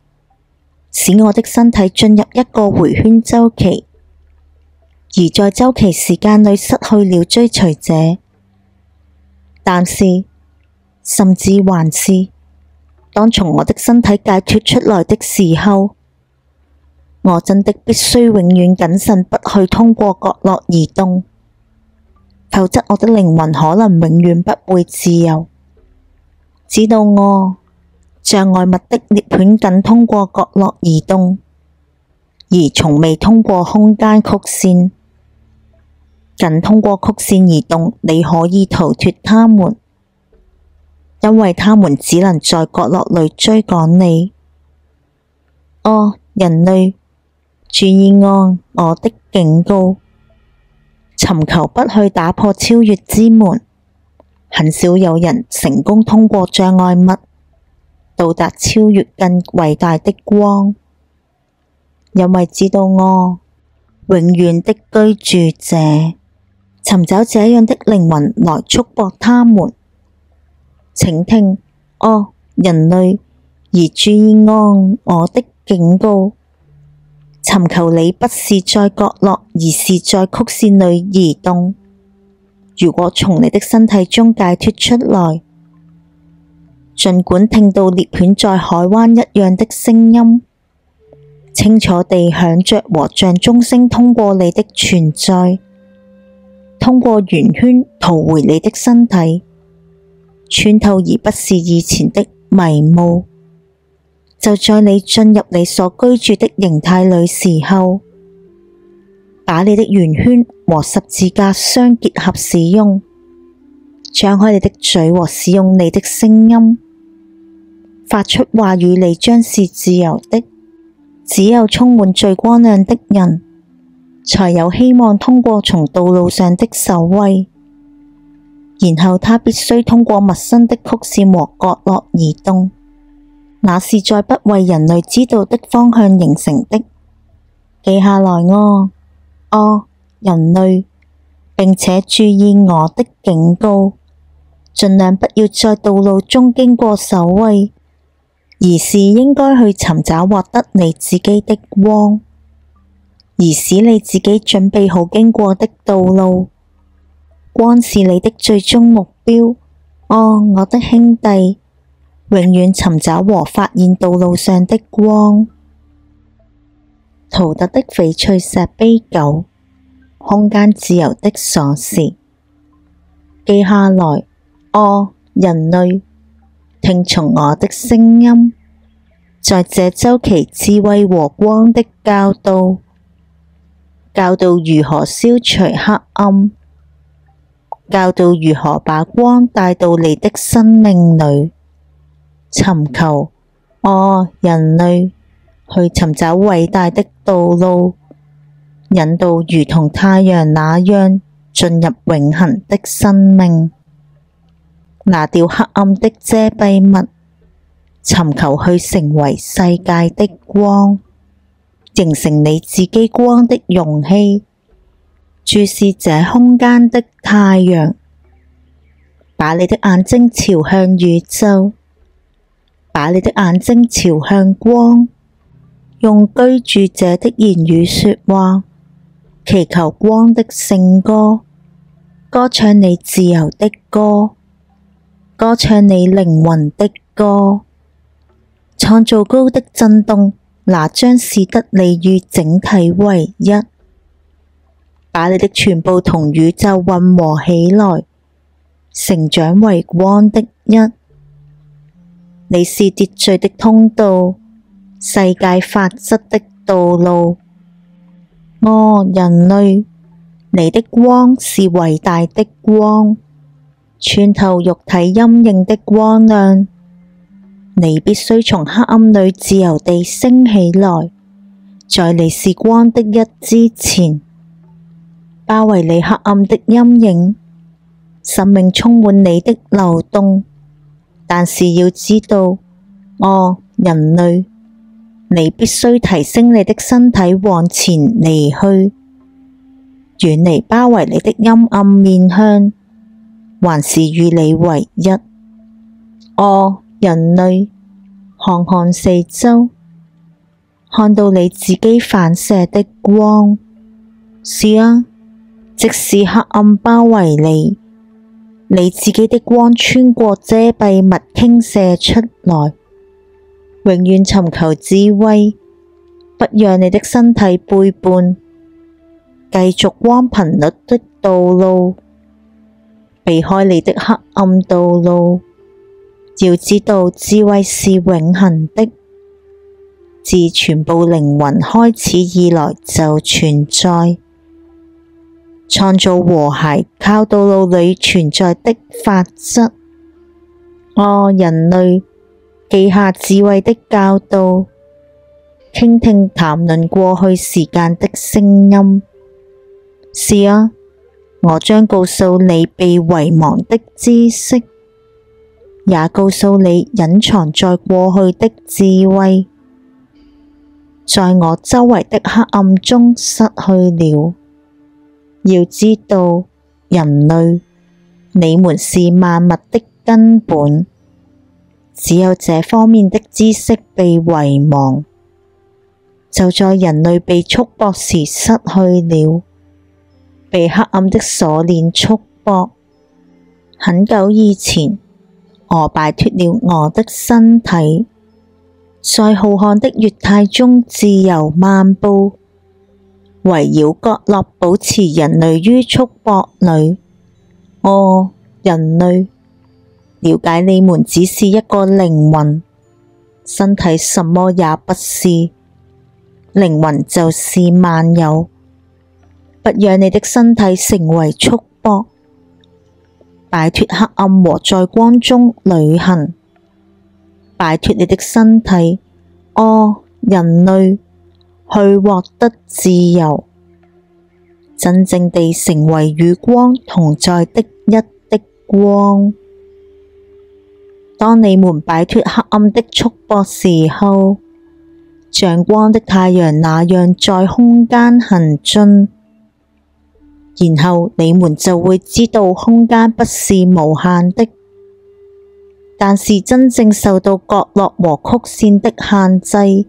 使我的身體進入一個迴圈週期，而在週期時間裏失去了追隨者。但是，甚至還是，當從我的身體解脫出來的時候，我真的必須永遠謹慎不去通過角落移動，否則我的靈魂可能永遠不會自由。直到我障礙物的獵犬僅通過角落移動，而從未通過空間曲線。僅通過曲線移動，你可以逃脫他們，因為他們只能在角落裏追趕你。哦，人類，注意哦，我的警告，尋求不去打破超越之門。很少有人成功通過障礙物，到達超越更偉大的光，因為知道我永遠的居住者，尋找這樣的靈魂來束縛他們。請聽，哦，人類，而注意哦，我的警告，尋求你不是在角落，而是在曲線裏移動。如果從你的身體中解脫出來，儘管聽到獵犬在海灣一樣的聲音，清楚地響着和像鐘聲通過你的存在，通過圓圈逃回你的身體，穿透而不是以前的迷霧。就在你進入你所居住的形態裏時候，把你的圓圈和十字架相結合使用，張開你的嘴和使用你的聲音，發出話語，你將是自由的。只有充滿最光亮的人，才有希望通過從道路上的守衛，然後他必須通過陌生的曲線和角落移動，那是在不為人類知道的方向形成的。記下來哦，人類，並且注意我的警告，盡量不要在道路中經過守衛，而是應該去尋找獲得你自己的光，而使你自己準備好經過的道路。光是你的最終目標。哦，我的兄弟，永遠尋找和發現道路上的光。陶特的翡翠石碑9，空間自由的鎖匙。記下來，哦，人類，聽從我的聲音，在這週期智慧和光的教導，教導如何消除黑暗，教導如何把光帶到你的生命裏。尋求，哦，人類，去尋找偉大的道路，引導如同太陽那樣進入永恆的生命，拿掉黑暗的遮蔽物，尋求去成為世界的光，形成你自己光的容器，注視這空間的太陽，把你的眼睛朝向宇宙，把你的眼睛朝向光，用居住者的言語說話，祈求光的聖歌，歌唱你自由的歌，歌唱你靈魂的歌，創造高的震動，那將使得你與整體為一，把你的全部同宇宙混合起來，成長為光的一。你是秩序的通道，世界法則的道路。哦，人類，你的光是偉大的光，穿透肉體陰影的光亮。你必須從黑暗裏自由地升起來，在你是光的一之前，包圍你黑暗的陰影。生命充滿你的流動，但是要知道，人類，你必須提升你的身體往前離去，遠離包圍你的陰暗面向，還是與你為一。人類，看看四周，看到你自己反射的光。是啊，即使黑暗包圍你，你自己的光穿過遮蔽物傾瀉出來。永遠尋求智慧，不讓你的身體背叛，繼續光頻率的道路，避開你的黑暗道路。要知道，智慧是永恆的，自全部靈魂開始以來就存在。創造和諧靠道路裏存在的法則。人類，記下智慧的教導，傾聽談論過去時間的聲音。是啊，我將告訴你被遺忘的知識，也告訴你隱藏在過去的智慧，在我周圍的黑暗中失去了。要知道，人類，你們是萬物的根本，只有這方面的知識被遺忘，就在人類被束縛時失去了，被黑暗的鎖鏈束縛。很久以前，我擺脫了我的身體，在浩瀚的月態中自由漫步，圍繞角落保持人類於束縛裏。人類，了解你們只是一個靈魂，身體什麼也不是，靈魂就是萬有。不讓你的身體成為束縛，擺脫黑暗和在光中旅行，擺脫你的身體，人類，去獲得自由，真正地成為與光同在的一的光。當你們擺脫黑暗的束縛時候，像光的太陽那樣在空間行進，然後你們就會知道空間不是無限的，但是真正受到角落和曲線的限制。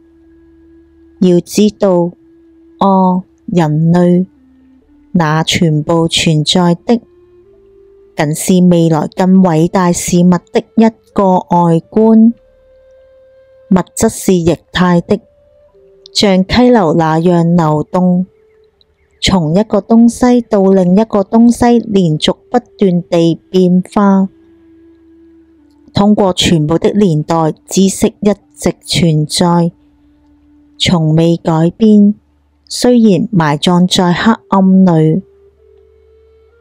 要知道，人類，那全部存在的，僅是未來更偉大事物的一個外觀。物質是液態的，像溪流那樣流動，從一個東西到另一個東西連續不斷地變化。通過全部的年代，知識一直存在，從未改變，雖然埋葬在黑暗裏，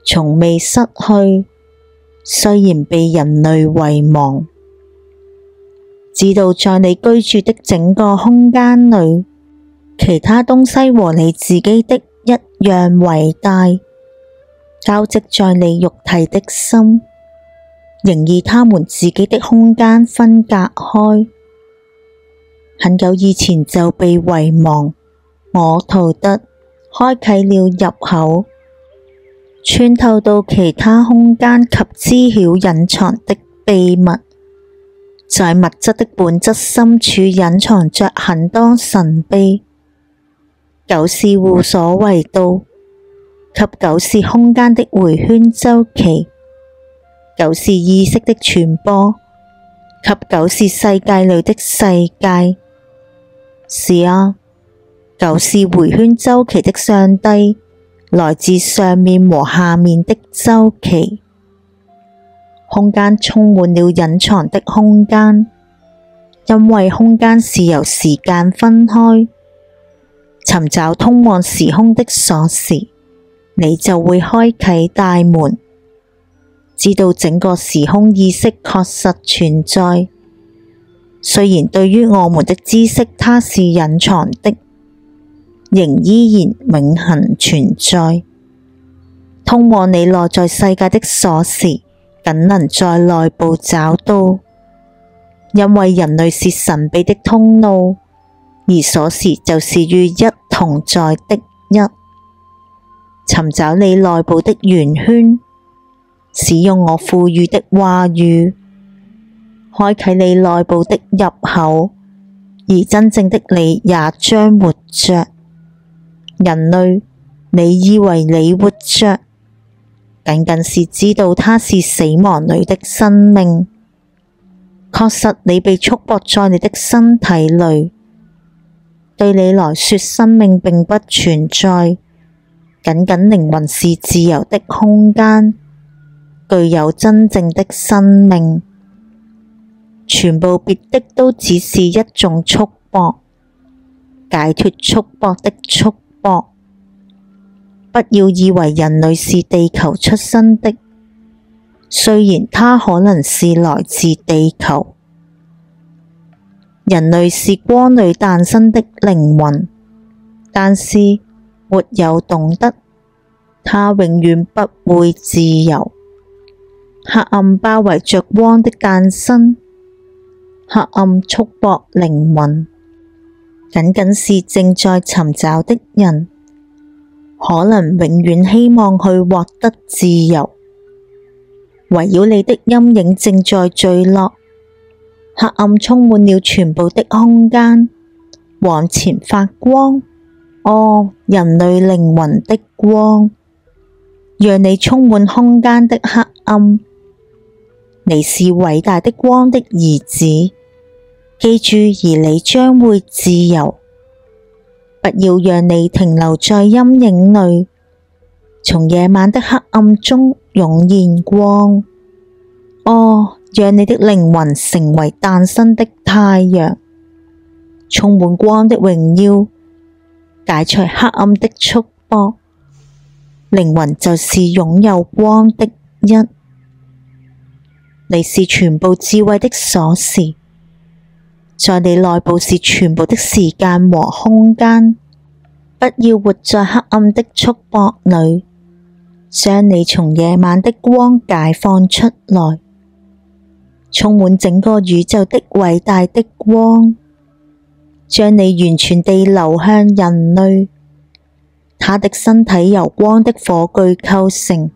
從未失去，雖然被人類遺忘。知道在你居住的整個空間裏，其他東西和你自己的一樣偉大，交織在你肉體的心，仍以他們自己的空間分隔開。很久以前就被遺忘，我圖特開啟了入口，穿透到其他空間及知曉隱藏的秘密。在物質的本質深處隱藏着很多神秘，九是互所維度，及九是空間的迴圈週期，九是意識的傳播，及九是世界裏的世界。是啊，九是迴圈週期的上帝，來自上面和下面的週期。空間充滿了隱藏的空間，因為空間是由時間分開。尋找通往時空的鎖匙，你就會開啟大門，知道整個時空意識確實存在。雖然對於我們的知識它是隱藏的，仍依然永恆存在。通往你內在世界的鎖匙，僅能在內部找到，因為人類是神秘的通路，而鎖匙就是與一同在的一。尋找你內部的圓圈，使用我賦予的話語，開啟你內部的入口，而真正的你也將活着。人類，你以為你活着，僅僅是知道它是死亡裏的生命。確實你被束縛在你的身體裏，對你來說生命並不存在，僅僅靈魂是自由的空間，具有真正的生命。全部別的都只是一種束縛，解脫束縛的束縛。不要以為人類是地球出生的，雖然它可能是來自地球。人類是光裏誕生的靈魂，但是沒有懂得，它永遠不會自由。黑暗包圍着光的誕生，黑暗束縛靈魂，僅僅是正在尋找的人，可能永遠希望去獲得自由。圍繞你的陰影正在墜落，黑暗充滿了全部的空間，往前發光。哦，人類靈魂的光，讓你充滿空間的黑暗。你是偉大的光的兒子，記住，而你將會自由。不要讓你停留在陰影裏，從夜晚的黑暗中湧現光。哦，讓你的靈魂成為誕生的太陽，充滿光的榮耀，解除黑暗的束縛。靈魂就是擁有光的一，你是全部智慧的鎖匙。在你內部是全部的時間和空間，不要活在黑暗的束縛裏，將你從夜晚的光解放出來，充滿整個宇宙的偉大的光，將你完全地流向人類。他的身體由光的火炬構成，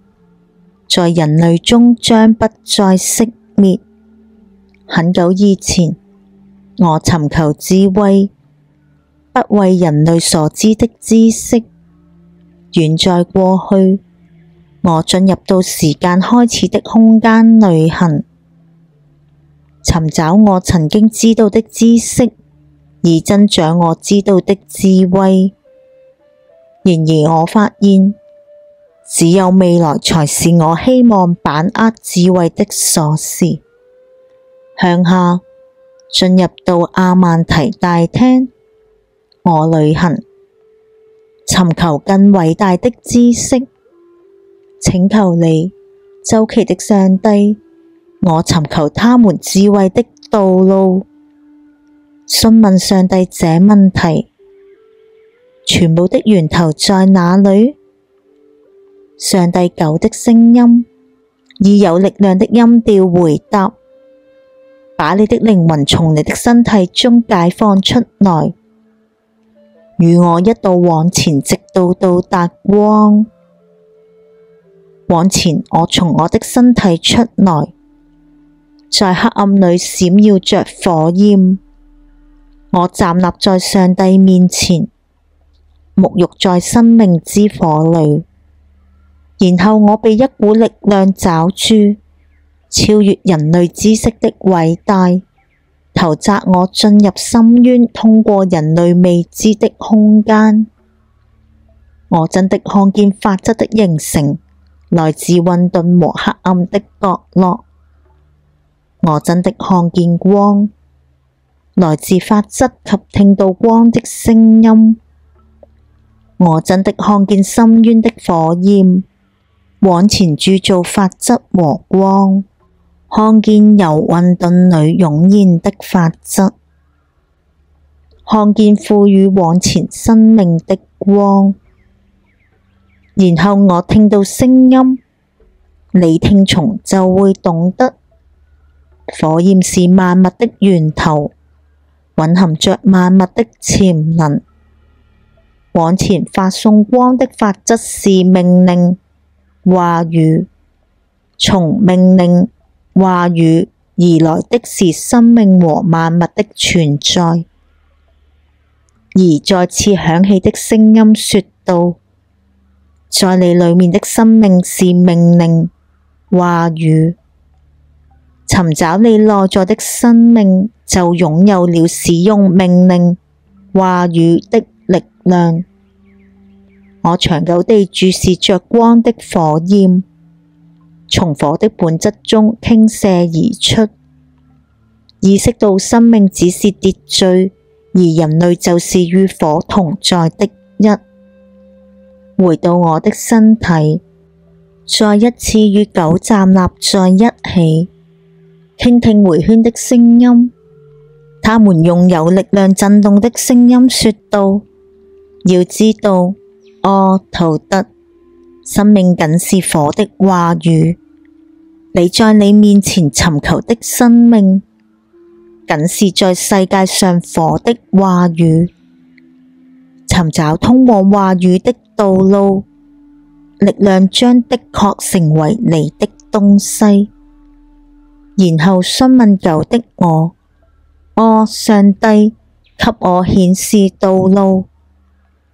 在人類中將不再熄滅。很久以前，我尋求智慧，不為人類所知的知識。遠在過去，我進入到時間開始的空間旅行，尋找我曾經知道的知識，以增長我知道的智慧。然而我發現，只有未來才是我希望把握智慧的鎖匙。向下進入到阿曼提大廳，我旅行，尋求更偉大的知識。請求你，周期的上帝，我尋求他們智慧的道路。詢問上帝這問題：全部的源頭在哪裏？上帝狗的聲音以有力量的音調回答：把你的靈魂從你的身體中解放出來，與我一道往前，直到到達光。往前，我從我的身體出來，在黑暗裏閃耀着火焰。我站立在上帝面前，沐浴在生命之火裏，然後我被一股力量抓住，超越人類知識的偉大，投擲我進入深淵，通過人類未知的空間。我真的看見法則的形成，來自混沌和黑暗的角落。我真的看見光，來自法則及聽到光的聲音。我真的看見深淵的火焰，往前鑄造法則和光，看見由混沌裏湧現的法則。看見賦予往前生命的光。然後我聽到聲音，你聽從就會懂得，火焰是萬物的源頭，蘊含着萬物的潛能。往前發送光的法則是命令、話語，從命令、話語而來的是生命和萬物的存在。而再次響起的聲音說道：在你裡面的生命是命令、話語。尋找你內在的生命，就擁有了使用命令、話語的力量。我長久地注視着光的火焰，從火的本質中傾瀉而出，意識到生命只是秩序，而人類就是與火同在的一。回到我的身體，再一次與狗站立在一起，傾聽迴圈的聲音。他們用有力量震動的聲音說道：要知道，哦，陶德，生命僅是火的話語。你在你面前尋求的生命，僅是在世界上火的話語。尋找通往話語的道路，力量將的確成為你的東西。然後詢問狗的我：哦，上帝，給我顯示道路，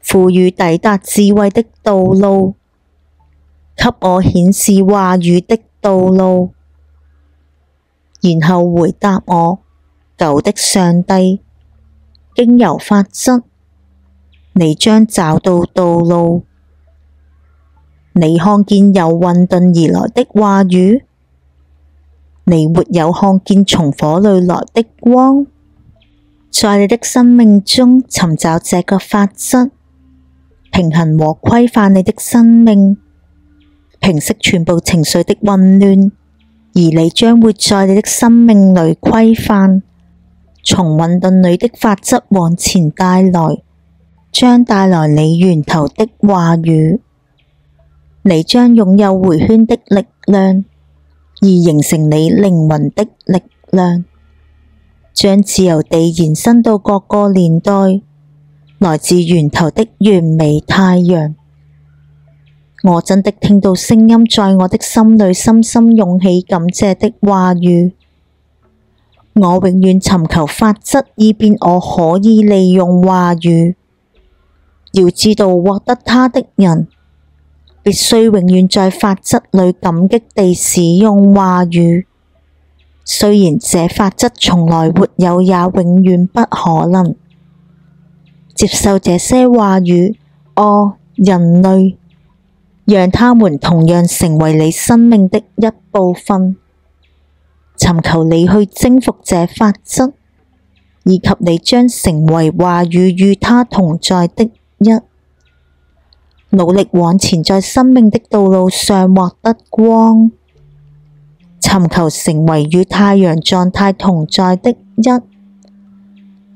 賦予抵達智慧的道路，給我顯示話語的道路。然後回答我：狗的上帝，經由法則，你將找到道路。你看見由混沌而來的話語，你沒有看見從火裡來的光。在你的生命中尋找這個法則，平衡和規範你的生命，平息全部情緒的混亂，而你將會在你的生命裡規範，從混沌裡的法則往前帶來，將帶來你源頭的話語。你將擁有迴圈的力量，而形成你靈魂的力量，將自由地延伸到各個年代，來自源頭的完美太陽。我真的聽到聲音在我的心裡深深湧起感謝的話語。我永遠尋求法則，以便我可以利用話語。要知道，獲得它的人必須永遠在法則裡感激地使用話語，雖然這法則從來沒有，也永遠不可能。接受這些話語，哦，人類，讓他們同樣成為你生命的一部分。尋求你去征服這法則，以及你將成為話語與它同在的一。努力往前，在生命的道路上獲得光，尋求成為與太陽狀態同在的一，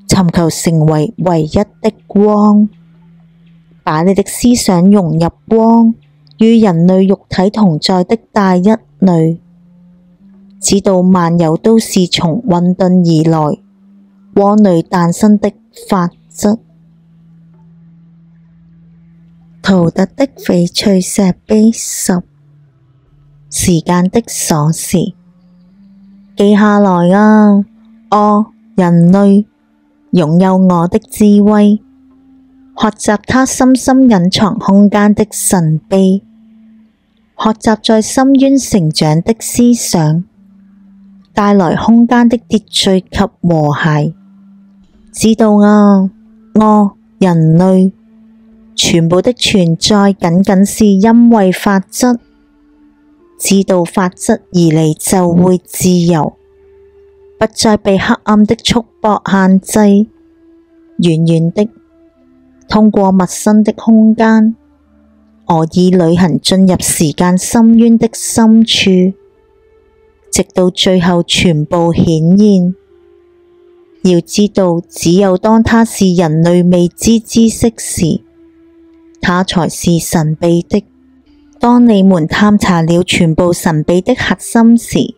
尋求成為唯一的光，把你的思想融入光，與人類肉體同在的大一裡，知道萬有都是從混沌而來，光裡誕生的法則。陶特的翡翠石碑10，時間的鎖匙。記下來啊，哦，人類，擁有我的智慧，學習它深深隱藏空間的神秘，學習在深淵成長的思想，帶來空間的秩序及和諧。知道啊，哦，人類，全部的存在僅僅是因為法則。知道法則而你就會自由，不再被黑暗的束縛限制。遠遠的，通過陌生的空間，我已旅行進入時間深淵的深處，直到最後全部顯現。要知道，只有當它是人類未知之識時，它才是神秘的。當你們探查了全部神秘的核心時，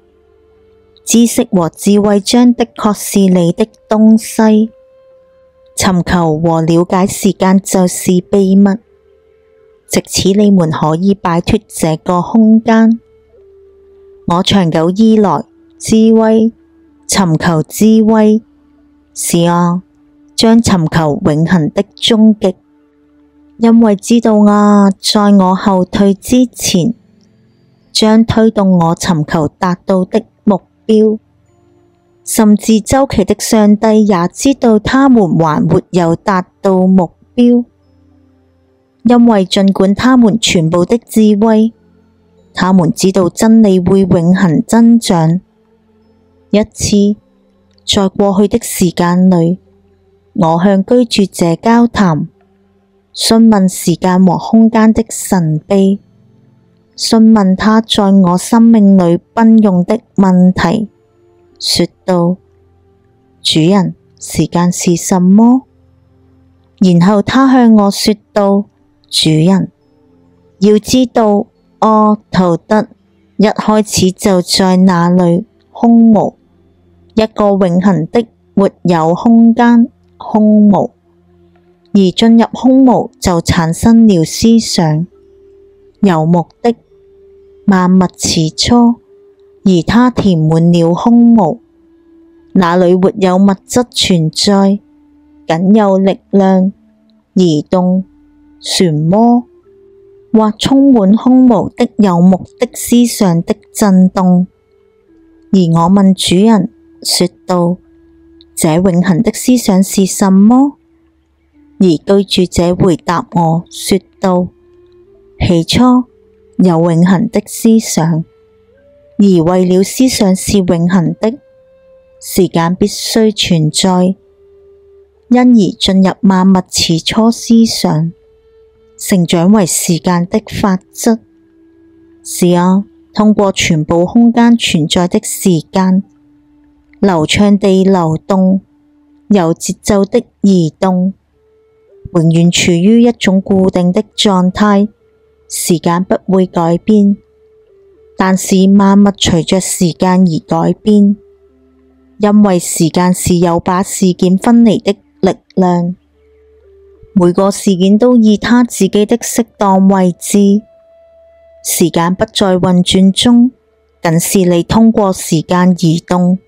知識和智慧將的確是你的東西。尋求和了解時間就是秘密，藉此你們可以擺脫這個空間。我長久以來智慧，尋求智慧，是啊，將尋求永恆的終極。因為知道啊，在我後退之前，將推動我尋求達到的目標。甚至周期的上帝也知道他們還沒有達到目標，因為儘管他們全部的智慧，他們知道真理會永恆增長。一次，在過去的時間裏，我向居住者交談，詢問時間和空間的神秘，詢問他在我生命裏奔湧的問題，說道：主人，時間是什麼？然後他向我說道：主人，要知道，陶德一開始就在那裏，空無，一個永恆的沒有空間，空無。而進入空無就產生了思想，有目的，萬物始初，而它填滿了空無，那裏沒有物質存在，僅有力量、移動、漩渦，或充滿空無的有目的思想的震動。而我問主人，說道：這永恆的思想是什麼？而居住者回答我說道：起初有永恆的思想，而為了思想是永恆的，時間必須存在，因而進入萬物始初思想，成長為時間的法則。是啊，通過全部空間存在的時間，流暢地流動，有節奏的移動，永遠處於一種固定的狀態，時間不會改變，但是萬物隨着時間而改變，因為時間是有把事件分離的力量，每個事件都以它自己的適當位置，時間不在運轉中，僅是你通過時間移動。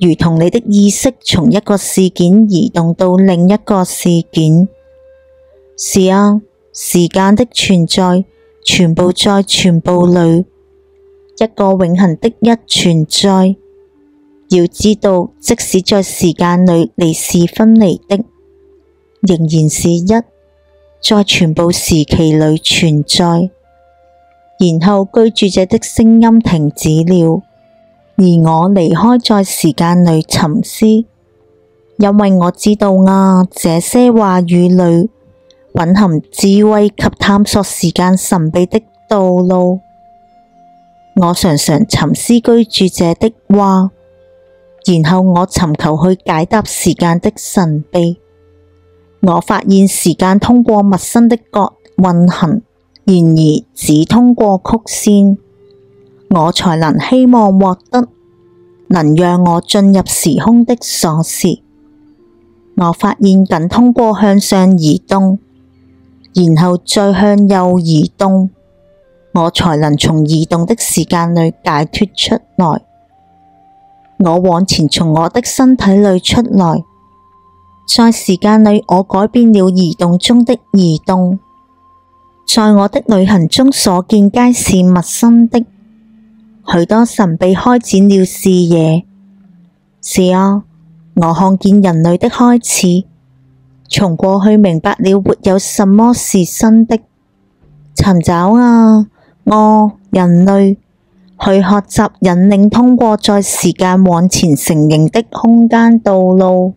如同你的意識從一個事件移動到另一個事件。是啊，時間的存在全部在全部裏，一個永恆的一存在。要知道，即使在時間裏你是分離的，仍然是一，在全部時期裏存在。然後居住者的聲音停止了。而我離開在時間裏沉思，因為我知道啊，這些話語裏蘊含智慧及探索時間神秘的道路。我常常沉思居住者的話，然後我尋求去解答時間的神秘。我發現時間通過陌生的角運行，然而只通過曲線。我才能希望獲得能讓我進入時空的鎖匙。我發現僅通過向上移動，然後再向右移動，我才能從移動的時間裏解脫出來。我往前從我的身體裏出來，在時間裏我改變了移動中的移動，在我的旅行中所見皆是陌生的。許多神秘開展了視野。是啊，我看見人類的開始，從過去明白了沒有什麼是新的。尋找啊，人類，去學習引領通過在時間往前成形的空間道路。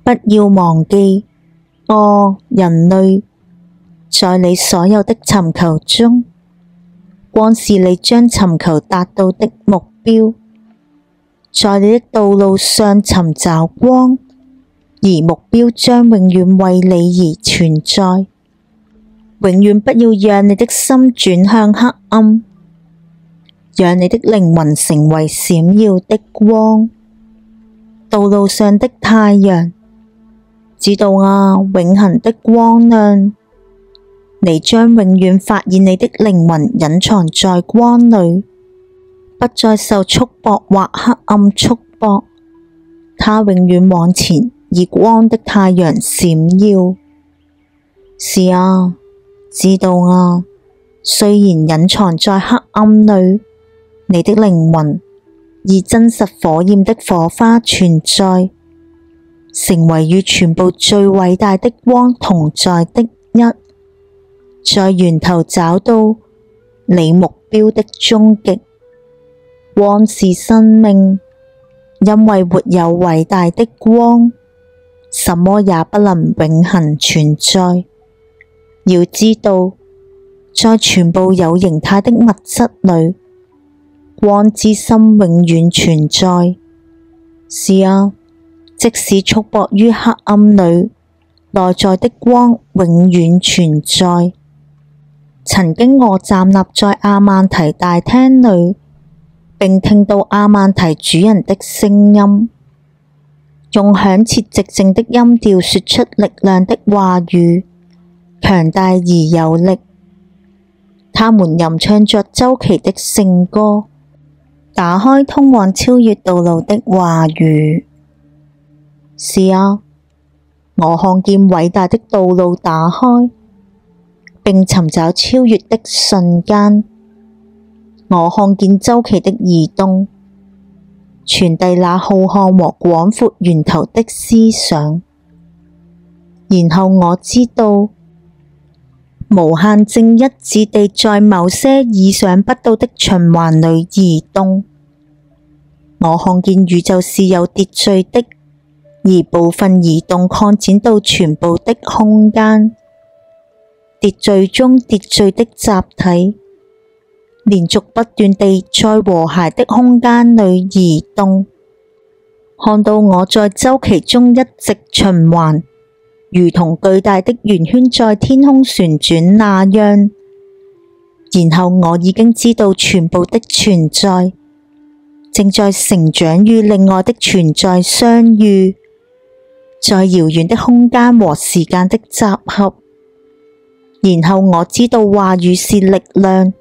不要忘記，人類，在你所有的尋求中，光是你將尋求達到的目標，在你的道路上尋找光，而目標將永遠為你而存在。永遠不要讓你的心轉向黑暗，讓你的靈魂成為閃耀的光。道路上的太陽，知道啊，永恆的光亮，你將永遠發現你的靈魂隱藏在光裡，不再受束縛或黑暗束縛，它永遠往前，以光的太陽閃耀。是啊，知道啊，雖然隱藏在黑暗裡，你的靈魂以真實火焰的火花存在，成為與全部最偉大的光同在的一，在源頭找到你目標的終極。光是生命，因為沒有偉大的光，什麼也不能永恆存在。要知道，在全部有形態的物質裡，光之心永遠存在。是啊，即使束縛於黑暗裡，內在的光永遠存在。曾經我站立在亞曼提大廳裡，並聽到亞曼提主人的聲音，用響徹寂靜的音調說出力量的話語，強大而有力。他們吟唱着周期的聖歌，打開通往超越道路的話語。是啊，我看見偉大的道路打開，並尋找超越的瞬間。我看見周期的移動，傳遞那浩瀚和廣闊源頭的思想。然後我知道，無限正一致地在某些意想不到的循環裡移動。我看見宇宙是有秩序的，而部分移動擴展到全部的空間。秩序中秩序的集體，連續不斷地在和諧的空間裡移動。看到我在週期中一直循環，如同巨大的圓圈在天空旋轉那樣。然後我已經知道全部的存在正在成長與另外的存在相遇，在遙遠的空間和時間的集合。然後我知道話語是力量，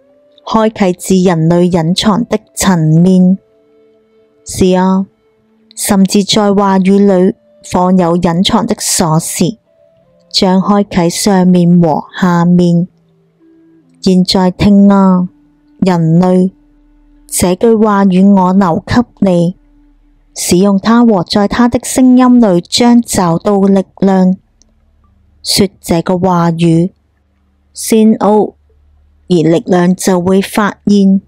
開啟至人類隱藏的層面。是啊，甚至在話語裡放有隱藏的鎖匙，將開啟上面和下面。現在聽啊，人類，這句話語我留給你，使用它和在它的聲音裡將找到力量。說這個話語，先奧，而力量就會發現。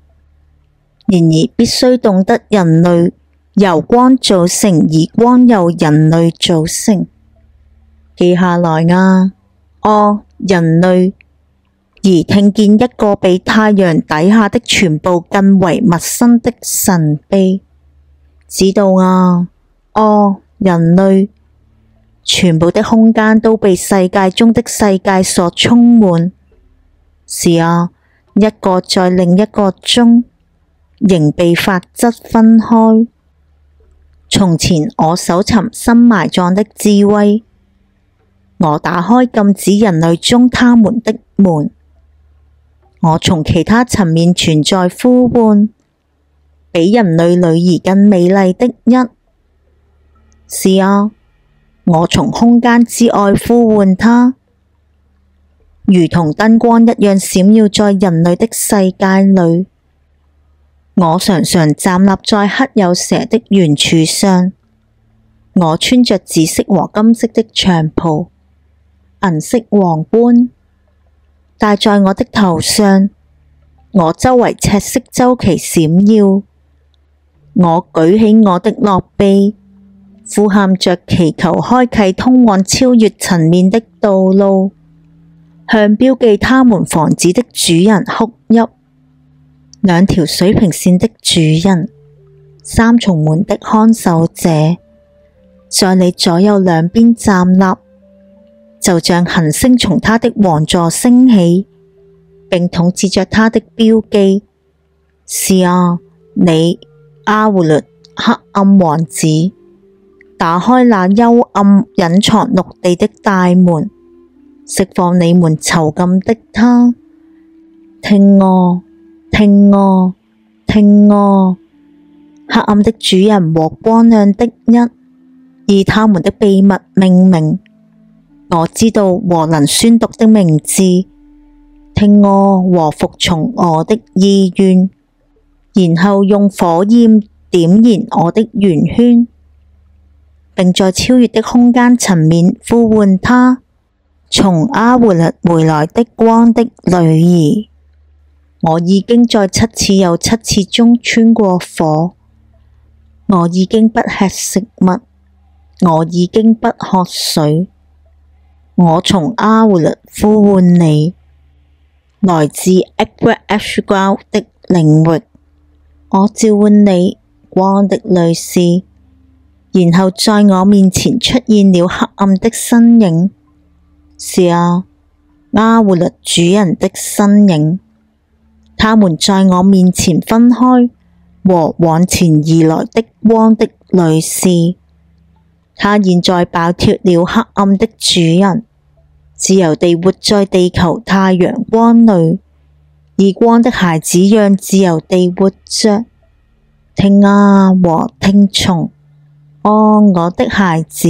然而必須懂得人類由光組成，而光由人類組成。記下來啊，人類，而聽見一個比太陽底下的全部更為陌生的神秘。知道啊，人類，全部的空間都被世界中的世界所充滿。是啊，一個在另一個中，仍被法則分開。從前我搜尋深埋葬的智慧，我打開禁止人類中他們的門。我從其他層面存在呼喚，比人類女兒更美麗的一。是啊，我從空間之外呼喚她，如同燈光一樣閃耀在人類的世界裡。我常常站立在黑有蛇的圓柱上，我穿着紫色和金色的長袍，銀色皇冠戴在我的頭上，我周圍赤色週期閃耀。我舉起我的諾臂，呼喊着祈求開啟通往超越層面的道路，向標記他們房子的主人哭泣。兩條水平線的主人，三重門的看守者，在你左右兩邊站立，就像行星從他的王座升起，並統治着他的標記。是啊，你阿胡律，黑暗王子，打開那幽暗隱藏陸地的大門，釋放你們囚禁的他。聽啊，聽啊，聽啊！黑暗的主人和光亮的一，以他們的秘密命名。我知道和能宣讀的名字。聽啊和服從我的意願，然後用火焰點燃我的圓圈，並在超越的空間層面呼喚他，從阿胡律回來的光的女兒。我已經在7次又7次中穿過火。我已經不吃食物，我已經不喝水。我從阿胡律呼喚你，來自 Aqua-Ashgaul 的領域。我召喚你，光的女士，然後在我面前出現了黑暗的身影。是啊，阿胡律主人的身影。他們在我面前分開，和往前而來的光的女士。她現在擺脫了黑暗的主人，自由地活在地球太陽光裏，以光的孩子樣自由地活着。聽啊和聽從，哦，我的孩子，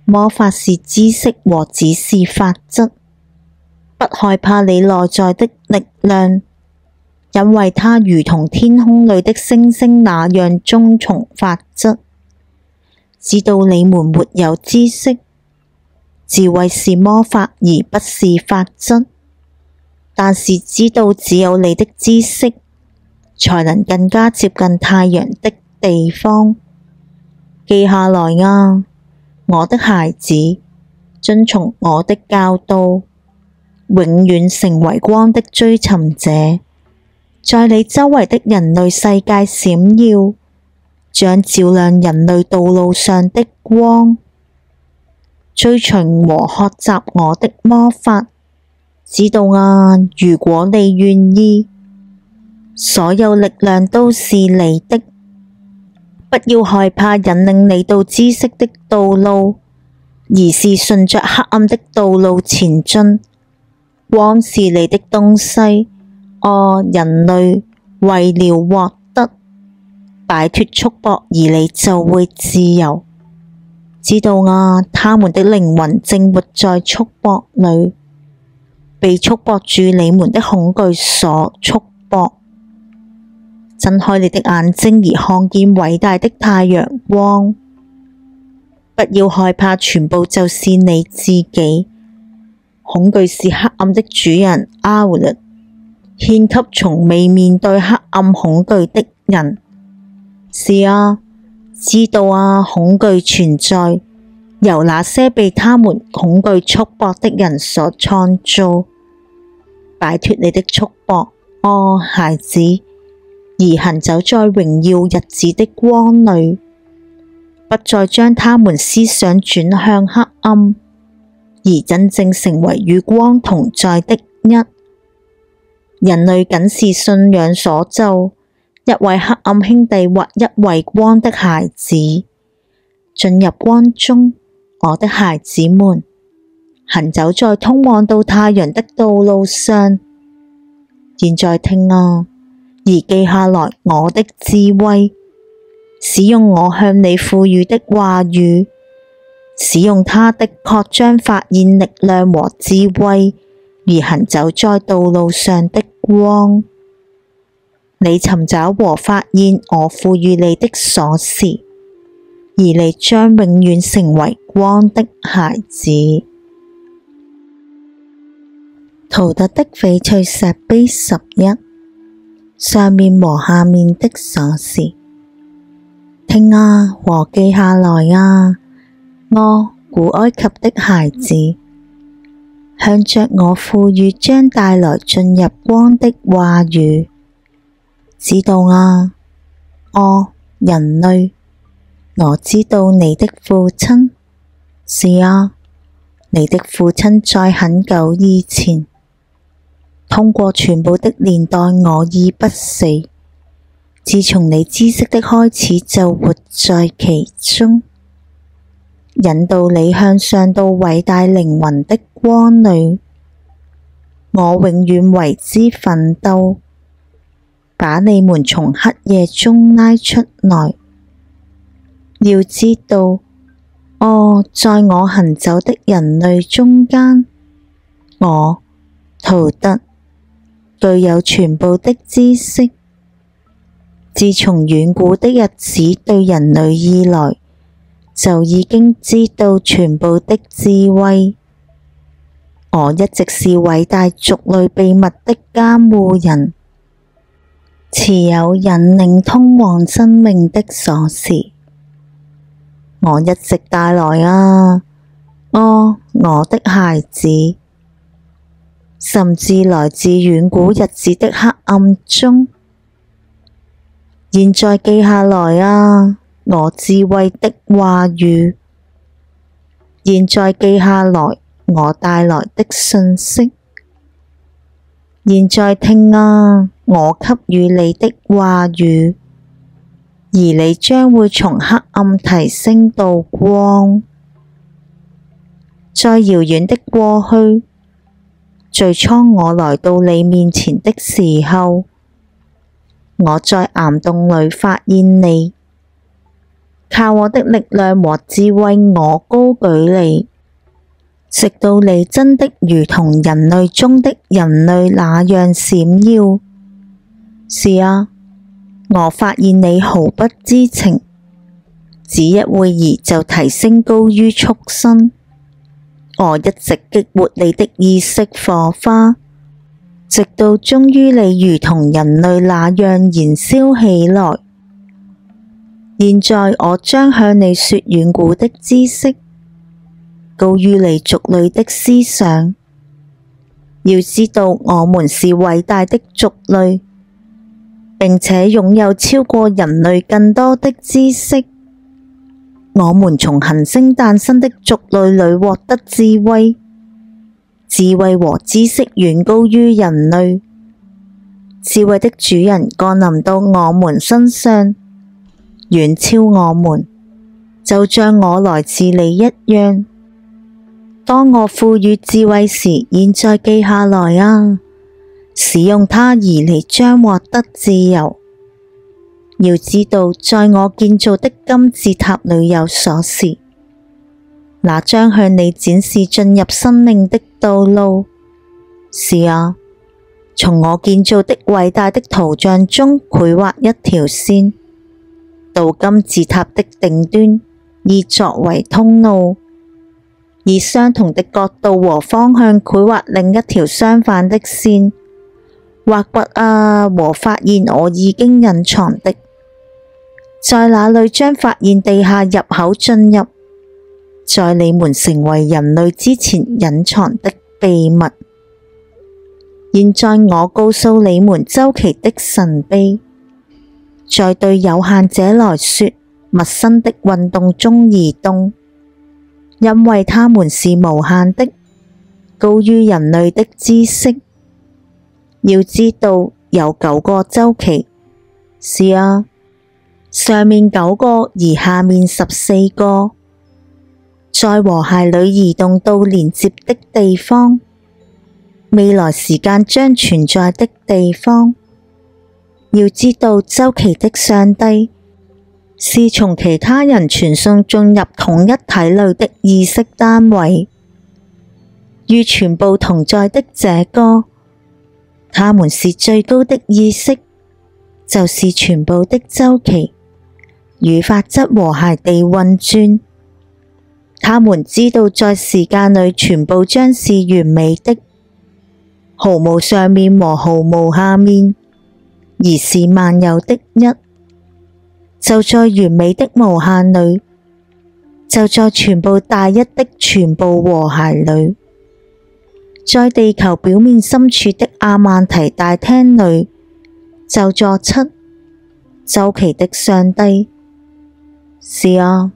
魔法是知識和指示法則，不害怕你內在的力量，因為它如同天空裏的星星那樣遵從法則。知道你們沒有知識，智慧是魔法而不是法則，但是知道只有你的知識，才能更加接近太陽的地方。記下來啊，我的孩子，遵從我的教導，永遠成為光的追尋者，在你周圍的人類世界閃耀，將照亮人類道路上的光。追尋和學習我的魔法，知道啊，如果你願意，所有力量都是你的。不要害怕引領你到知識的道路，而是順着黑暗的道路前進。光是你的東西，哦，人類，為了獲得擺脫束縛，而你就會自由。知道啊，他們的靈魂正活在束縛裏，被束縛住你們的恐懼所束縛。睜開你的眼睛而看見偉大的太陽光。不要害怕，全部就是你自己。恐懼是黑暗的主人阿胡律獻給從未面對黑暗恐懼的人。是啊，知道啊，恐懼存在，由那些被他們恐懼束縛的人所創造。擺脫你的束縛，哦，孩子，而行走在榮耀日子的光裏，不再將他們思想轉向黑暗，而真正成為與光同在的一。人類僅是信仰所造，一位黑暗兄弟或一位光的孩子。進入光中，我的孩子們，行走在通往到太陽的道路上。現在聽啊，而記下來我的智慧，使用我向你賦予的話語，使用它的擴張發現力量和智慧，而行走在道路上的光。你尋找和發現我賦予你的鎖匙，而你將永遠成為光的孩子。圖特的翡翠石碑11，上面和下面的鎖匙。聽啊和記下來啊，我古埃及的孩子，向着我賦予將帶來進入光的話語。知道啊，人類，我知道你的父親。是啊，你的父親在很久以前，通過全部的年代，我已不死。自從你知識的開始，就活在其中，引導你向上到偉大靈魂的光裡。我永遠為之奮鬥，把你們從黑夜中拉出來。要知道，在我行走的人類中間，我圖特具有全部的知識。自從遠古的日子對人類以來，就已經知道全部的智慧。我一直是偉大族類秘密的監護人，持有引領通往生命的鎖匙。我一直帶來啊，我的孩子，甚至來自遠古日子的黑暗中。現在記下來啊，我智慧的話語。現在記下來，我帶來的訊息。現在聽啊，我給予你的話語，而你將會從黑暗提升到光。在遙遠的過去，最初我來到你面前的時候，我在岩洞裡發現你，靠我的力量和智慧，我高舉你，直到你真的如同人類中的人類那樣閃耀。是啊，我發現你毫不知情，只一會兒就提升高於畜生。我一直激活你的意識火花，直到終於你如同人類那樣燃燒起來。現在我將向你說遠古的知識，高於你族類的思想。要知道，我們是偉大的族類，並且擁有超過人類更多的知識。我們從恆星誕生的族類裡獲得智慧。智慧和知識遠高於人類，智慧的主人降臨到我們身上，遠超我們，就像我來自你一樣。當我賦予智慧時，現在記下來啊，使用它而你將獲得自由。要知道，在我建造的金字塔裡有鎖匙，那將向你展示進入生命的道路。是啊，從我建造的偉大的圖像中繪畫一條線，到金字塔的頂端，以作為通路，以相同的角度和方向繪畫另一條相反的線，挖掘啊，和發現我已經隱藏的，在那裡將發現地下入口進入，在你們成為人類之前隱藏的秘密。現在我告訴你們週期的神秘，在對有限者來說，陌生的運動中移動，因為它們是無限的，高於人類的知識。要知道，有9個週期。是啊，上面9個，而下面14個。在和諧裡移動到連接的地方，未來時間將存在的地方。要知道，週期的上帝是從其他人傳送進入統一體裡的意識單位，與全部同在的這個，他們是最高的意識，就是全部的週期，與法則和諧地運轉。他們知道在時間裡全部將是完美的，毫無上面和毫無下面，而是萬有的一。就在完美的無限裡，就在全部大一的全部和諧裡。在地球表面深處的阿曼提大廳裡，就座7週期的上帝是啊，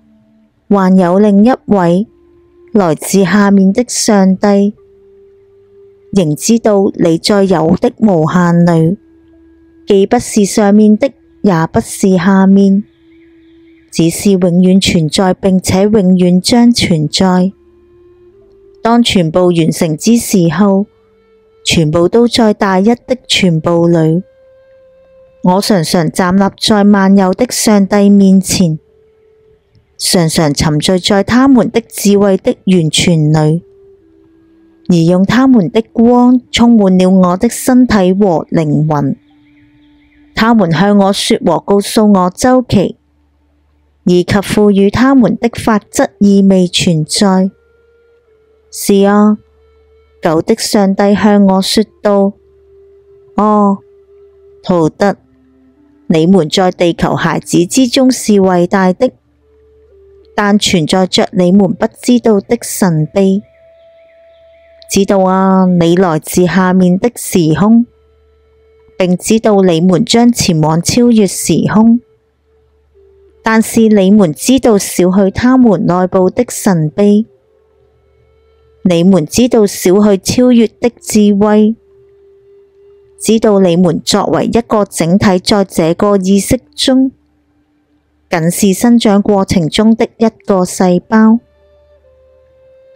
還有另一位來自下面的上帝，仍知道你在有的無限裡，既不是上面的，也不是下面，只是永遠存在並且永遠將存在。當全部完成之時候，全部都在大一的全部裡。我常常站立在萬有的上帝面前，常常沉醉在他們的智慧的完全裡，而用他們的光充滿了我的身體和靈魂。他們向我說和告訴我週期，以及賦予他們的法則意味存在。是啊，舊的上帝向我說道：哦，陶特，你們在地球孩子之中是偉大的，但存在着你們不知道的神秘。知道啊，你來自下面的時空，並知道你們將前往超越時空，但是你們知道少許他們內部的神秘。你們知道少許超越的智慧，知道你們作為一個整體在這個意識中，僅是生長過程中的一個細胞。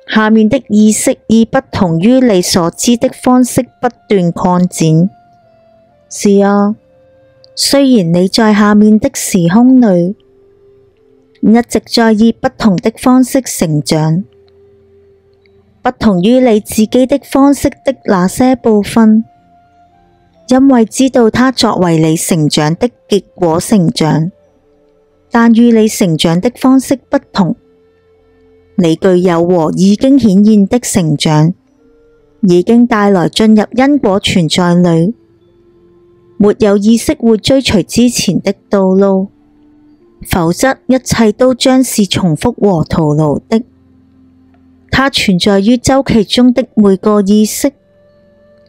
下面的意識以不同於你所知的方式不斷擴展。是啊，雖然你在下面的時空裡，一直在以不同的方式成長。不同於你自己的方式的那些部分，因為知道它作為你成長的結果成長，但與你成長的方式不同。你具有和已經顯現的成長，已經帶來進入因果存在裡，沒有意識會追隨之前的道路，否則一切都將是重複和徒勞的。它存在於週期中的每個意識，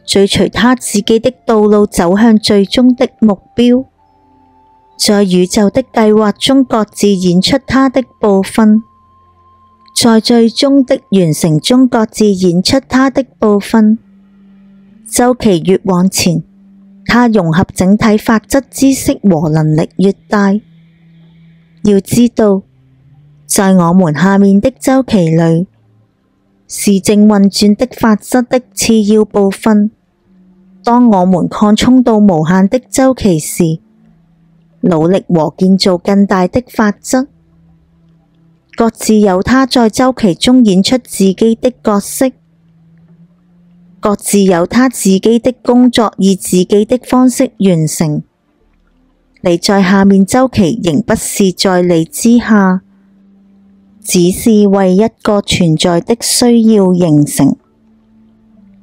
追隨他自己的道路走向最終的目標，在宇宙的計劃中各自演出它的部分，在最終的完成中各自演出它的部分。週期越往前，它融合整體法則知識和能力越大。要知道，在我們下面的週期裡，是正運轉的法則的次要部分。當我們擴充到無限的週期時，努力和建造更大的法則，各自有它在週期中演出自己的角色，各自有它自己的工作，以自己的方式完成。你在下面週期仍不是在你之下，只是為一個存在的需要形成。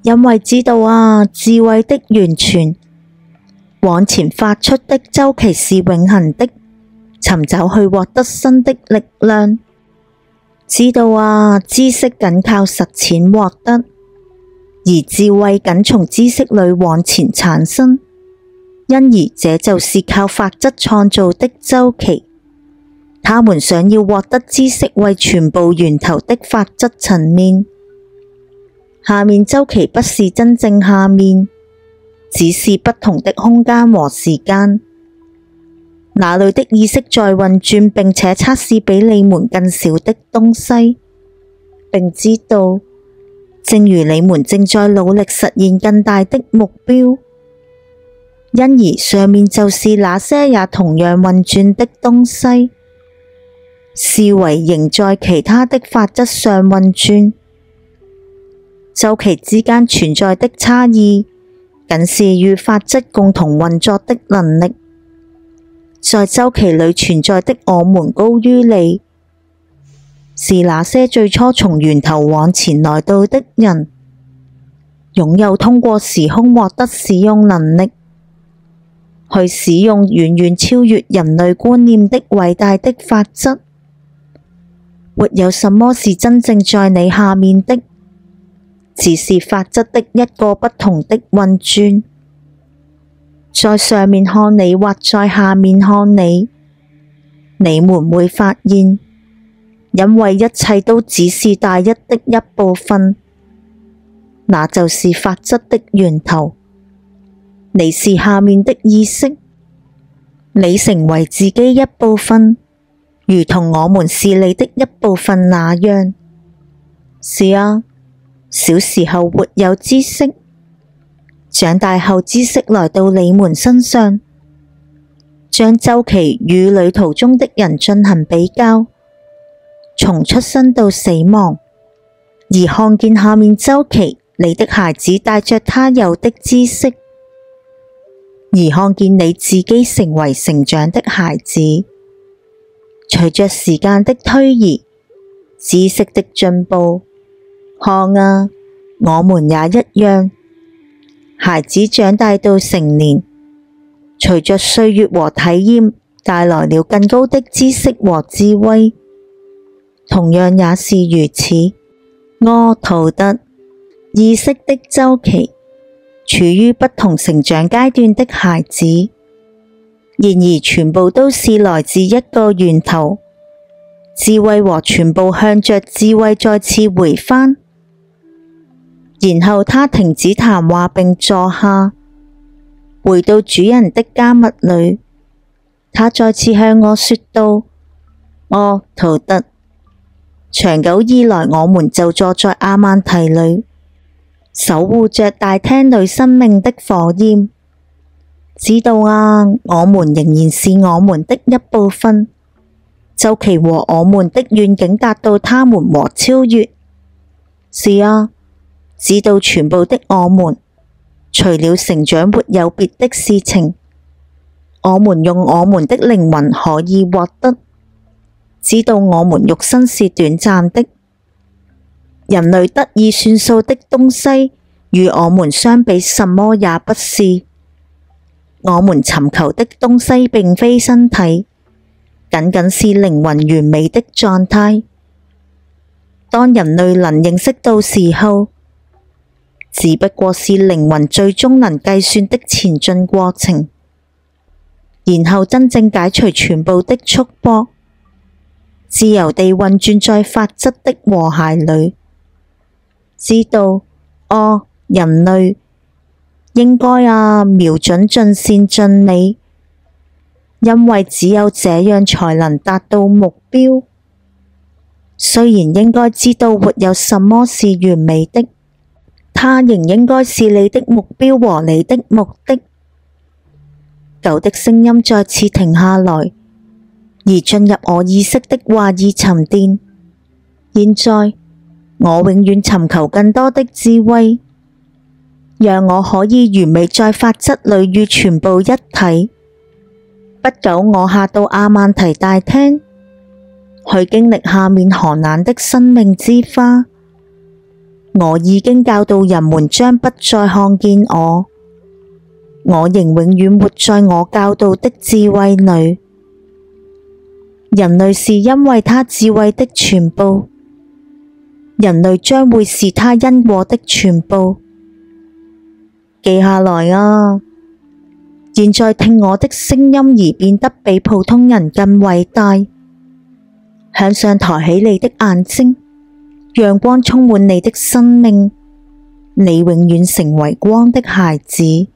因為知道啊，智慧的完全往前發出的週期是永恆的，尋找去獲得新的力量。知道啊，知識僅靠實踐獲得，而智慧僅從知識裡往前產生，因而這就是靠法則創造的週期。他們想要獲得知識為全部源頭的法則層面。下面週期不是真正下面，只是不同的空間和時間。那裡的意識在運轉並且測試比你們更小的東西，並知道，正如你們正在努力實現更大的目標，因而上面就是那些也同樣運轉的東西。視為仍在其他的法則上運轉，週期之間存在的差異，僅是與法則共同運作的能力。在週期裡存在的我們高於你，是那些最初從源頭往前來到的人，擁有通過時空獲得使用能力，去使用遠遠超越人類觀念的偉大的法則。沒有什麼是真正在你下面的，只是法則的一個不同的運轉。在上面看你或在下面看你，你們會發現，因為一切都只是大一的一部分，那就是法則的源頭。你是下面的意識，你成為自己一部分，如同我們是你的一部分那樣。是啊，小時候沒有知識，長大後知識來到你們身上，將周期與旅途中的人進行比較，從出生到死亡，而看見下面周期你的孩子帶着他有的知識，而看見你自己成為成長的孩子。隨着時間的推移，知識的進步，看啊，我們也一樣。孩子長大到成年，隨着歲月和體驗帶來了更高的知識和智慧，同樣也是如此。柯圖特，意識的周期，處於不同成長階段的孩子，然而全部都是來自一個源頭，智慧和全部向着智慧再次回返。然後他停止談話並坐下，回到主人的加密裏。他再次向我說道：柯圖特，長久以來我們就坐在阿曼提裏，守護着大廳裏生命的火焰。知道啊，我們仍然是我們的一部分，周期和我們的願景達到他們和超越。是啊，知道全部的我們，除了成長沒有別的事情。我們用我們的靈魂可以獲得，知道我們肉身是短暫的。人類得以算數的東西，與我們相比什麼也不是。我們尋求的東西並非身體，僅僅是靈魂完美的狀態。當人類能認識到時候，只不過是靈魂最終能計算的前進過程，然後真正解除全部的束縛，自由地運轉在法則的和諧裏。知道，哦，人類應該瞄準盡善盡美，因為只有這樣才能達到目標。雖然應該知道沒有什麼是完美的，它仍應該是你的目標和你的目的。舊的聲音再次停下來，而進入我意識的話意沉澱。現在，我永遠尋求更多的智慧，讓我可以完美在法則裏與全部一體。不久，我下到阿曼提大廳，去經歷下面寒冷的生命之花。我已經教導人們將不再看見我，我仍永遠活在我教導的智慧裏。人類是因為他智慧的全部，人類將會是他因果的全部。記下來啊！現在聽我的聲音而變得比普通人更偉大。向上抬起你的眼睛，讓光充滿你的生命。你永遠成為光的孩子，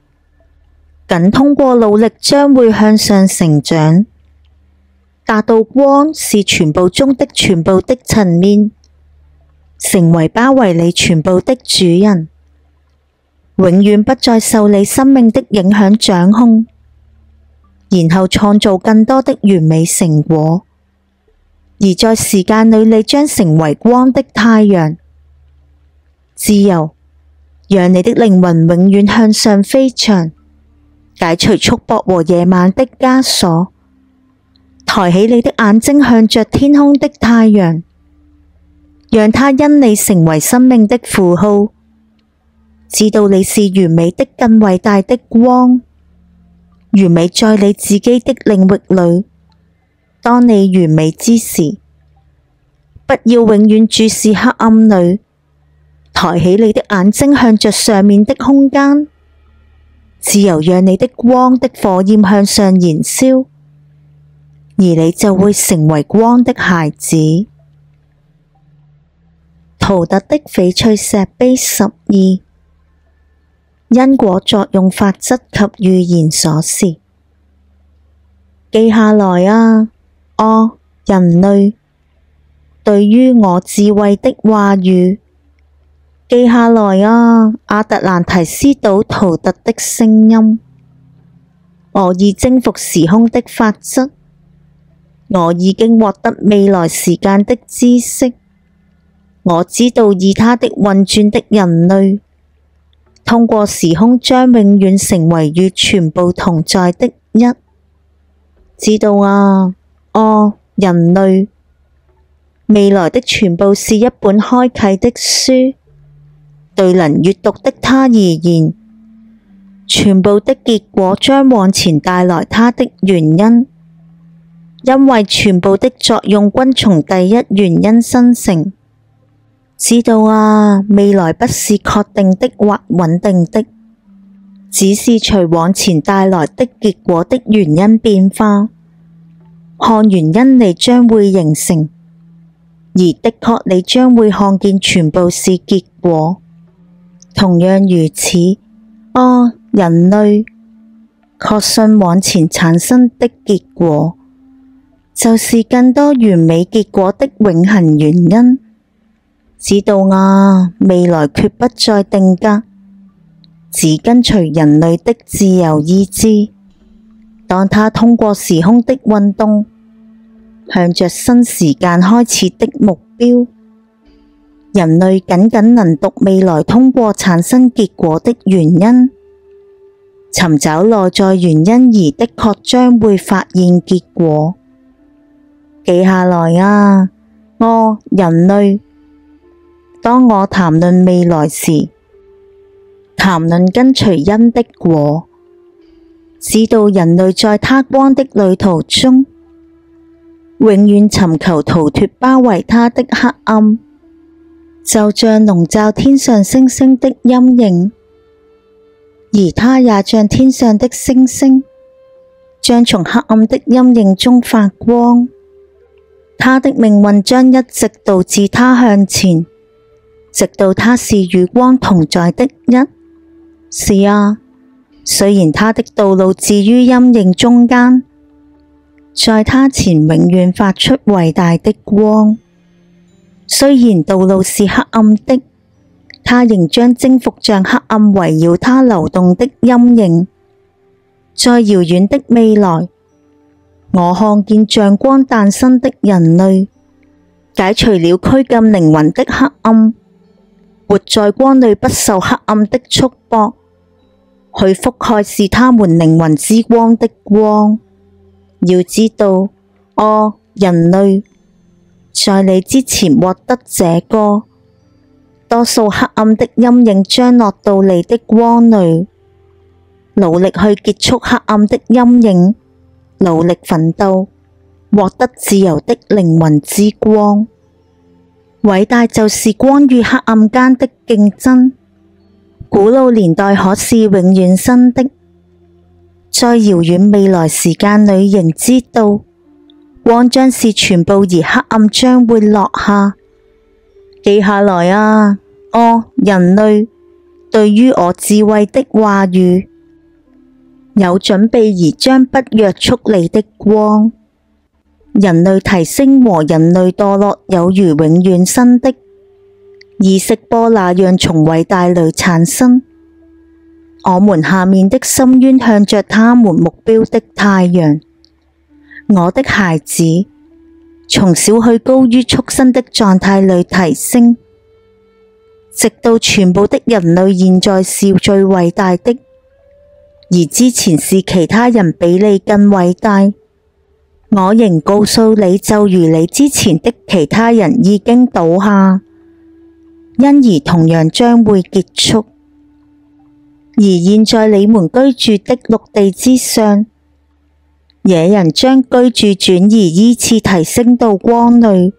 僅通過努力將會向上成長。達到光是全部中的全部的層面，成為包圍你全部的主人。永遠不再受你生命的影響掌控，然後創造更多的完美成果。而在時間裏，你將成為光的太陽。自由，讓你的靈魂永遠向上飛翔，解除束縛和野蠻的枷鎖。抬起你的眼睛，向着天空的太陽，讓它因你成為生命的符號。知道你是完美的、更偉大的光，完美在你自己的領域裏。當你完美之時，不要永遠注視黑暗裏，抬起你的眼睛，向着上面的空間，自由讓你的光的火焰向上燃燒，而你就會成為光的孩子。圖特的翡翠石碑12因果作用法則及預言鎖匙。記下來啊，人類，對於我智慧的話語。記下來啊，亞特蘭提斯島圖特的聲音。我已征服時空的法則，我已經獲得未來時間的知識。我知道以它的運轉的人類，通過時空將永遠成為與全部同在的一。知道啊，人類，未來的全部是一本開啟的書，對能閱讀的他而言，全部的結果將往前帶來它的原因，因為全部的作用均從第一原因生成。知道啊，未來不是確定的或穩定的，只是隨往前帶來的結果的原因變化。看原因你將會形成，而的確你將會看見全部是結果。同樣如此，人類，確信往前產生的結果，就是更多完美結果的永恆原因。知道啊，未來決不再定格，只跟隨人類的自由意志。當它通過時空的運動，向着新時間開始的目標，人類僅僅能讀未來通過產生結果的原因，尋找內在原因，而的確將會發現結果。記下來啊，人類。當我談論未來時，談論跟隨因的果。知道人類在他光的旅途中，永遠尋求逃脫包圍他的黑暗，就像籠罩天上星星的陰影，而他也像天上的星星，將從黑暗的陰影中發光。他的命運將一直導致他向前，直到他是與光同在的一。是啊，雖然他的道路置於陰影中間，在他前永遠發出偉大的光。雖然道路是黑暗的，他仍將征服像黑暗圍繞他流動的陰影。在遙遠的未來，我看見像光誕生的人類，解除了拘禁靈魂的黑暗，活在光裏不受黑暗的束縛，去覆蓋是他們靈魂之光的光。要知道，人類，在你之前獲得這個，多數黑暗的陰影將落到你的光裏。努力去結束黑暗的陰影，努力奮鬥，獲得自由的靈魂之光。偉大就是光與黑暗間的競爭。古老年代可是永遠新的，在遙遠未來時間裏仍知道，光將是全部，而黑暗將會落下。記下來啊，人類，對於我智慧的話語，有準備而將不約束你的光。人類提升和人類墮落有如永遠新的意識波那樣從偉大裏產生。我們下面的深淵向着他們目標的太陽。我的孩子，從小去高於畜生的狀態裏提升，直到全部的人類現在是最偉大的，而之前是其他人比你更偉大。我仍告訴你，就如你之前的其他人已經倒下，因而同樣將會結束。而現在你們居住的陸地之上，野人將居住轉移依次提升到光裏。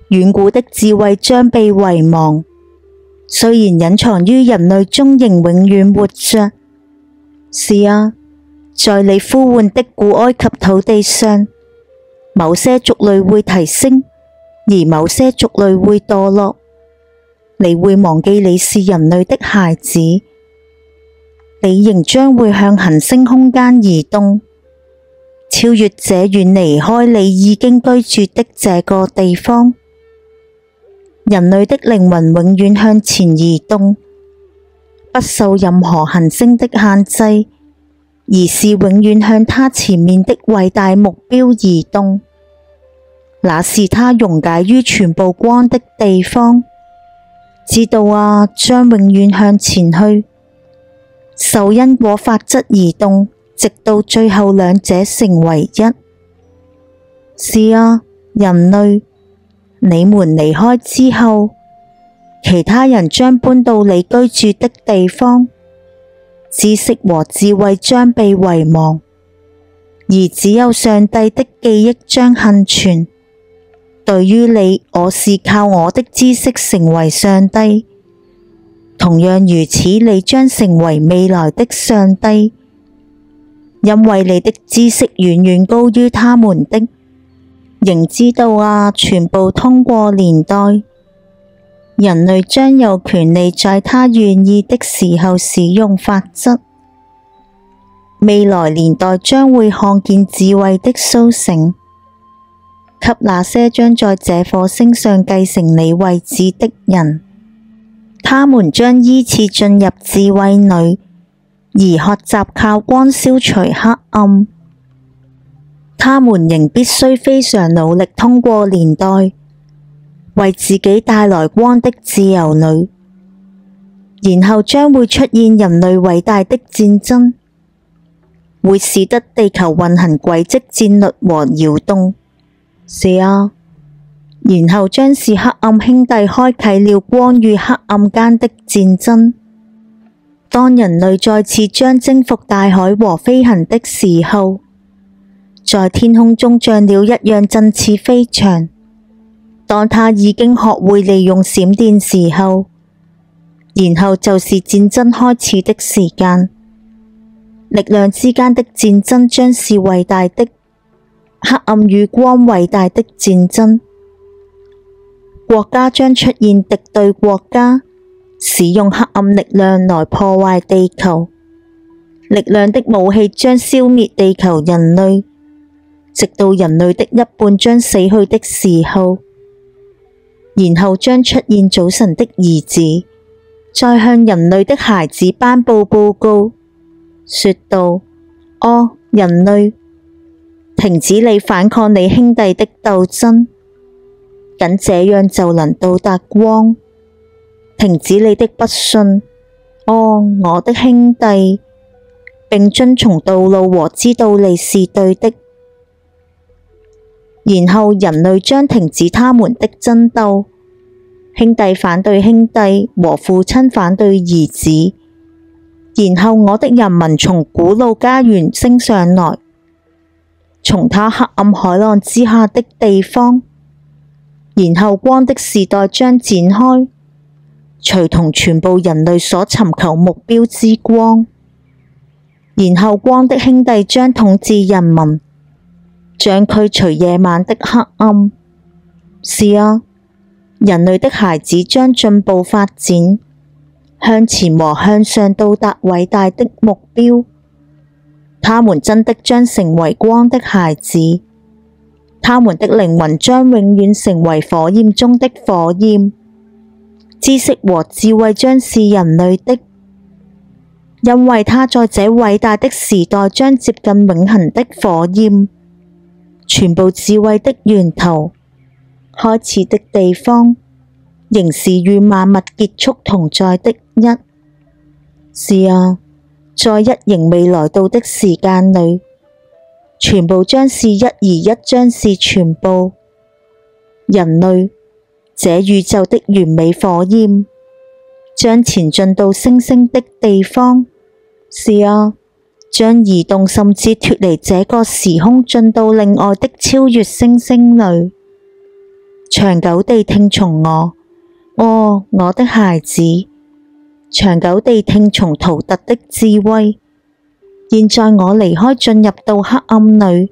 遠古的智慧將被遺忘，雖然隱藏於人類中，仍永遠活着。是啊，在你呼喚的古埃及土地上，某些族類會提升，而某些族類會墮落。你會忘記你是人類的孩子，你仍將會向行星空間移動，超越這遠離開你已經居住的這個地方。人類的靈魂永遠向前移動，不受任何行星的限制，而是永遠向它前面的偉大目標移動，那是它溶解於全部光的地方。知道啊，將永遠向前去，受因果法則移動，直到最後兩者成為一。是啊，人類，你們離開之後，其他人將搬到你居住的地方，知識和智慧將被遺忘，而只有上帝的記憶將幸存。對於你，我是靠我的知識成為上帝，同樣如此，你將成為未來的上帝，因為你的知識遠遠高於他們的。仍知道啊，全部通過年代，人類將有權利在他願意的時候使用法則。未來年代將會看見智慧的甦醒，給那些將在這顆星上繼承你位置的人，他們將依次進入智慧裏，而學習靠光消除黑暗。他們仍必須非常努力通過年代，為自己帶來光的自由裏，然後將會出現人類偉大的戰爭，會使得地球運行軌跡戰略和搖動。是啊，然後將是黑暗兄弟開啟了光與黑暗間的戰爭。當人類再次將征服大海和飛行的時候，在天空中像鳥一樣振翅飛翔。當他已經學會利用閃電時候，然後就是戰爭開始的時間。力量之間的戰爭將是偉大的，黑暗與光偉大的戰爭。國家將出現敵對國家，使用黑暗力量來破壞地球。力量的武器將消滅地球人類，直到人類的一半將死去的時候，然後將出現早晨的兒子，再向人類的孩子頒布報告，說道：哦，人類，停止你反抗你兄弟的鬥爭，僅這樣就能到達光。停止你的不信，哦，我的兄弟，並遵從道路和知道你是對的。然後人類將停止他們的爭鬥，兄弟反對兄弟和父親反對兒子。然後我的人民從古老家園升上來，從他黑暗海浪之下的地方。然後光的時代將展開，隨同全部人類所尋求目標之光。然後光的兄弟將統治人民，將驅除夜晚的黑暗。是啊，人類的孩子將進步發展，向前和向上到達偉大的目標。他們真的將成為光的孩子，他們的靈魂將永遠成為火焰中的火焰。知識和智慧將是人類的，因為他在這偉大的時代將接近永恆的火焰。全部智慧的源頭，開始的地方，仍是與萬物結束同在的一。是啊，在一仍未來到的時間裏，全部將是一，而一將是全部。人類，這宇宙的完美火焰，將前進到星星的地方。是啊，將移動甚至脫離這個時空，進到另外的超越星星裏，長久地聽從我，哦，我的孩子，長久地聽從圖特的智慧，現在我離開，進入到黑暗裏。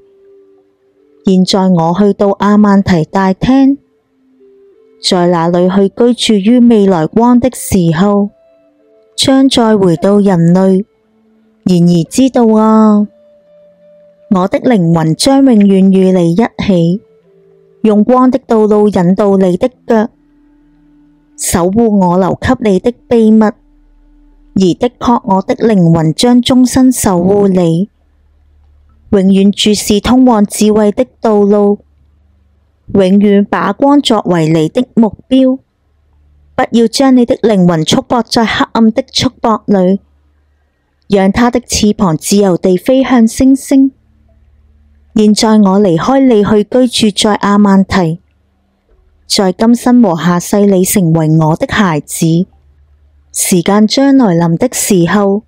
現在我去到阿曼提大廳，在那裏去居住於未來光的時候，將再回到人類。然而知道啊，我的靈魂將永遠與你一起，用光的道路引導你的腳，守護我留給你的秘密。而的確，我的靈魂將終身守護你，永遠注視通往智慧的道路，永遠把光作為你的目標。不要將你的靈魂束縛在黑暗的束縛裏，讓它的翅膀自由地飛向星星。現在我離開你去居住在阿曼提，在今生和下世你成為我的孩子。時間將來臨的時候，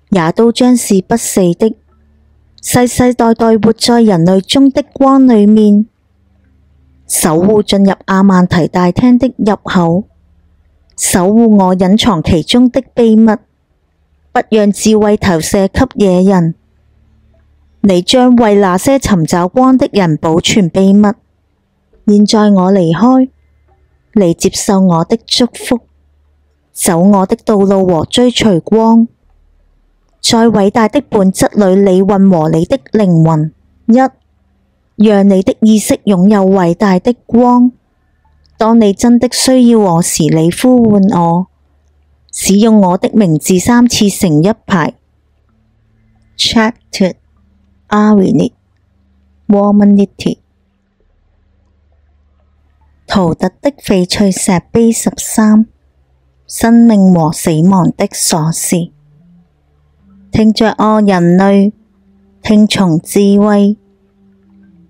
也都將是不死的，世世代代活在人類中的光裏面，守護進入阿曼提大廳的入口，守護我隱藏其中的秘密，不讓智慧投射給野人。你將為那些尋找光的人保存秘密。現在我離開，你接受我的祝福，走我的道路和追隨光，在偉大的本質裏，你混和你的靈魂一，讓你的意識擁有偉大的光。當你真的需要我時，你呼喚我，使用我的名字3次成一排。Chapter Arinit Womanity 圖特的翡翠石碑13，生命和死亡的鎖匙。聽着哦，人類，聽從智慧，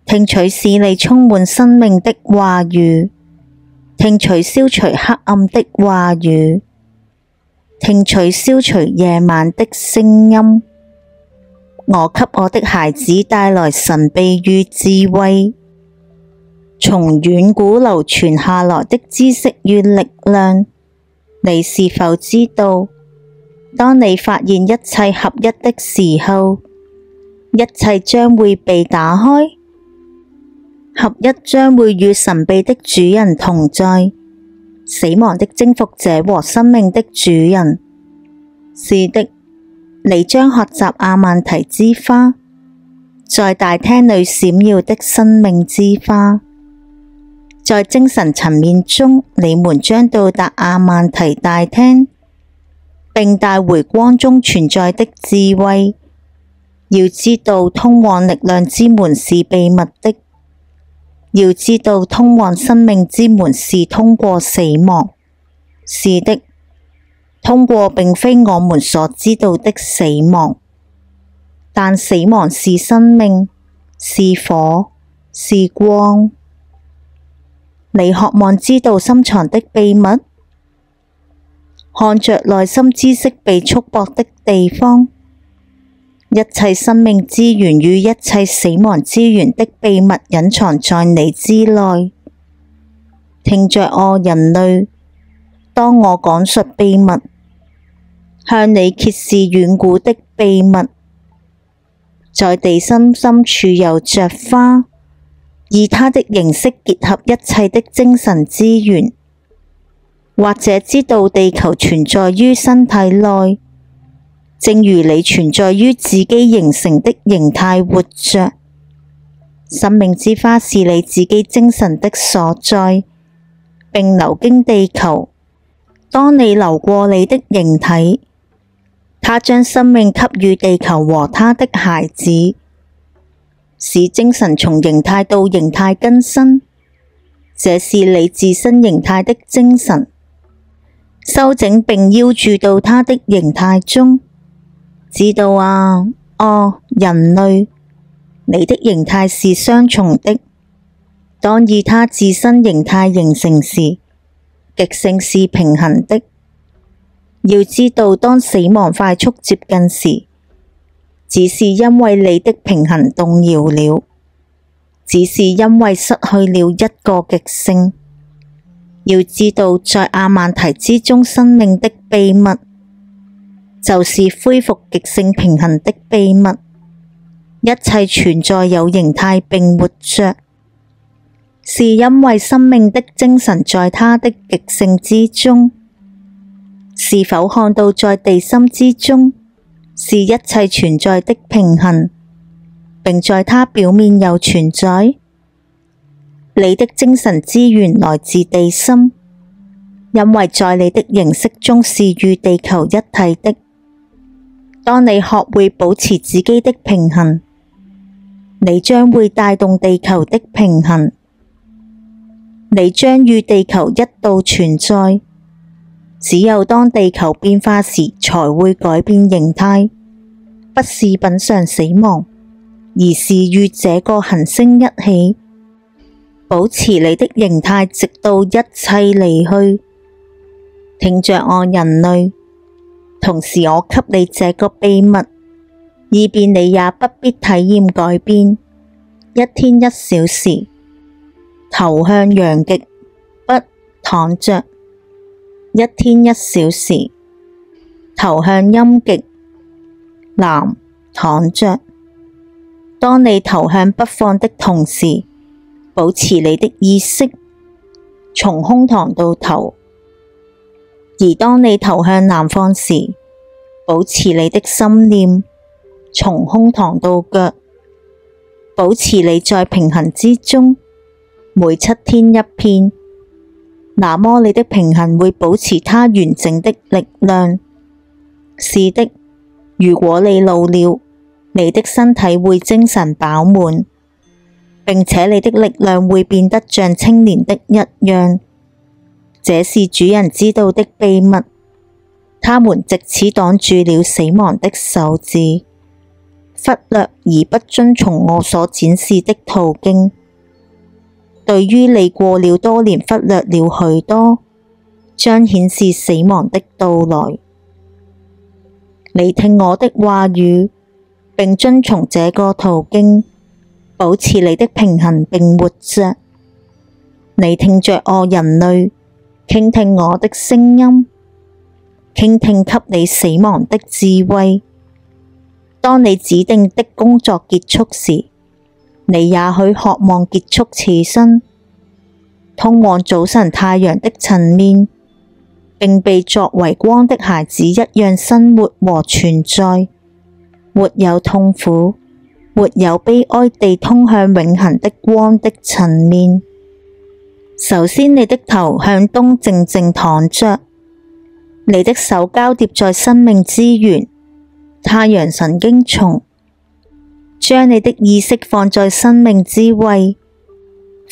聽取使你充滿生命的話語，聽取消除黑暗的話語，聽取消除夜晚的聲音。我給我的孩子帶來神秘與智慧，從遠古流傳下來的知識與力量。你是否知道，當你發現一切合一的時候，一切將會被打開，合一將會與神秘的主人同在，死亡的征服者和生命的主人。是的，你將學習阿曼提之花，在大廳裏閃耀的生命之花。在精神層面中，你們將到達阿曼提大廳，並帶回光中存在的智慧。要知道，通往力量之門是秘密的。要知道，通往生命之門是通過死亡。是的，通過並非我們所知道的死亡，但死亡是生命，是火，是光。你渴望知道深藏的秘密？看着內心知識被束縛的地方，一切生命資源與一切死亡資源的秘密隱藏在你之內。聽着哦，人類，當我講述秘密，向你揭示遠古的秘密，在地心深處有着花，以它的形式結合一切的精神資源，或者知道地球存在於身體內，正如你存在於自己形成的形態活着。生命之花是你自己精神的所在，並流經地球。當你流過你的形體，它將生命給予地球和它的孩子，使精神從形態到形態更新。這是你自身形態的精神，修整並腰注到它的形態中。知道啊，哦，人類，你的形態是雙重的。當以它自身形態形成時，極性是平衡的。要知道，當死亡快速接近時，只是因為你的平衡動搖了，只是因為失去了一個極性。要知道，在阿曼提之中生命的秘密，就是恢復極性平衡的秘密。一切存在有形態並活着，是因為生命的精神在它的極性之中。是否看到在地心之中，是一切存在的平衡，並在它表面又存在？你的精神資源來自地心，因為在你的形式中是與地球一體的。當你學會保持自己的平衡，你將會帶動地球的平衡。你將與地球一道存在。只有當地球變化時，才會改變形態，不是品嚐死亡，而是與這個行星一起，保持你的形態，直到一切離去。聽着我，人類，同時我給你這個秘密，以便你也不必體驗改變。一天1小時，頭向陽極，不躺着。一天1小時，頭向陰極，南躺着。當你頭向北方的同時，保持你的意識從胸膛到頭；而當你頭向南方時，保持你的心念從胸膛到腳。保持你在平衡之中，每7天1片，那麼你的平衡會保持它完整的力量。是的，如果你老了，你的身體會精神飽滿，並且你的力量會變得像青年的一樣。這是主人知道的秘密，他們藉此擋住了死亡的手指，忽略而不遵從我所展示的途徑。對於你過了多年忽略了許多，將顯示死亡的到來。你聽我的話語，並遵從這個途徑，保持你的平衡並活着。你聽着我，人類，傾聽我的聲音，傾聽給你死亡的智慧。當你指定的工作結束時，你也許渴望結束此生，通往早晨太陽的層面，並被作為光的孩子一樣生活和存在，沒有痛苦，沒有悲哀地通向永恆的光的層面。首先，你的頭向東靜靜躺着，你的手交疊在生命之源太陽神經叢，將你的意識放在生命之位，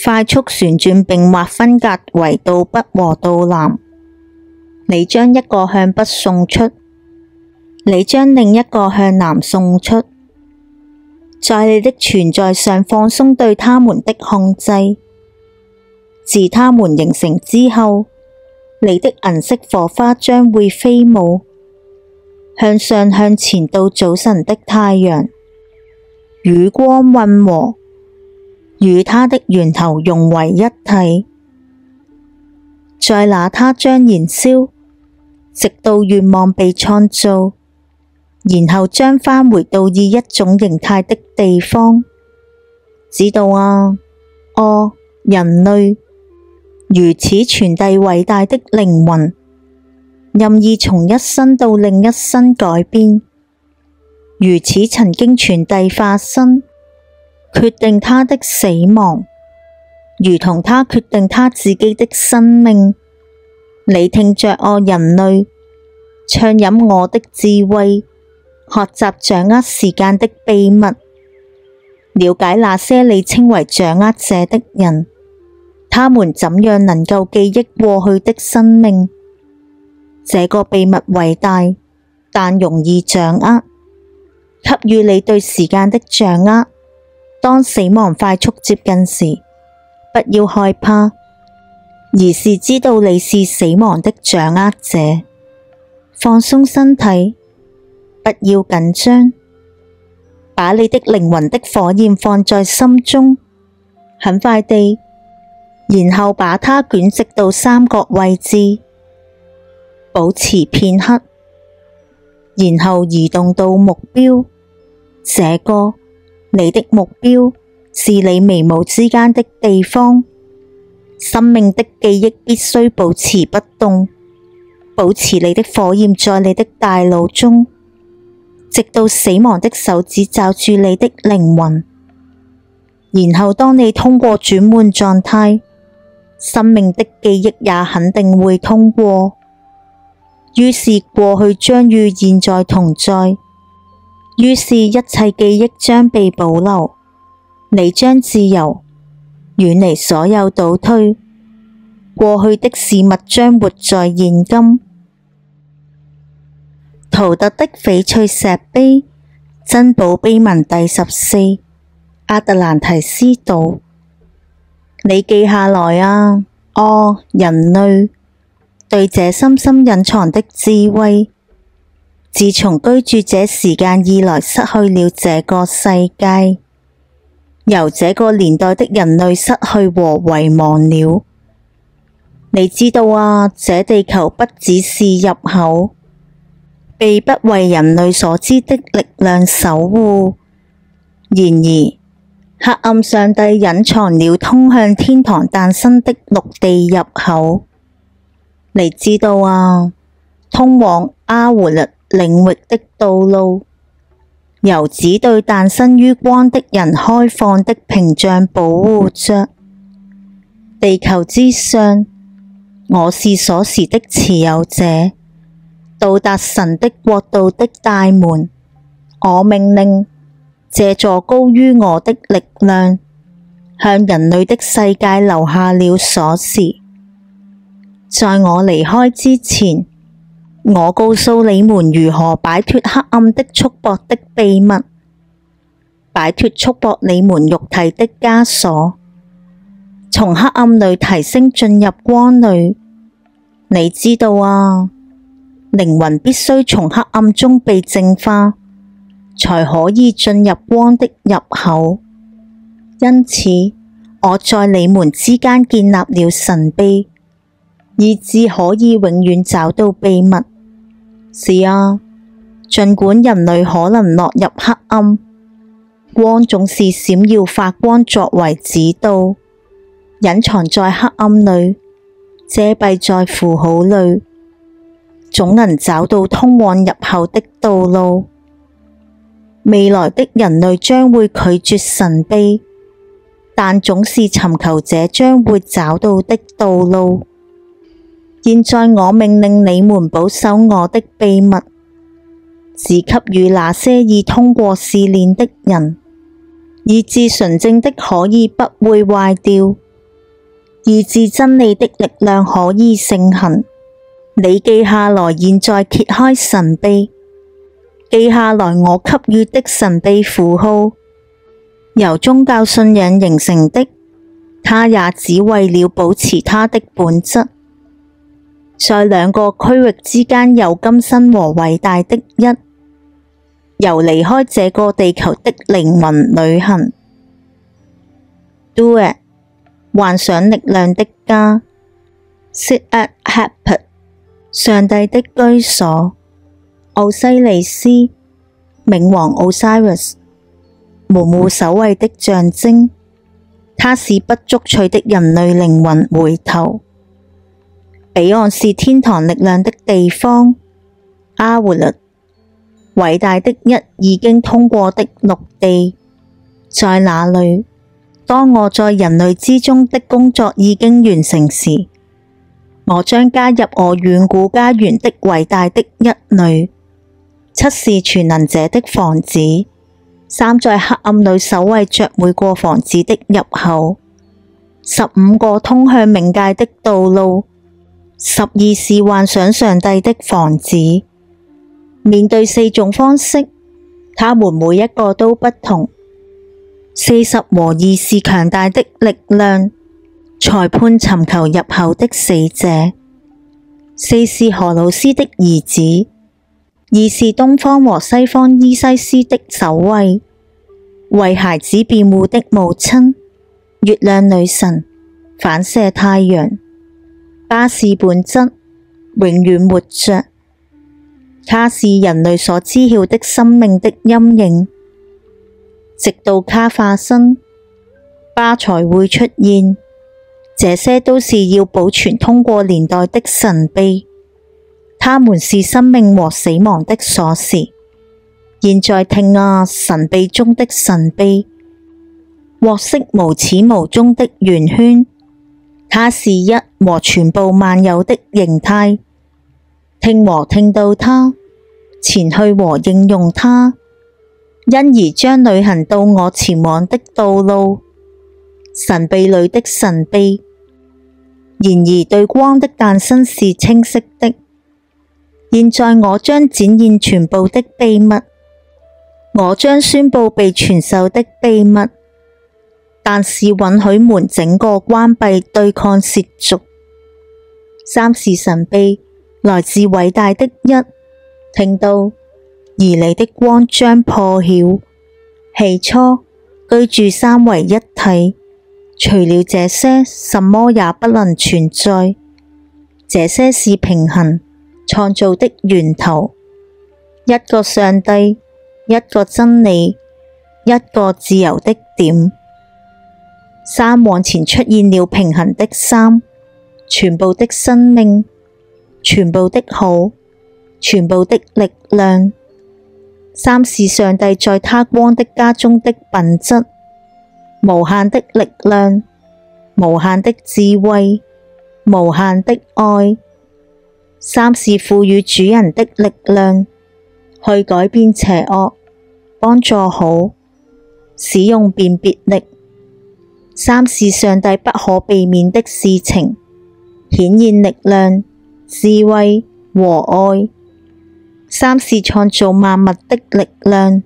快速旋轉並劃分隔為到北和到南。你將一個向北送出，你將另一個向南送出，在你的存在上放鬆對它們的控制。自它們形成之後，你的銀色火花將會飛舞，向上向前到早晨的太陽，與光混和，與它的源頭融為一體。在那它將燃燒，直到願望被創造，然後將返回到以一種形態的地方。知道啊，哦，人類，如此傳遞偉大的靈魂，任意從一生到另一生改變，如此曾經傳遞化身，決定他的死亡，如同他決定他自己的生命。你聽着我，人類，暢飲我的智慧，學習掌握時間的秘密，了解那些你稱為掌握者的人，他們怎樣能夠記憶過去的生命。這個秘密偉大，但容易掌握，給予你對時間的掌握。當死亡快速接近時，不要害怕，而是知道你是死亡的掌握者。放鬆身體，不要緊張，把你的靈魂的火焰放在心中，很快地，然後把它捲直到三角位置，保持片刻，然後移動到目標。這個你的目標是你眉毛之間的地方。生命的記憶必須保持不動，保持你的火焰在你的大腦中，直到死亡的手指抓住你的靈魂。然後當你通過轉換狀態，生命的記憶也肯定會通過。於是過去將與現在同在，於是一切記憶將被保留。你將自由，遠離所有倒退，過去的事物將活在現今。圖特的翡翠石碑，珍寶碑文第14，亞特蘭提斯島。你記下來啊，哦，人類，對這深深隱藏的智慧，自從居住這時間以來失去了這個世界，由這個年代的人類失去和遺忘了。你知道啊，這地球不只是入口，被不為人類所知的力量守護。然而，黑暗上帝隱藏了通向天堂誕生的陸地入口。你知道啊，通往阿胡律領域的道路，由只對誕生於光的人開放的屏障保護着。地球之上，我是鎖匙的持有者，到達神的國度的大門。我命令這座高於我的力量，向人類的世界留下了鎖匙。在我離開之前，我告訴你們如何擺脫黑暗的束縛的秘密，擺脫束縛你們肉體的枷鎖，從黑暗裏提升進入光裏。你知道啊，靈魂必須從黑暗中被淨化，才可以進入光的入口。因此，我在你們之間建立了神秘，以致可以永遠找到秘密。是啊，儘管人類可能落入黑暗，光總是閃耀發光作為指導，隱藏在黑暗裏，遮蔽在符號裏，總能找到通往入口的道路。未來的人類將會拒絕神秘，但總是尋求這將會找到的道路。現在我命令你們保守我的秘密，只給予那些已通過試煉的人，以致純正的可以不會壞掉，以致真理的力量可以盛行。你記下來，現在揭開神秘，記下來我給予的神秘符號，由宗教信仰形成的，它也只為了保持它的本質。在兩個區域之間有今生和偉大的一，由離開這個地球的靈魂旅行。Duat， 幻想力量的家。Siat-hapit， 上帝的居所。奧西里斯，冥王 Osiris， 門戶守衛的象徵，它使不足取的人類靈魂回頭。彼岸是天堂力量的地方。阿胡律，偉大的一已經通過的陸地，在那裏？當我在人類之中的工作已經完成時，我將加入我遠古家園的偉大的一裏。7是全能者的房子，3在黑暗裏守衛着每個房子的入口。15個通向冥界的道路。12是幻想上帝的房子，面對4種方式，他們每一個都不同。40和2是強大的力量，裁判尋求入口的死者。4是荷魯斯的兒子，2是東方和西方伊西斯的守衛，為孩子辯護的母親，月亮女神，反射太陽。8是本質，永遠活着。它是人類所知曉的生命的陰影，直到它化身，吧才會出現。這些都是要保存通過年代的神秘，它們是生命和死亡的鎖匙。現在聽啊，神秘中的神秘，獲釋無始無終的圓圈，它是一和全部萬有的形態。聽和聽到它，前去和應用它，因而將旅行到我前往的道路。神秘裏的神秘。然而對光的誕生是清晰的。現在我將展現全部的秘密，我將宣布被傳授的秘密，但是允許門整個關閉，對抗褻瀆。三是神秘，來自偉大的一，聽到，而你的光將破曉。起初，居住三為一體。除了這些，什麼也不能存在。這些是平衡創造的源頭，一個上帝，一個真理，一個自由的點。三往前出現了平衡的三，全部的生命，全部的好，全部的力量。三是上帝在他光的家中的品質。無限的力量，無限的智慧，無限的愛。三是賦予主人的力量，去改變邪惡，幫助好，使用辨別力。三是上帝不可避免的事情，顯現力量、智慧和愛。三是創造萬物的力量。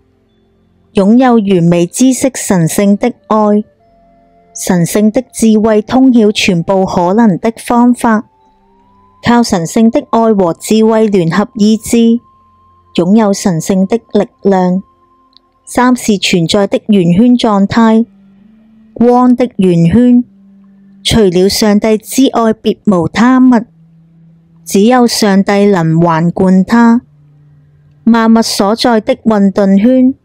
擁有完美知識，神聖的愛，神聖的智慧，通曉全部可能的方法，靠神聖的愛和智慧聯合意志，擁有神聖的力量。三是存在的圓圈狀態，光的圓圈，除了上帝之外，別無他物，只有上帝能環貫它。萬物所在的混沌圈。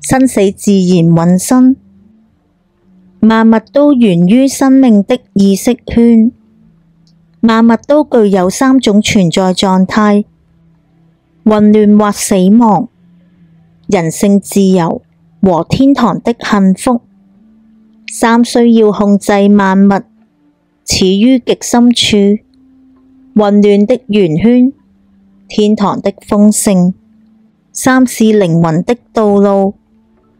生死自然渾身，萬物都源於生命的意識圈，萬物都具有三種存在狀態：混亂或死亡、人性自由和天堂的幸福。三需要控制萬物，始於極深處，混亂的圓圈，天堂的豐盛。三是靈魂的道路。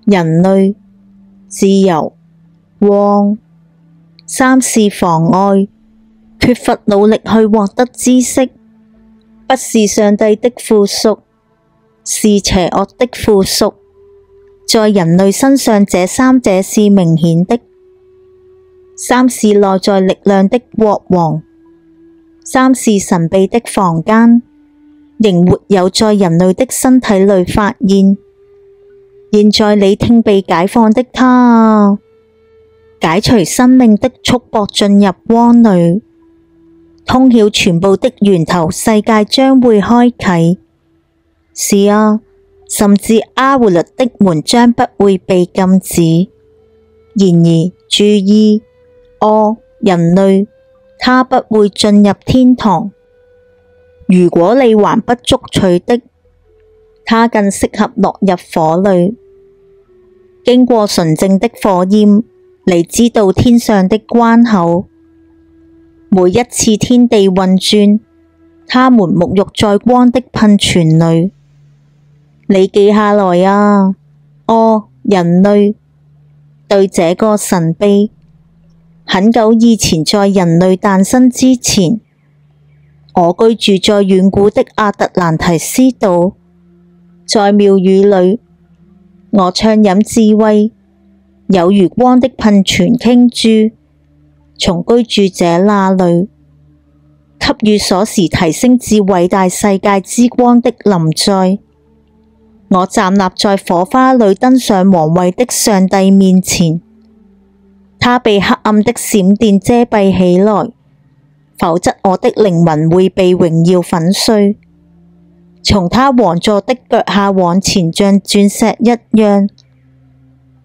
人類、自由、光。三是妨礙，缺乏努力去獲得知識，不是上帝的附屬，是邪惡的附屬。在人類身上，這三者是明顯的。三是內在力量的國王。三是神秘的房間，仍沒有在人類的身體裏發現。現在你聽被解放的他啊，解除生命的束縛，進入光裏，通曉全部的源頭，世界將會開啟。是啊，甚至阿活律的門將不會被禁止。然而注意，人類，他不會進入天堂。如果你還不足取的，他更適合落入火裏。經過純正的火焰，你知道天上的關口。每一次天地運轉，他們沐浴在光的噴泉裏。你記下來啊，人類，對這個神秘，很久以前，在人類誕生之前，我居住在遠古的亞特蘭提斯島，在廟宇裏。我暢飲智慧，有如光的噴泉傾注，從居住者那裏，給予鎖匙提升至偉大世界之光的臨在。我站立在火花裏登上皇位的上帝面前，他被黑暗的閃電遮蔽起來，否則我的靈魂會被榮耀粉碎。從他王座的腳下往前像鑽石一樣，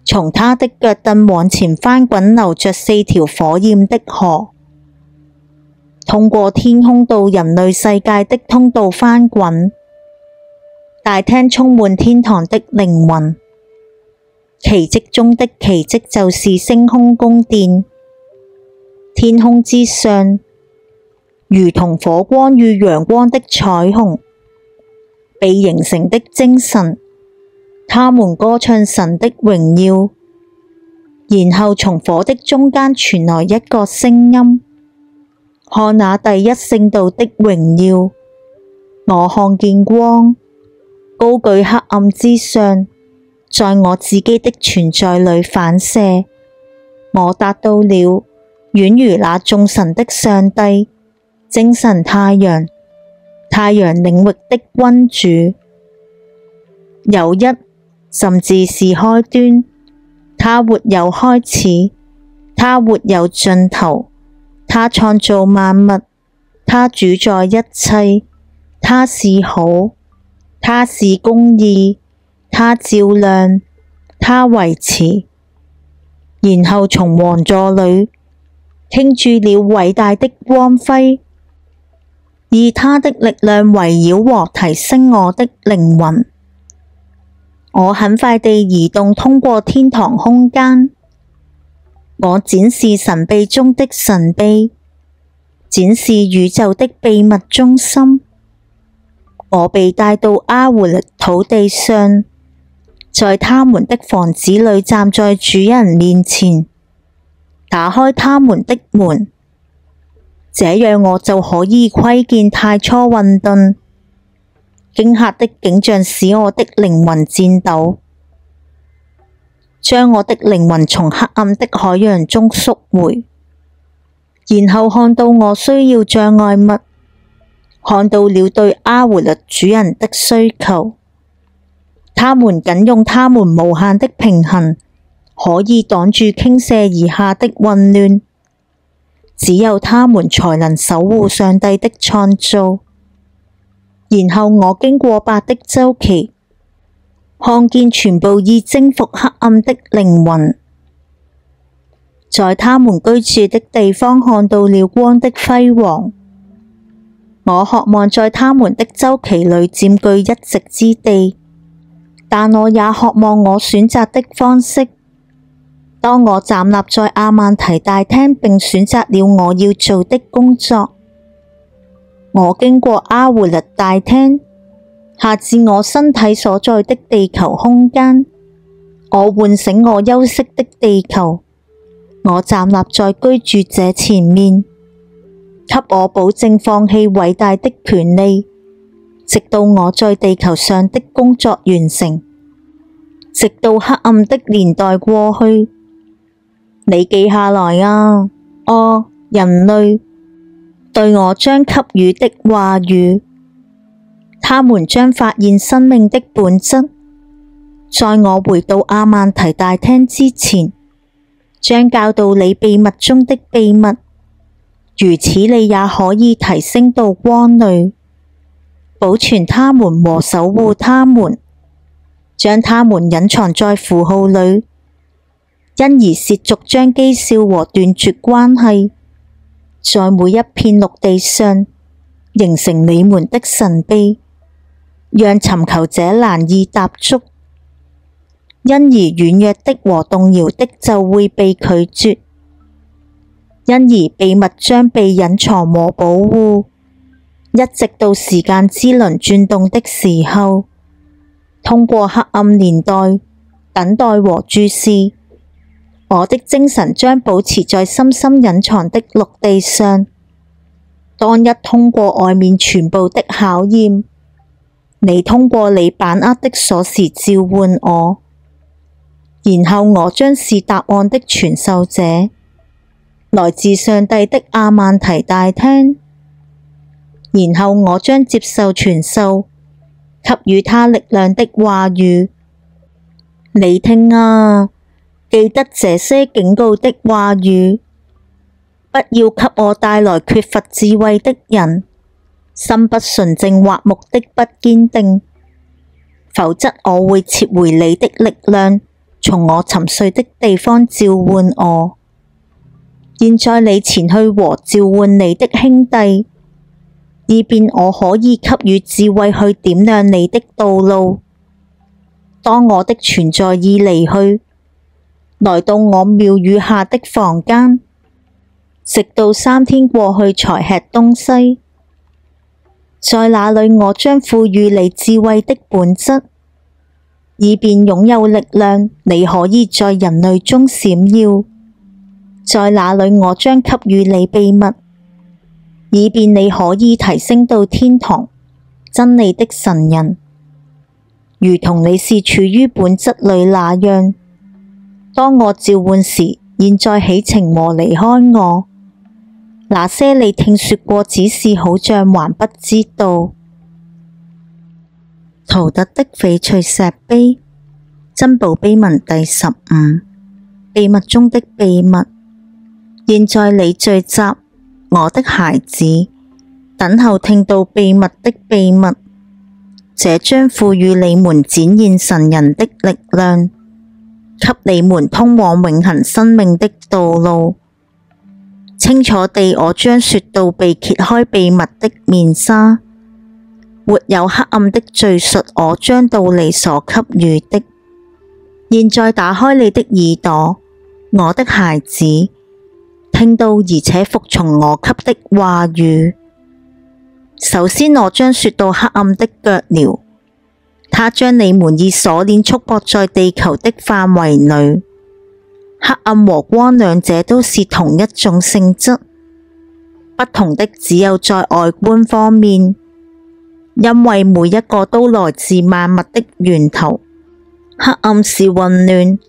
從他的腳凳往前翻滾流着4條火焰的河，通過天空到人類世界的通道翻滾。大廳充滿天堂的靈魂，奇蹟中的奇蹟就是星空宮殿。天空之上，如同火光與陽光的彩虹，被形成的精神，他們歌唱神的榮耀。然後從火的中間傳來一個聲音：看那第一聖道的榮耀！我看見光，高舉黑暗之上，在我自己的存在裏反射。我達到了，遠如那眾神的上帝，精神太陽，太陽領域的君主。有一，甚至是開端，他沒有開始，他沒有盡頭，他創造萬物，他主宰一切，他是好，他是公義，他照亮，他維持。然後從王座裏傾注了偉大的光輝，以他的力量圍繞和提升我的靈魂。我很快地移動通過天堂空間，我展示神秘中的神秘，展示宇宙的秘密中心。我被帶到阿胡歷土地上，在他們的房子裏站在主人面前，打開他們的門，這樣我就可以窺見太初混沌。驚嚇的景象使我的靈魂顫抖，將我的靈魂從黑暗的海洋中贖回，然後看到我需要障礙物，看到了對阿胡歷主人的需求。他們僅用他們無限的平衡，可以擋住傾瀉而下的混亂。只有他們才能守護上帝的創造。然後我經過8的週期，看見全部已征服黑暗的靈魂，在他們居住的地方看到了光的輝煌。我渴望在他們的週期裏佔據一席之地，但我也渴望我選擇的方式。當我站立在阿曼提大廳並選擇了我要做的工作，我經過阿胡歷大廳，下至我身體所在的地球空間。我喚醒我休息的地球，我站立在居住者前面，給我保證放棄偉大的權利，直到我在地球上的工作完成，直到黑暗的年代過去。你記下來啊，哦，人類，對我將給予的話語。他們將發現生命的本質，在我回到阿曼提大廳之前，將教導你秘密中的秘密。如此你也可以提升到光裏，保存他們和守護他們，將他們隱藏在符號裏，因而褻瀆將譏笑和斷絕關係，在每一片陸地上形成你們的神秘，讓尋求者難以踏足，因而軟弱的和動搖的就會被拒絕，因而秘密將被隱藏和保護，一直到時間之輪轉動的時候，通過黑暗年代等待和注視，我的精神將保持在深深隱藏的陸地上。當一通過外面全部的考驗，你通過你把握的鎖匙召喚我，然後我將是答案的傳授者，來自上帝的阿曼提大廳，然後我將接受傳授，給予他力量的話語。你聽啊，記得這些警告的話語，不要給我帶來缺乏智慧的人，心不純正或目的不堅定，否則我會撤回你的力量，從我沉睡的地方召喚我。現在你前去和召喚你的兄弟，以便我可以給予智慧去點亮你的道路。當我的存在已離去，來到我廟宇下的房間，直到3天過去才吃東西。在那裏我將賦予你智慧的本質，以便擁有力量，你可以在人類中閃耀。在那裏我將給予你秘密，以便你可以提升到天堂真理的神人，如同你是處於本質裏那樣。當我召喚時，現在起程和離開我。那些你聽說過只是好像還不知道。圖特的翡翠石碑，珍寶碑文第15，秘密中的秘密。現在你聚集，我的孩子，等候聽到秘密的秘密，這將賦予你們展現神人的力量，給你們通往永恆生命的道路。清楚地，我將說到被揭開秘密的面紗，沒有黑暗的敘述，我將到你所給予的。現在打開你的耳朵，我的孩子，聽到而且服從我給的話語。首先，我將說到黑暗的腳鐐，它將你們以鎖鏈束縛在地球的範圍裏。黑暗和光兩者都是同一種性質，不同的只有在外觀方面，因為每一個都來自萬物的源頭。黑暗是混亂，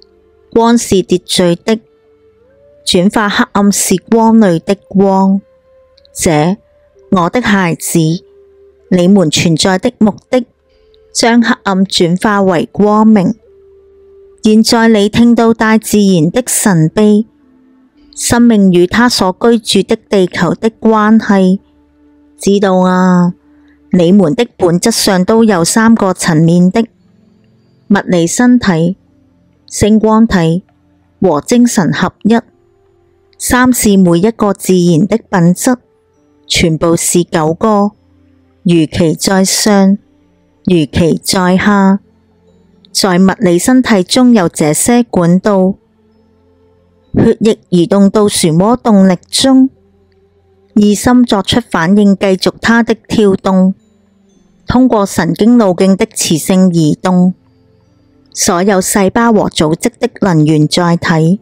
光是秩序的。轉化黑暗是光裏的光。這，我的孩子，你們存在的目的，將黑暗轉化為光明。現在你聽到大自然的神秘，生命與它所居住的地球的關係，知道啊，你們的本質上都有3個層面的物理身體、星光體和精神合一。3是每一個自然的品質，全部是9個，如其在上，如其在下。在物理身體中有這些管道，血液移動到漩渦動力中，意心作出反應，繼續它的跳動，通過神經路徑的磁性移動。所有細胞和組織的能源載體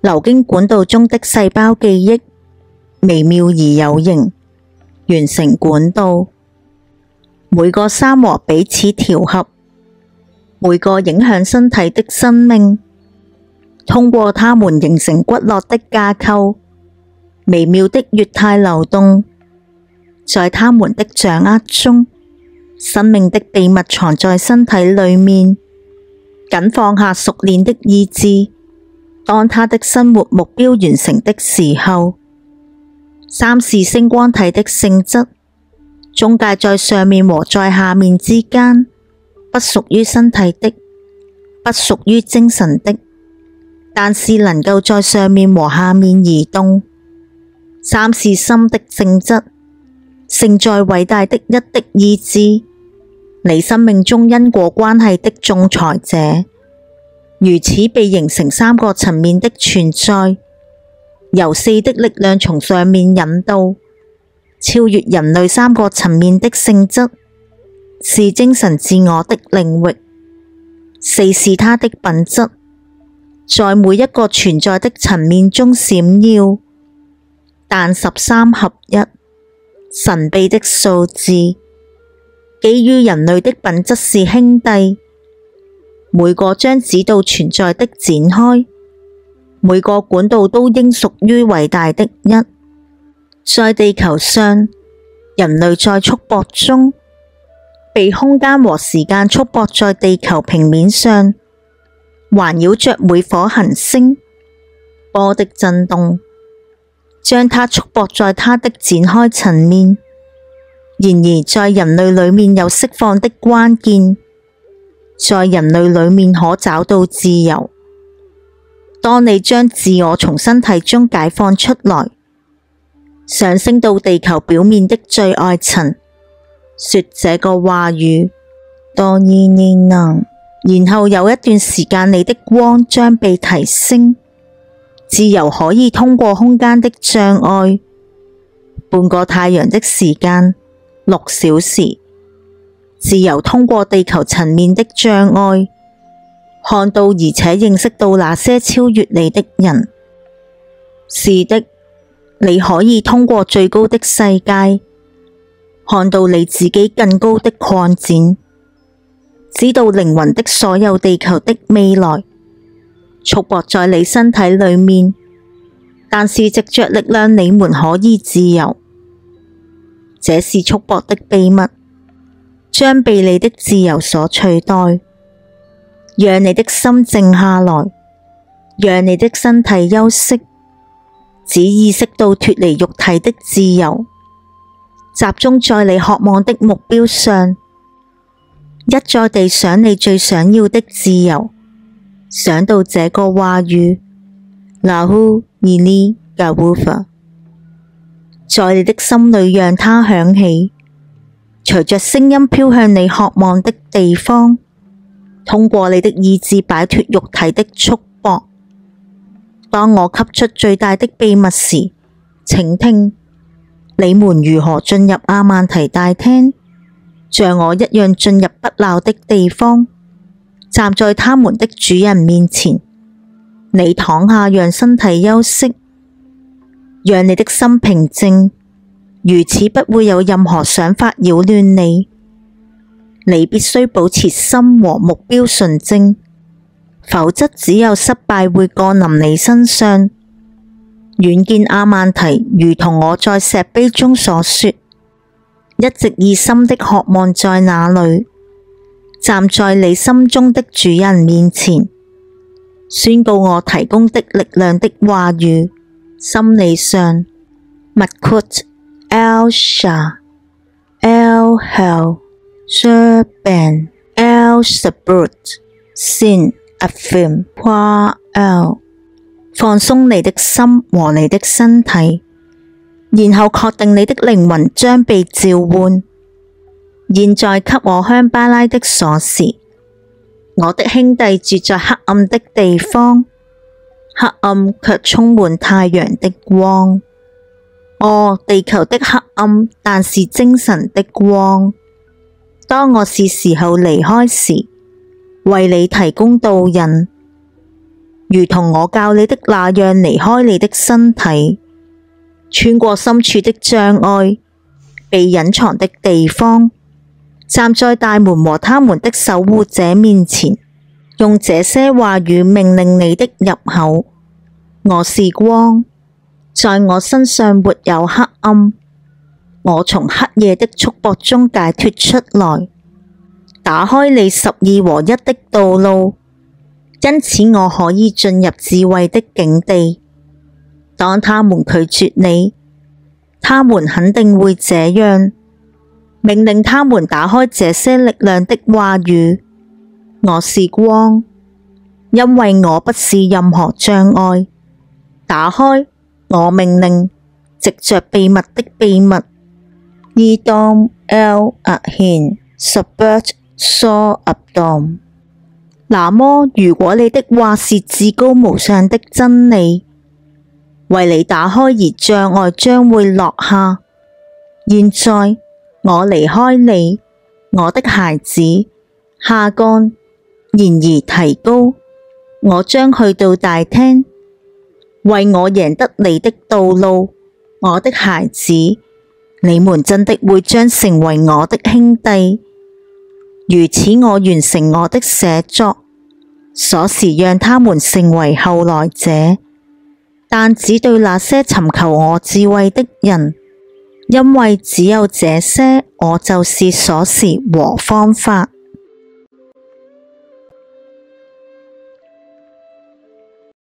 流經管道中的細胞記憶，微妙而有形，完成管道。每個三和彼此調合，每個影響身體的生命，通過它們形成骨骼的架構，微妙的液態流動。在它們的掌握中，生命的秘密藏在身體裏面。僅放下熟練的意志，當他的生活目標完成的時候。3是星光體的性質，中介在上面和在下面之間，不屬於身體的，不屬於精神的，但是能夠在上面和下面移動。3是心的性質，盛載偉大的一的意志，你生命中因果關係的仲裁者，如此被形成3個層面的存在，由4的力量從上面引導，超越人類3個層面的性質，是精神自我的領域。4是它的品質，在每一個存在的層面中閃耀。但13合一，神秘的數字，基於人類的品質是兄弟，每個將指導存在的展開，每個管道都應屬於偉大的一。在地球上，人類在束縛中，被空間和時間束縛在地球平面上，環繞着每顆行星，波的震動將它束縛在它的展開層面。然而在人類裏面有釋放的關鍵，在人類裏面可找到自由。當你將自我從身體中解放出來，上升到地球表面的最外層，說這個話語，多伊尼能，然後有一段時間你的光將被提升，自由可以通過空間的障礙，半個太陽的時間，6小時，自由通過地球層面的障礙，看到而且認識到那些超越你的人。是的，你可以通過最高的世界，看到你自己更高的擴展，知道靈魂的所有地球的未來，束縛在你身體裏面，但是藉着力量你們可以自由。這是束縛的秘密，將被你的自由所取代。讓你的心靜下來，讓你的身體休息，只意識到脫離肉體的自由，集中在你渴望的目標上，一再地想你最想要的自由，想到這個話語 Lahu Ili Gawufa， 在你的心裏讓它響起，隨着聲音飄向你渴望的地方，通過你的意志擺脫肉體的束縛。當我給出最大的秘密時，請聽，你們如何進入阿曼提大廳，像我一樣進入不鬧的地方，站在他們的主人面前。你躺下讓身體休息，讓你的心平靜，如此不會有任何想法擾亂你。你必須保持心和目標純正，否則只有失敗會降臨你身上。遠見阿曼提如同我在石碑中所說，一直以心的渴望在那裏，站在你心中的主人面前，宣告我提供的力量的話語。心理上 Makut El Shah El Hel Serban El Sabut Sin Afim Qua El， 放鬆你的心和你的身體，然後確定你的靈魂將被召喚。現在給我香巴拉的鎖匙，我的兄弟住在黑暗的地方，黑暗卻充滿太陽的光。哦，地球的黑暗，但是精神的光。當我是時候離開時，為你提供導引，如同我教你的那樣離開你的身體，穿過深處的障礙，被隱藏的地方，站在大門和他們的守護者面前，用這些話語命令你的入口。我是光，在我身上沒有黑暗，我從黑夜的束縛中解脫出來，打開你十二和一的道路，因此我可以進入智慧的境地。當他們拒絕你，他們肯定會這樣，命令他們打開這些力量的話語。我是光，因為我不是任何障礙。打開，我命令，藉着秘密的秘密。Idom El Ahin Sabert So Abdom。那麼，如果你的話是至高無上的真理，為你打開而障礙將會落下。現在，我離開你，我的孩子，下降，然而提高。我將去到大廳，為我贏得你的道路，我的孩子，你們真的會將成為我的兄弟。如此我完成我的寫作，鎖匙讓他們成為後來者，但只對那些尋求我智慧的人，因為只有這些，我就是鎖匙和方法。